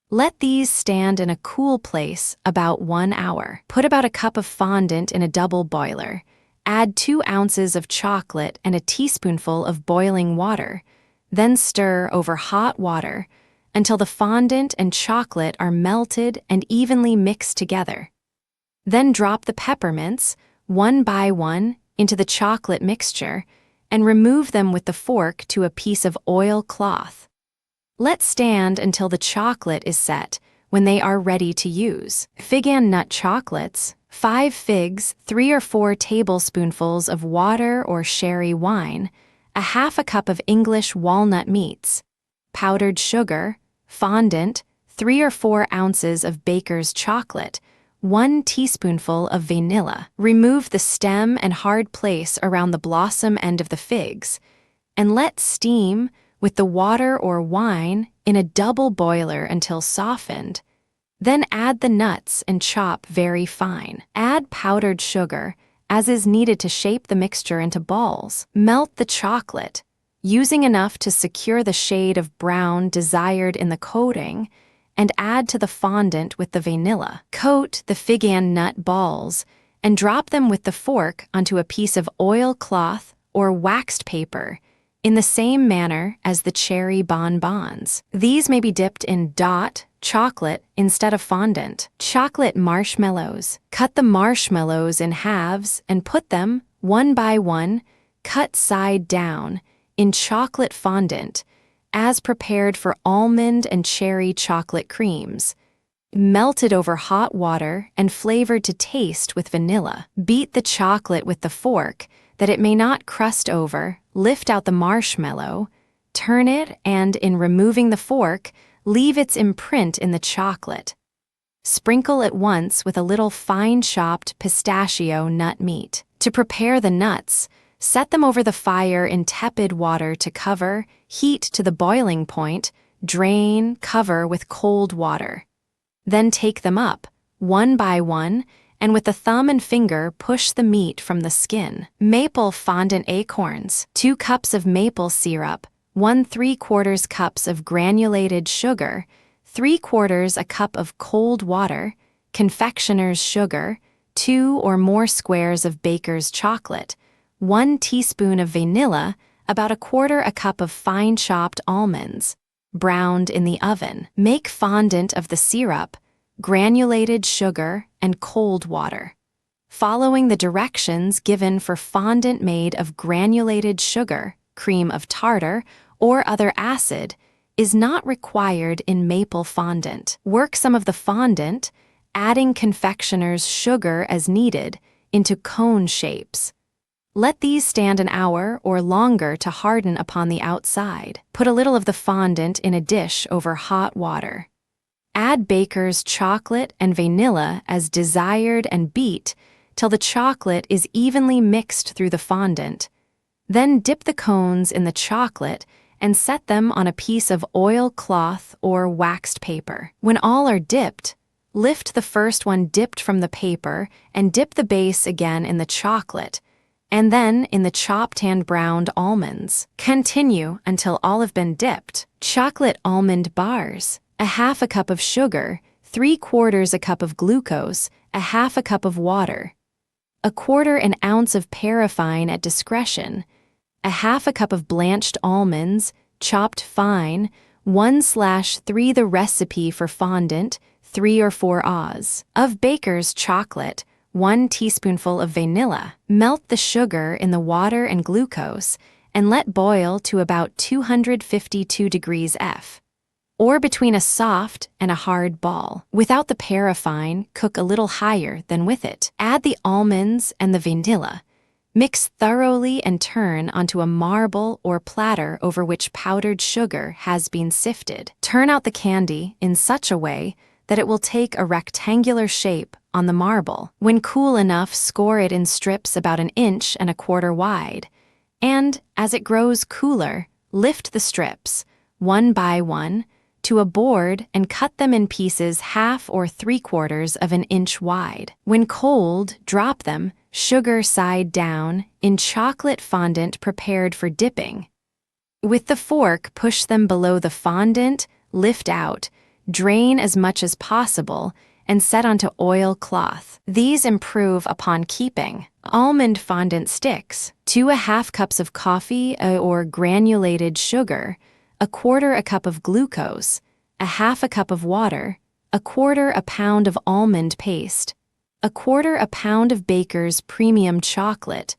Let these stand in a cool place about 1 hour. Put about a cup of fondant in a double boiler. Add 2 ounces of chocolate and a teaspoonful of boiling water. Then stir over hot water until the fondant and chocolate are melted and evenly mixed together. Then drop the peppermints, one by one, into the chocolate mixture and remove them with the fork to a piece of oil cloth. Let stand until the chocolate is set, when they are ready to use. Fig and nut chocolates: 5 figs, 3 or 4 tablespoonfuls of water or sherry wine, 1/2 cup of English walnut meats, powdered sugar, fondant, 3 or 4 ounces of baker's chocolate, 1 teaspoonful of vanilla. Remove the stem and hard place around the blossom end of the figs, and let steam with the water or wine in a double boiler until softened. Then add the nuts and chop very fine. Add powdered sugar, as is needed to shape the mixture into balls. Melt the chocolate, using enough to secure the shade of brown desired in the coating, and add to the fondant with the vanilla. Coat the fig and nut balls and drop them with the fork onto a piece of oilcloth or waxed paper in the same manner as the cherry bonbons. These may be dipped in chocolate instead of fondant. Chocolate marshmallows: cut the marshmallows in halves and put them, one by one, cut side down, in chocolate fondant, as prepared for almond and cherry chocolate creams. Melted over hot water and flavored to taste with vanilla. Beat the chocolate with the fork that it may not crust over. Lift out the marshmallow, turn it, and in removing the fork, leave its imprint in the chocolate. Sprinkle at once with a little fine-chopped pistachio nut meat. To prepare the nuts, set them over the fire in tepid water to cover, heat to the boiling point, drain, cover with cold water. Then take them up, one by one, and with the thumb and finger push the meat from the skin. Maple fondant acorns: 2 cups of maple syrup, 1¾ cups of granulated sugar, 3/4 a cup of cold water, confectioner's sugar, 2 or more squares of baker's chocolate, 1 teaspoon of vanilla, about 1/4 a cup of fine-chopped almonds, browned in the oven. Make fondant of the syrup, granulated sugar, and cold water. Following the directions given for fondant made of granulated sugar, cream of tartar, or other acid, is not required in maple fondant. Work some of the fondant, adding confectioner's sugar as needed, into cone shapes. Let these stand an hour or longer to harden upon the outside. Put a little of the fondant in a dish over hot water. Add baker's chocolate and vanilla as desired and beat till the chocolate is evenly mixed through the fondant. Then dip the cones in the chocolate and set them on a piece of oil cloth or waxed paper. When all are dipped, lift the first one dipped from the paper and dip the base again in the chocolate, and then in the chopped and browned almonds. Continue until all have been dipped. Chocolate almond bars. 1/2 cup of sugar, 3/4 cup of glucose, 1/2 cup of water. 1/4 ounce of paraffine at discretion. 1/2 cup of blanched almonds, chopped fine. 1/3 the recipe for fondant, 3 or 4 Oz. Of baker's chocolate, 1 teaspoonful of vanilla. Melt the sugar in the water and glucose and let boil to about 252 degrees F, or between a soft and a hard ball. Without the paraffine, cook a little higher than with it. Add the almonds and the vanilla. Mix thoroughly and turn onto a marble or platter over which powdered sugar has been sifted. Turn out the candy in such a way that it will take a rectangular shape on the marble. When cool enough, score it in strips about 1 1/4 inches wide, and as it grows cooler, lift the strips, one by one, to a board and cut them in pieces 1/2 or 3/4 inch wide. When cold, drop them, sugar side down, in chocolate fondant prepared for dipping. With the fork, push them below the fondant, lift out, drain as much as possible, and set onto oil cloth. These improve upon keeping. Almond fondant sticks. 2 cups of coffee or granulated sugar, 1/4 cup of glucose, 1/2 cup of water, 1/4 pound of almond paste, 1/4 pound of baker's premium chocolate,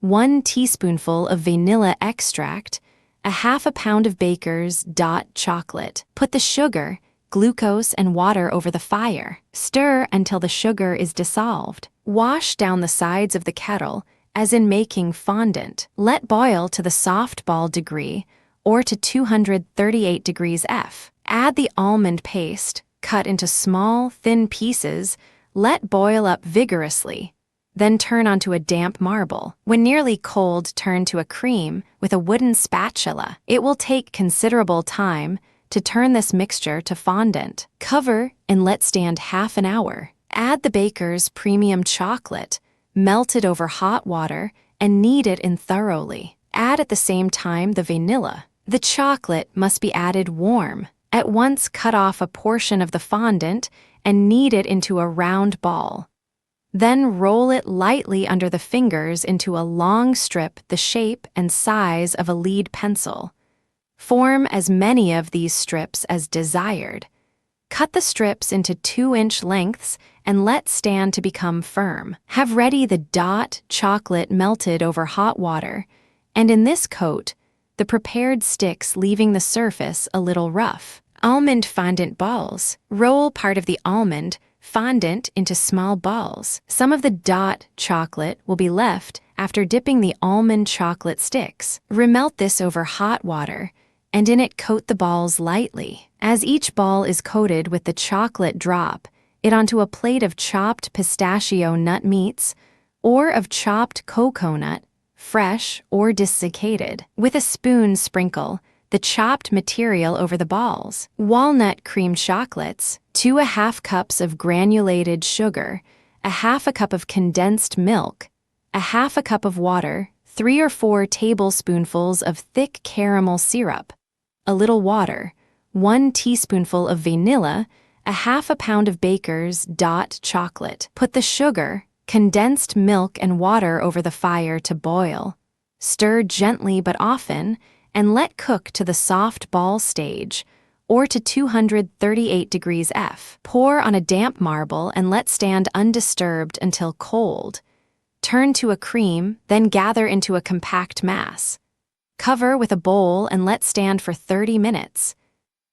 1 teaspoonful of vanilla extract, 1/2 pound of baker's dot chocolate. Put the sugar, glucose, and water over the fire. Stir until the sugar is dissolved. Wash down the sides of the kettle, as in making fondant. Let boil to the soft ball degree, or to 238 degrees F. Add the almond paste, cut into small, thin pieces, let boil up vigorously. Then turn onto a damp marble. When nearly cold, turn to a cream with a wooden spatula. It will take considerable time to turn this mixture to fondant. Cover and let stand 1/2 hour. Add the baker's premium chocolate, melt it over hot water, and knead it in thoroughly. Add at the same time the vanilla. The chocolate must be added warm. At once cut off a portion of the fondant and knead it into a round ball. Then roll it lightly under the fingers into a long strip the shape and size of a lead pencil. Form as many of these strips as desired. Cut the strips into 2-inch lengths and let stand to become firm. Have ready the dot chocolate melted over hot water, and in this coat, the prepared sticks leaving the surface a little rough. Almond fondant balls. Roll part of the almond fondant into small balls. Some of the dot chocolate will be left after dipping the almond chocolate sticks. Remelt this over hot water, and in it coat the balls lightly. As each ball is coated with the chocolate, drop it onto a plate of chopped pistachio nut meats or of chopped coconut, fresh or desiccated. With a spoon, sprinkle the chopped material over the balls. Walnut cream chocolates. 2 cups of granulated sugar, 1/2 cup of condensed milk, 1/2 cup of water, 3 or 4 tablespoonfuls of thick caramel syrup, a little water, 1 teaspoonful of vanilla, 1/2 pound of baker's dot chocolate. Put the sugar, condensed milk, and water over the fire to boil. Stir gently but often, and let cook to the soft ball stage, or to 238 degrees F. Pour on a damp marble and let stand undisturbed until cold. Turn to a cream, then gather into a compact mass. Cover with a bowl and let stand for 30 minutes.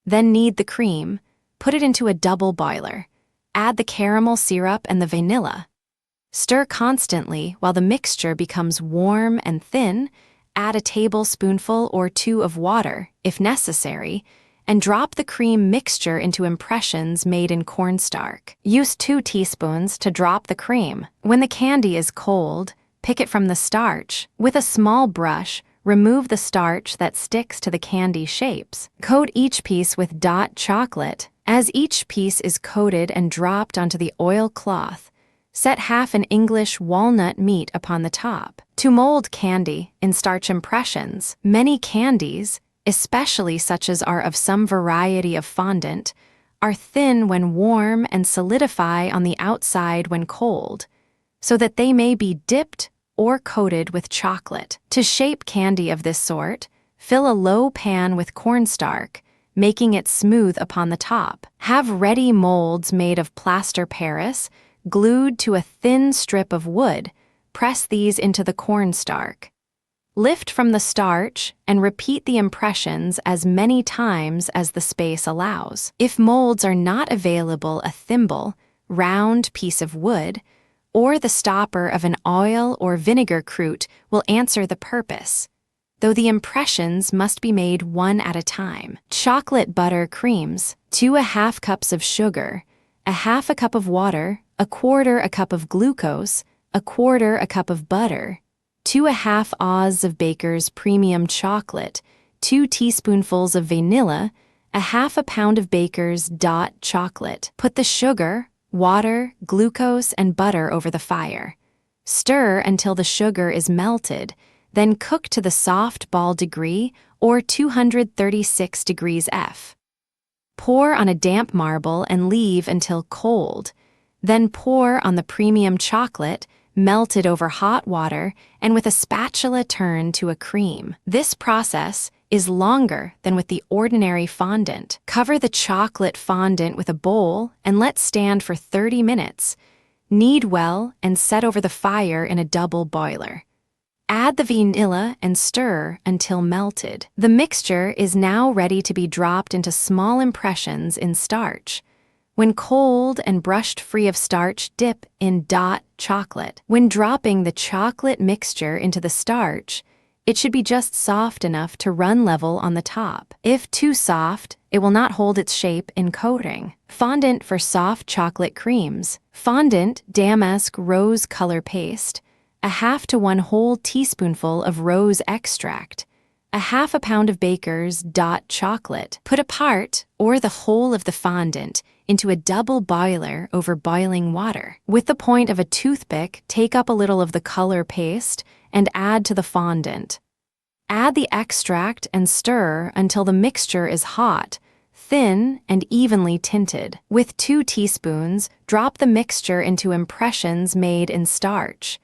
Then knead the cream, put it into a double boiler. Add the caramel syrup and the vanilla. Stir constantly while the mixture becomes warm and thin. Add a tablespoonful or two of water, if necessary, and drop the cream mixture into impressions made in cornstarch. Use 2 teaspoons to drop the cream. When the candy is cold, pick it from the starch. With a small brush, remove the starch that sticks to the candy shapes. Coat each piece with chocolate. As each piece is coated and dropped onto the oil cloth, set half an English walnut meat upon the top. To mold candy in starch impressions, many candies, especially such as are of some variety of fondant, are thin when warm and solidify on the outside when cold, so that they may be dipped or coated with chocolate. To shape candy of this sort, fill a low pan with cornstarch, making it smooth upon the top. Have ready molds made of plaster Paris, glued to a thin strip of wood. Press these into the cornstarch. Lift from the starch and repeat the impressions as many times as the space allows. If molds are not available, a thimble, round piece of wood, or the stopper of an oil or vinegar crute will answer the purpose, though the impressions must be made one at a time. Chocolate butter creams: 2½ cups of sugar, 1/2 cup of water, 1/4 cup of glucose, 1/4 cup of butter, 2½ oz of Baker's Premium Chocolate, 2 teaspoonfuls of vanilla, 1/2 pound of Baker's chocolate. Put the sugar, water, glucose, and butter over the fire. Stir until the sugar is melted, then cook to the soft ball degree or 236 degrees F. Pour on a damp marble and leave until cold. Then pour on the premium chocolate, melted over hot water, and with a spatula turn to a cream. This process is longer than with the ordinary fondant. Cover the chocolate fondant with a bowl and let stand for 30 minutes. Knead well and set over the fire in a double boiler. Add the vanilla and stir until melted. The mixture is now ready to be dropped into small impressions in starch. When cold and brushed free of starch, dip in chocolate. When dropping the chocolate mixture into the starch, it should be just soft enough to run level on the top. If too soft, it will not hold its shape in coating. Fondant for soft chocolate creams. Fondant damask rose color paste, 1/2 to 1 whole teaspoonful of rose extract, 1/2 pound of Baker's chocolate. Put a part or the whole of the fondant into a double boiler over boiling water. With the point of a toothpick, take up a little of the color paste and add to the fondant. Add the extract and stir until the mixture is hot, thin, and evenly tinted. With 2 teaspoons, drop the mixture into impressions made in starch.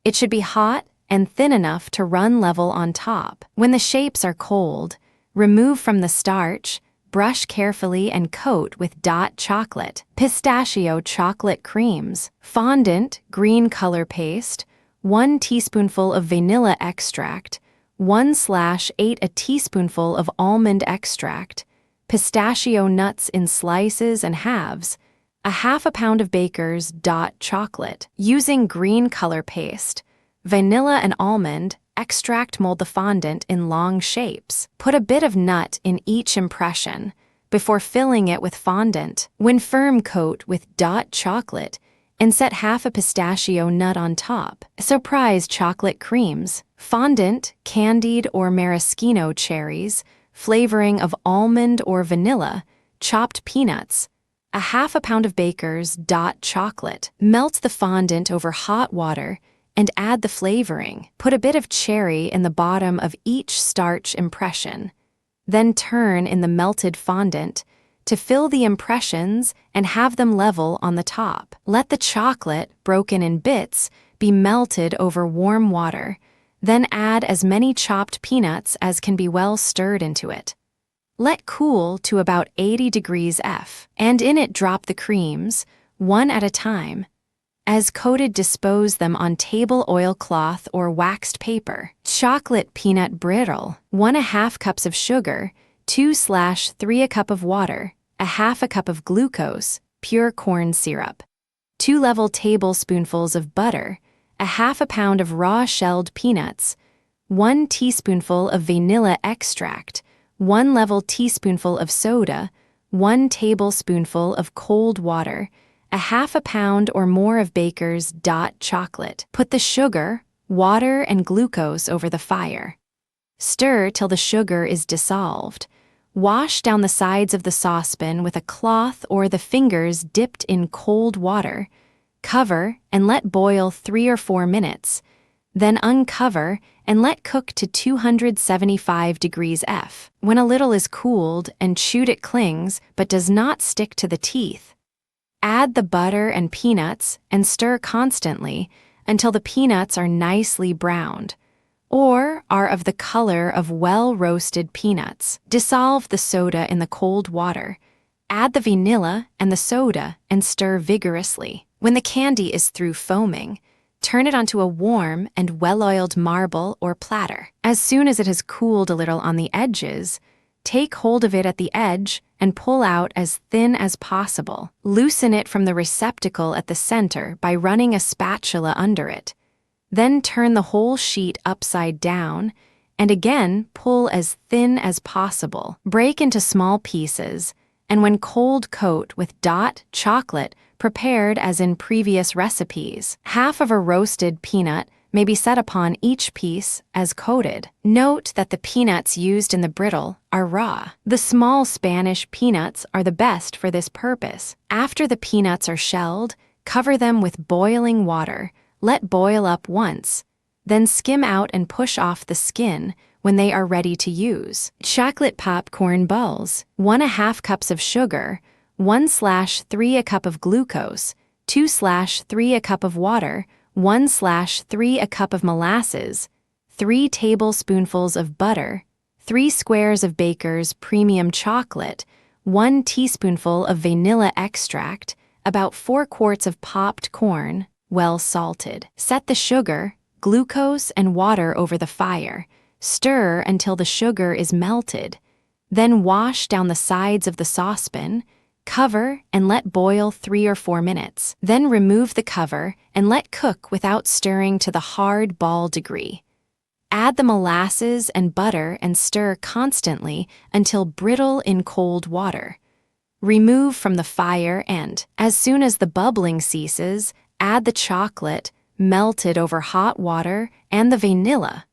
It should be hot and thin enough to run level on top. When the shapes are cold, remove from the starch, brush carefully and coat with chocolate. Pistachio chocolate creams. Fondant, green color paste, 1 teaspoonful of vanilla extract, 1/8 a teaspoonful of almond extract, pistachio nuts in slices and halves, 1/2 pound of Baker's chocolate. Using green color paste, vanilla and almond, extract mold the fondant in long shapes. Put a bit of nut in each impression before filling it with fondant. When firm, coat with chocolate and set 1/2 a pistachio nut on top. Surprise chocolate creams. Fondant, candied or maraschino cherries, flavoring of almond or vanilla, chopped peanuts, 1/2 pound of Baker's chocolate. Melt the fondant over hot water and add the flavoring. Put a bit of cherry in the bottom of each starch impression. Then turn in the melted fondant to fill the impressions and have them level on the top. Let the chocolate, broken in bits, be melted over warm water. Then add as many chopped peanuts as can be well stirred into it. Let cool to about 80 degrees F, and in it drop the creams, one at a time. As coated, dispose them on table oilcloth or waxed paper. Chocolate peanut brittle. 1½ cups of sugar, 2/3 a cup of water, a half a cup of glucose, pure corn syrup, 2 level tablespoonfuls of butter, a half a pound of raw shelled peanuts, 1 teaspoonful of vanilla extract, 1 level teaspoonful of soda, 1 tablespoonful of cold water, a half a pound or more of Baker's chocolate. Put the sugar, water, and glucose over the fire. Stir till the sugar is dissolved. Wash down the sides of the saucepan with a cloth or the fingers dipped in cold water. Cover and let boil 3 or 4 minutes. Then uncover and let cook to 275 degrees F. When a little is cooled and chewed, it clings but does not stick to the teeth. Add the butter and peanuts and stir constantly until the peanuts are nicely browned, or are of the color of well-roasted peanuts. Dissolve the soda in the cold water. Add the vanilla and the soda and stir vigorously. When the candy is through foaming, turn it onto a warm and well-oiled marble or platter. As soon as it has cooled a little on the edges, take hold of it at the edge and pull out as thin as possible. Loosen it from the receptacle at the center by running a spatula under it. Then turn the whole sheet upside down and again pull as thin as possible. Break into small pieces, and when cold, coat with chocolate prepared as in previous recipes. Half of a roasted peanut may be set upon each piece as coated. Note that the peanuts used in the brittle are raw. The small Spanish peanuts are the best for this purpose. After the peanuts are shelled, cover them with boiling water. Let boil up once, then skim out and push off the skin when they are ready to use. Chocolate popcorn balls, 1/2 cups of sugar, 1/3 a cup of glucose, 2/3 a cup of water, 1/3 a cup of molasses, 3 tablespoonfuls of butter, 3 squares of Baker's premium chocolate, 1 teaspoonful of vanilla extract, about 4 quarts of popped corn, well salted. Set the sugar, glucose, and water over the fire. Stir until the sugar is melted. Then wash down the sides of the saucepan. Cover and let boil 3 or 4 minutes. Then remove the cover and let cook without stirring to the hard ball degree. Add the molasses and butter and stir constantly until brittle in cold water. Remove from the fire and, as soon as the bubbling ceases, add the chocolate, melted over hot water, and the vanilla.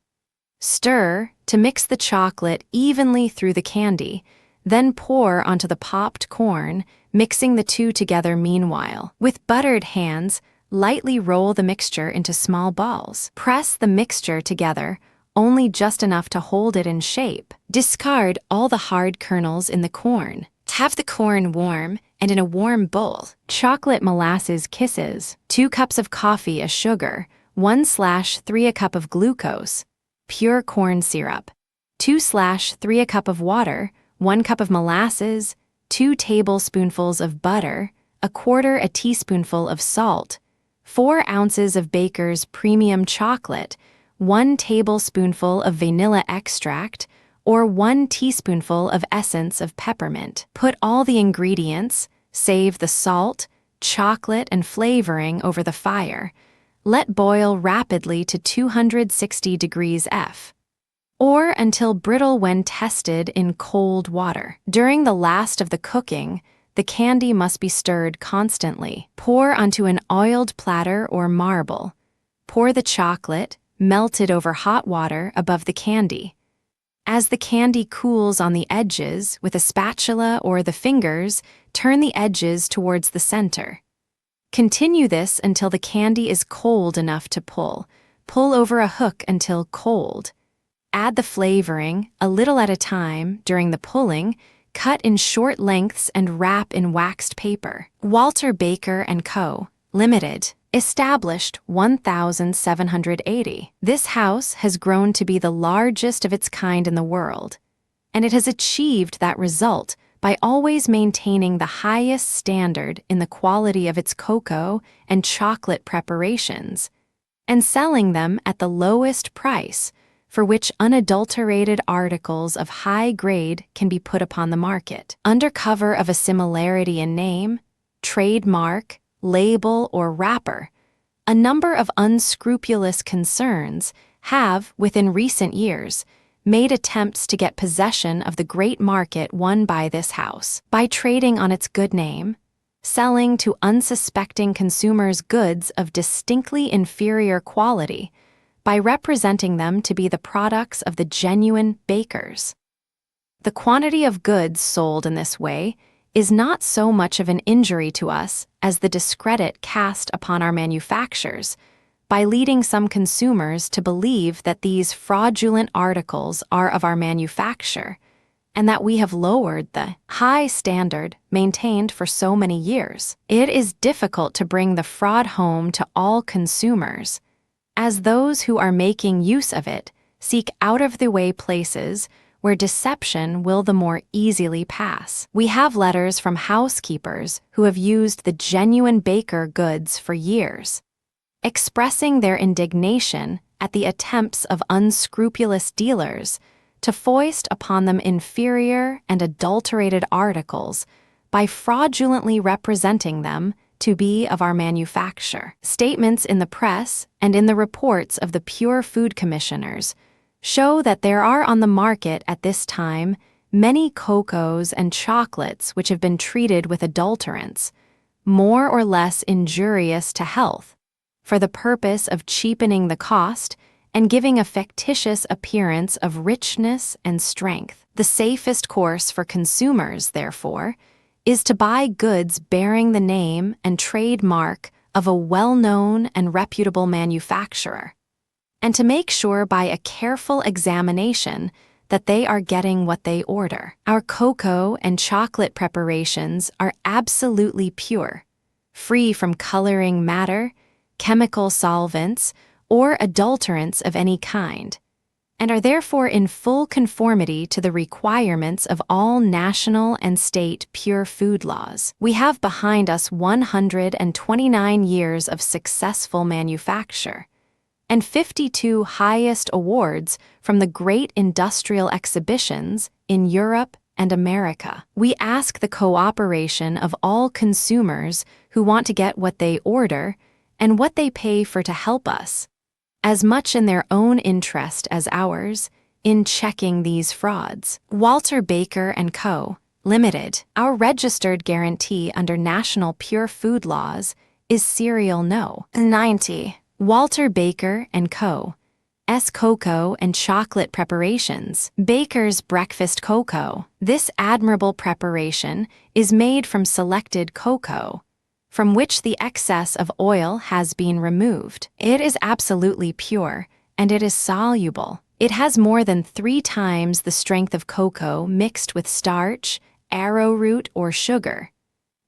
Stir to mix the chocolate evenly through the candy, then pour onto the popped corn, mixing the two together meanwhile. With buttered hands, lightly roll the mixture into small balls. Press the mixture together, only just enough to hold it in shape. Discard all the hard kernels in the corn. Have the corn warm and in a warm bowl. Chocolate molasses kisses, 2 cups of coffee as sugar, 1/3 a cup of glucose, pure corn syrup, 2/3 a cup of water, 1 cup of molasses, 2 tablespoonfuls of butter, 1/4 a teaspoonful of salt, 4 ounces of Baker's premium chocolate, 1 tablespoonful of vanilla extract, or 1 teaspoonful of essence of peppermint. Put all the ingredients, save the salt, chocolate, and flavoring over the fire. Let boil rapidly to 260 degrees F, or until brittle when tested in cold water. During the last of the cooking, the candy must be stirred constantly. Pour onto an oiled platter or marble. Pour the chocolate, melted over hot water, above the candy. As the candy cools on the edges, with a spatula or the fingers, turn the edges towards the center. Continue this until the candy is cold enough to pull. Pull over a hook until cold. Add the flavoring, a little at a time, during the pulling. Cut in short lengths and wrap in waxed paper. Walter Baker & Co., Limited. Established 1780. This house has grown to be the largest of its kind in the world, and it has achieved that result by always maintaining the highest standard in the quality of its cocoa and chocolate preparations, and selling them at the lowest price for which unadulterated articles of high grade can be put upon the market. Under cover of a similarity in name, trademark, label, or wrapper, a number of unscrupulous concerns have, within recent years, made attempts to get possession of the great market won by this house. By trading on its good name, selling to unsuspecting consumers goods of distinctly inferior quality, by representing them to be the products of the genuine bakers. The quantity of goods sold in this way is not so much of an injury to us as the discredit cast upon our manufacturers by leading some consumers to believe that these fraudulent articles are of our manufacture and that we have lowered the high standard maintained for so many years. It is difficult to bring the fraud home to all consumers, as those who are making use of it seek out-of-the-way places where deception will the more easily pass. We have letters from housekeepers who have used the genuine baker goods for years, expressing their indignation at the attempts of unscrupulous dealers to foist upon them inferior and adulterated articles by fraudulently representing them to be of our manufacture. Statements in the press and in the reports of the Pure Food Commissioners show that there are on the market at this time many cocoas and chocolates which have been treated with adulterants, more or less injurious to health, for the purpose of cheapening the cost and giving a fictitious appearance of richness and strength. The safest course for consumers, therefore, is to buy goods bearing the name and trademark of a well-known and reputable manufacturer, and to make sure by a careful examination that they are getting what they order. Our cocoa and chocolate preparations are absolutely pure, free from coloring matter, chemical solvents, or adulterants of any kind, and are therefore in full conformity to the requirements of all national and state pure food laws. We have behind us 129 years of successful manufacture, and 52 highest awards from the great industrial exhibitions in Europe and America. We ask the cooperation of all consumers who want to get what they order and what they pay for to help us, as much in their own interest as ours, in checking these frauds. Walter Baker & Co., Limited, our registered guarantee under national pure food laws is Serial No. 90. Walter Baker & Co., S. Cocoa and Chocolate Preparations, Baker's Breakfast Cocoa. This admirable preparation is made from selected cocoa, from which the excess of oil has been removed. It is absolutely pure, and it is soluble. It has more than 3 times the strength of cocoa mixed with starch, arrowroot, or sugar,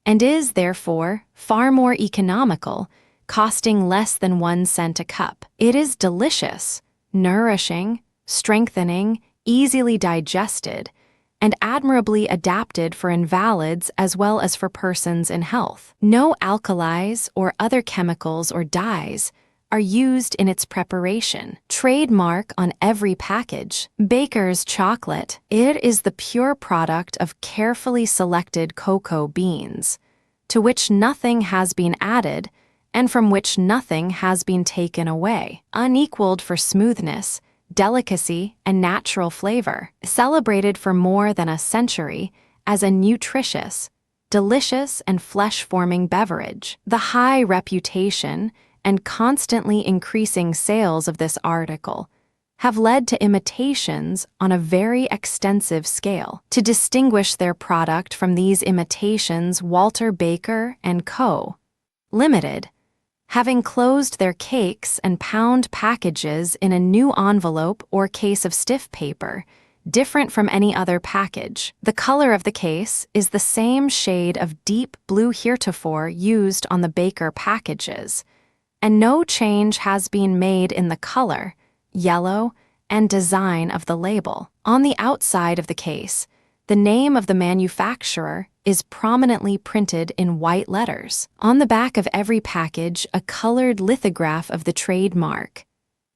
and is, therefore, far more economical, costing less than 1 cent a cup. It is delicious, nourishing, strengthening, easily digested, and admirably adapted for invalids as well as for persons in health. No alkalis or other chemicals or dyes are used in its preparation. Trademark on every package, Baker's Chocolate. It is the pure product of carefully selected cocoa beans, to which nothing has been added and from which nothing has been taken away. Unequaled for smoothness, delicacy, and natural flavor, celebrated for more than a century as a nutritious, delicious, and flesh-forming beverage. The high reputation and constantly increasing sales of this article have led to imitations on a very extensive scale. To distinguish their product from these imitations, Walter Baker & Co., Limited, having closed their cakes and pound packages in a new envelope or case of stiff paper, different from any other package. The color of the case is the same shade of deep blue heretofore used on the Baker packages, and no change has been made in the color, yellow, and design of the label. On the outside of the case, the name of the manufacturer is prominently printed in white letters. On the back of every package, a colored lithograph of the trademark,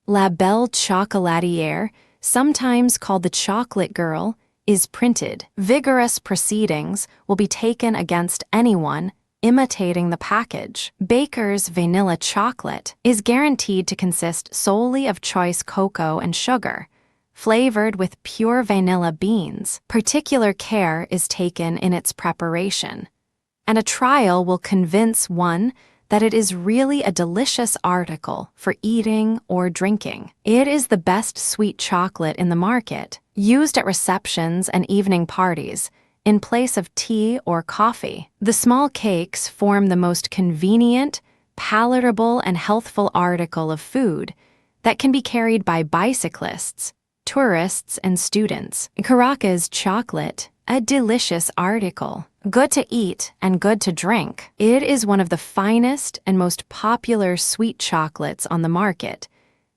La Belle Chocolatière, sometimes called the Chocolate Girl, is printed. Vigorous proceedings will be taken against anyone imitating the package. Baker's Vanilla Chocolate is guaranteed to consist solely of choice cocoa and sugar, flavored with pure vanilla beans. Particular care is taken in its preparation, and a trial will convince one that it is really a delicious article for eating or drinking. It is the best sweet chocolate in the market, used at receptions and evening parties, in place of tea or coffee. The small cakes form the most convenient, palatable, and healthful article of food that can be carried by bicyclists, tourists, and students. Caracas chocolate, a delicious article, good to eat and good to drink. It is one of the finest and most popular sweet chocolates on the market,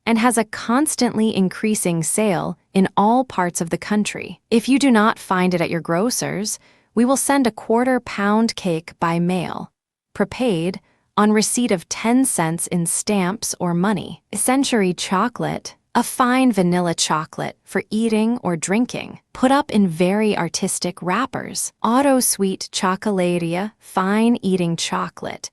and has a constantly increasing sale in all parts of the country. If you do not find it at your grocer's, we will send a quarter-pound cake by mail, prepaid, on receipt of 10 cents in stamps or money. Century chocolate, a fine vanilla chocolate for eating or drinking, put up in very artistic wrappers. Auto Sweet Chocolatia, fine eating chocolate,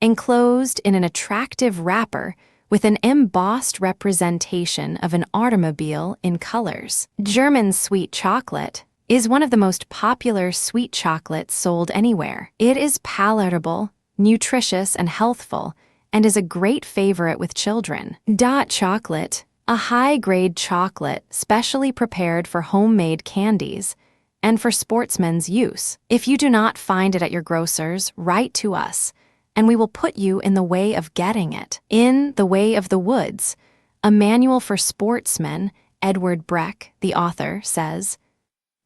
enclosed in an attractive wrapper with an embossed representation of an automobile in colors. German sweet chocolate is one of the most popular sweet chocolates sold anywhere. It is palatable, nutritious, and healthful, and is a great favorite with children. Dot chocolate, a high-grade chocolate specially prepared for homemade candies and for sportsmen's use. If you do not find it at your grocer's, write to us, and we will put you in the way of getting it. In The Way of the Woods, a manual for sportsmen, Edward Breck, the author, says,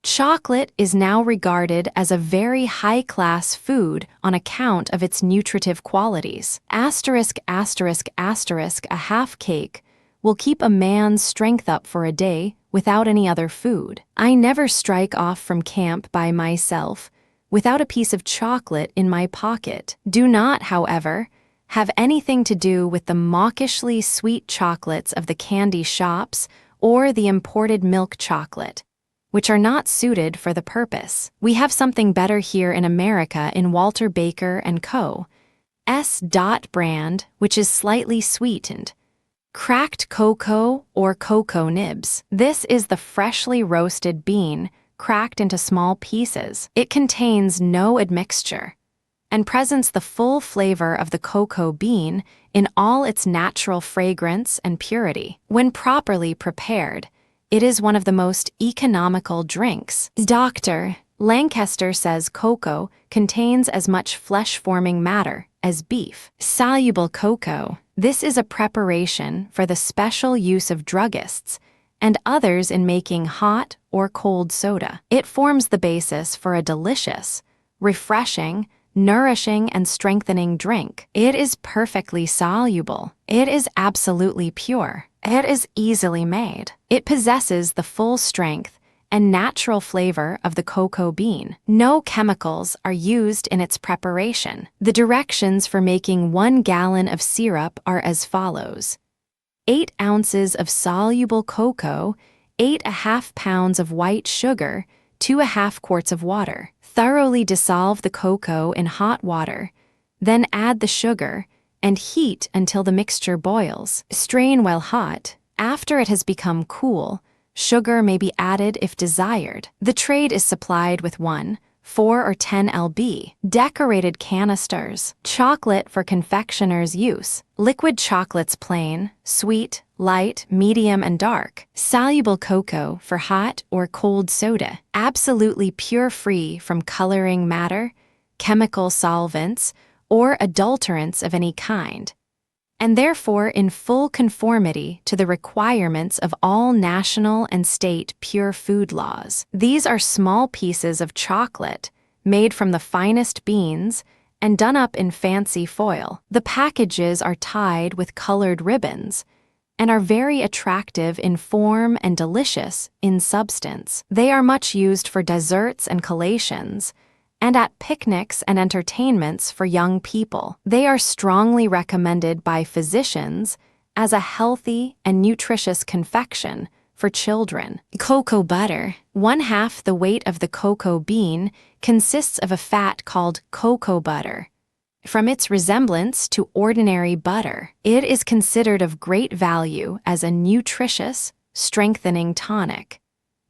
"Chocolate is now regarded as a very high-class food on account of its nutritive qualities. *****, a half cake will keep a man's strength up for a day without any other food. I never strike off from camp by myself without a piece of chocolate in my pocket. Do not, however, have anything to do with the mawkishly sweet chocolates of the candy shops or the imported milk chocolate, which are not suited for the purpose. We have something better here in America in Walter Baker & Co. S. brand, which is slightly sweetened. Cracked cocoa or cocoa nibs. This is the freshly roasted bean cracked into small pieces. It contains no admixture and presents the full flavor of the cocoa bean in all its natural fragrance and purity. When properly prepared, it is one of the most economical drinks. Dr. Lancaster says cocoa contains as much flesh-forming matter as beef. Soluble cocoa. This is a preparation for the special use of druggists and others in making hot or cold soda. It forms the basis for a delicious, refreshing, nourishing, and strengthening drink. It is perfectly soluble. It is absolutely pure. It is easily made. It possesses the full strength and natural flavor of the cocoa bean. No chemicals are used in its preparation. The directions for making 1 gallon of syrup are as follows: 8 ounces of soluble cocoa, 8½ pounds of white sugar, 2½ quarts of water. Thoroughly dissolve the cocoa in hot water, then add the sugar and heat until the mixture boils. Strain while hot. After it has become cool, sugar may be added if desired. The trade is supplied with 1, 4, or 10 lb. Decorated canisters. Chocolate for confectioner's use. Liquid chocolates plain, sweet, light, medium, and dark. Soluble cocoa for hot or cold soda. Absolutely pure, free from coloring matter, chemical solvents, or adulterants of any kind, and therefore in full conformity to the requirements of all national and state pure food laws. These are small pieces of chocolate made from the finest beans and done up in fancy foil. The packages are tied with colored ribbons and are very attractive in form and delicious in substance. They are much used for desserts and collations, and at picnics and entertainments for young people. They are strongly recommended by physicians as a healthy and nutritious confection for children. Cocoa butter, 1/2 the weight of the cocoa bean, consists of a fat called cocoa butter. From its resemblance to ordinary butter, it is considered of great value as a nutritious, strengthening tonic,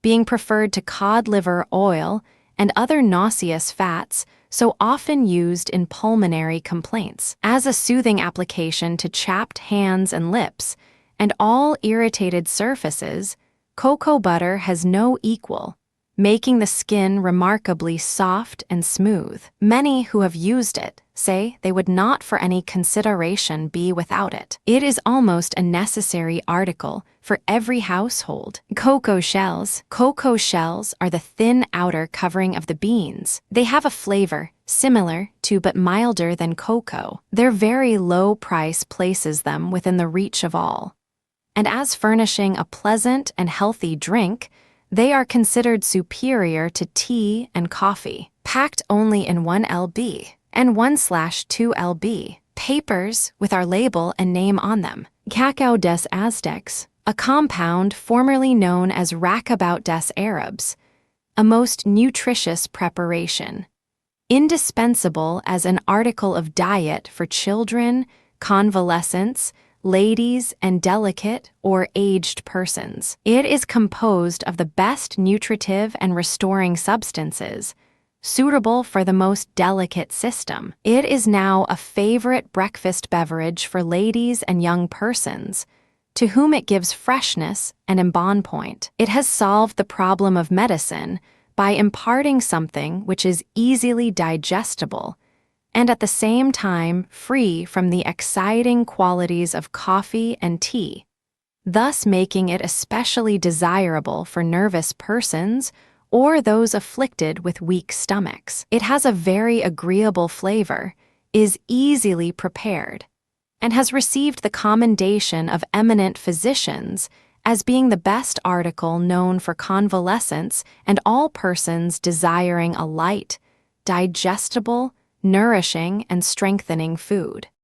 being preferred to cod liver oil and other nauseous fats so often used in pulmonary complaints. As a soothing application to chapped hands and lips and all irritated surfaces, cocoa butter has no equal, making the skin remarkably soft and smooth. Many who have used it say they would not for any consideration be without it. It is almost a necessary article for every household. Cocoa shells. Cocoa shells are the thin outer covering of the beans. They have a flavor similar to but milder than cocoa. Their very low price places them within the reach of all. And as furnishing a pleasant and healthy drink, they are considered superior to tea and coffee. Packed only in 1 lb and 1/2 lb papers with our label and name on them. Cacao des Aztecs, a compound formerly known as Racabout des Arabs, a most nutritious preparation, indispensable as an article of diet for children, convalescents, ladies, and delicate or aged persons. It is composed of the best nutritive and restoring substances, suitable for the most delicate system. It is now a favorite breakfast beverage for ladies and young persons, to whom it gives freshness and embonpoint. It has solved the problem of medicine by imparting something which is easily digestible and at the same time free from the exciting qualities of coffee and tea, thus making it especially desirable for nervous persons or those afflicted with weak stomachs. It has a very agreeable flavor, is easily prepared, and has received the commendation of eminent physicians as being the best article known for convalescents and all persons desiring a light, digestible, nourishing, and strengthening food.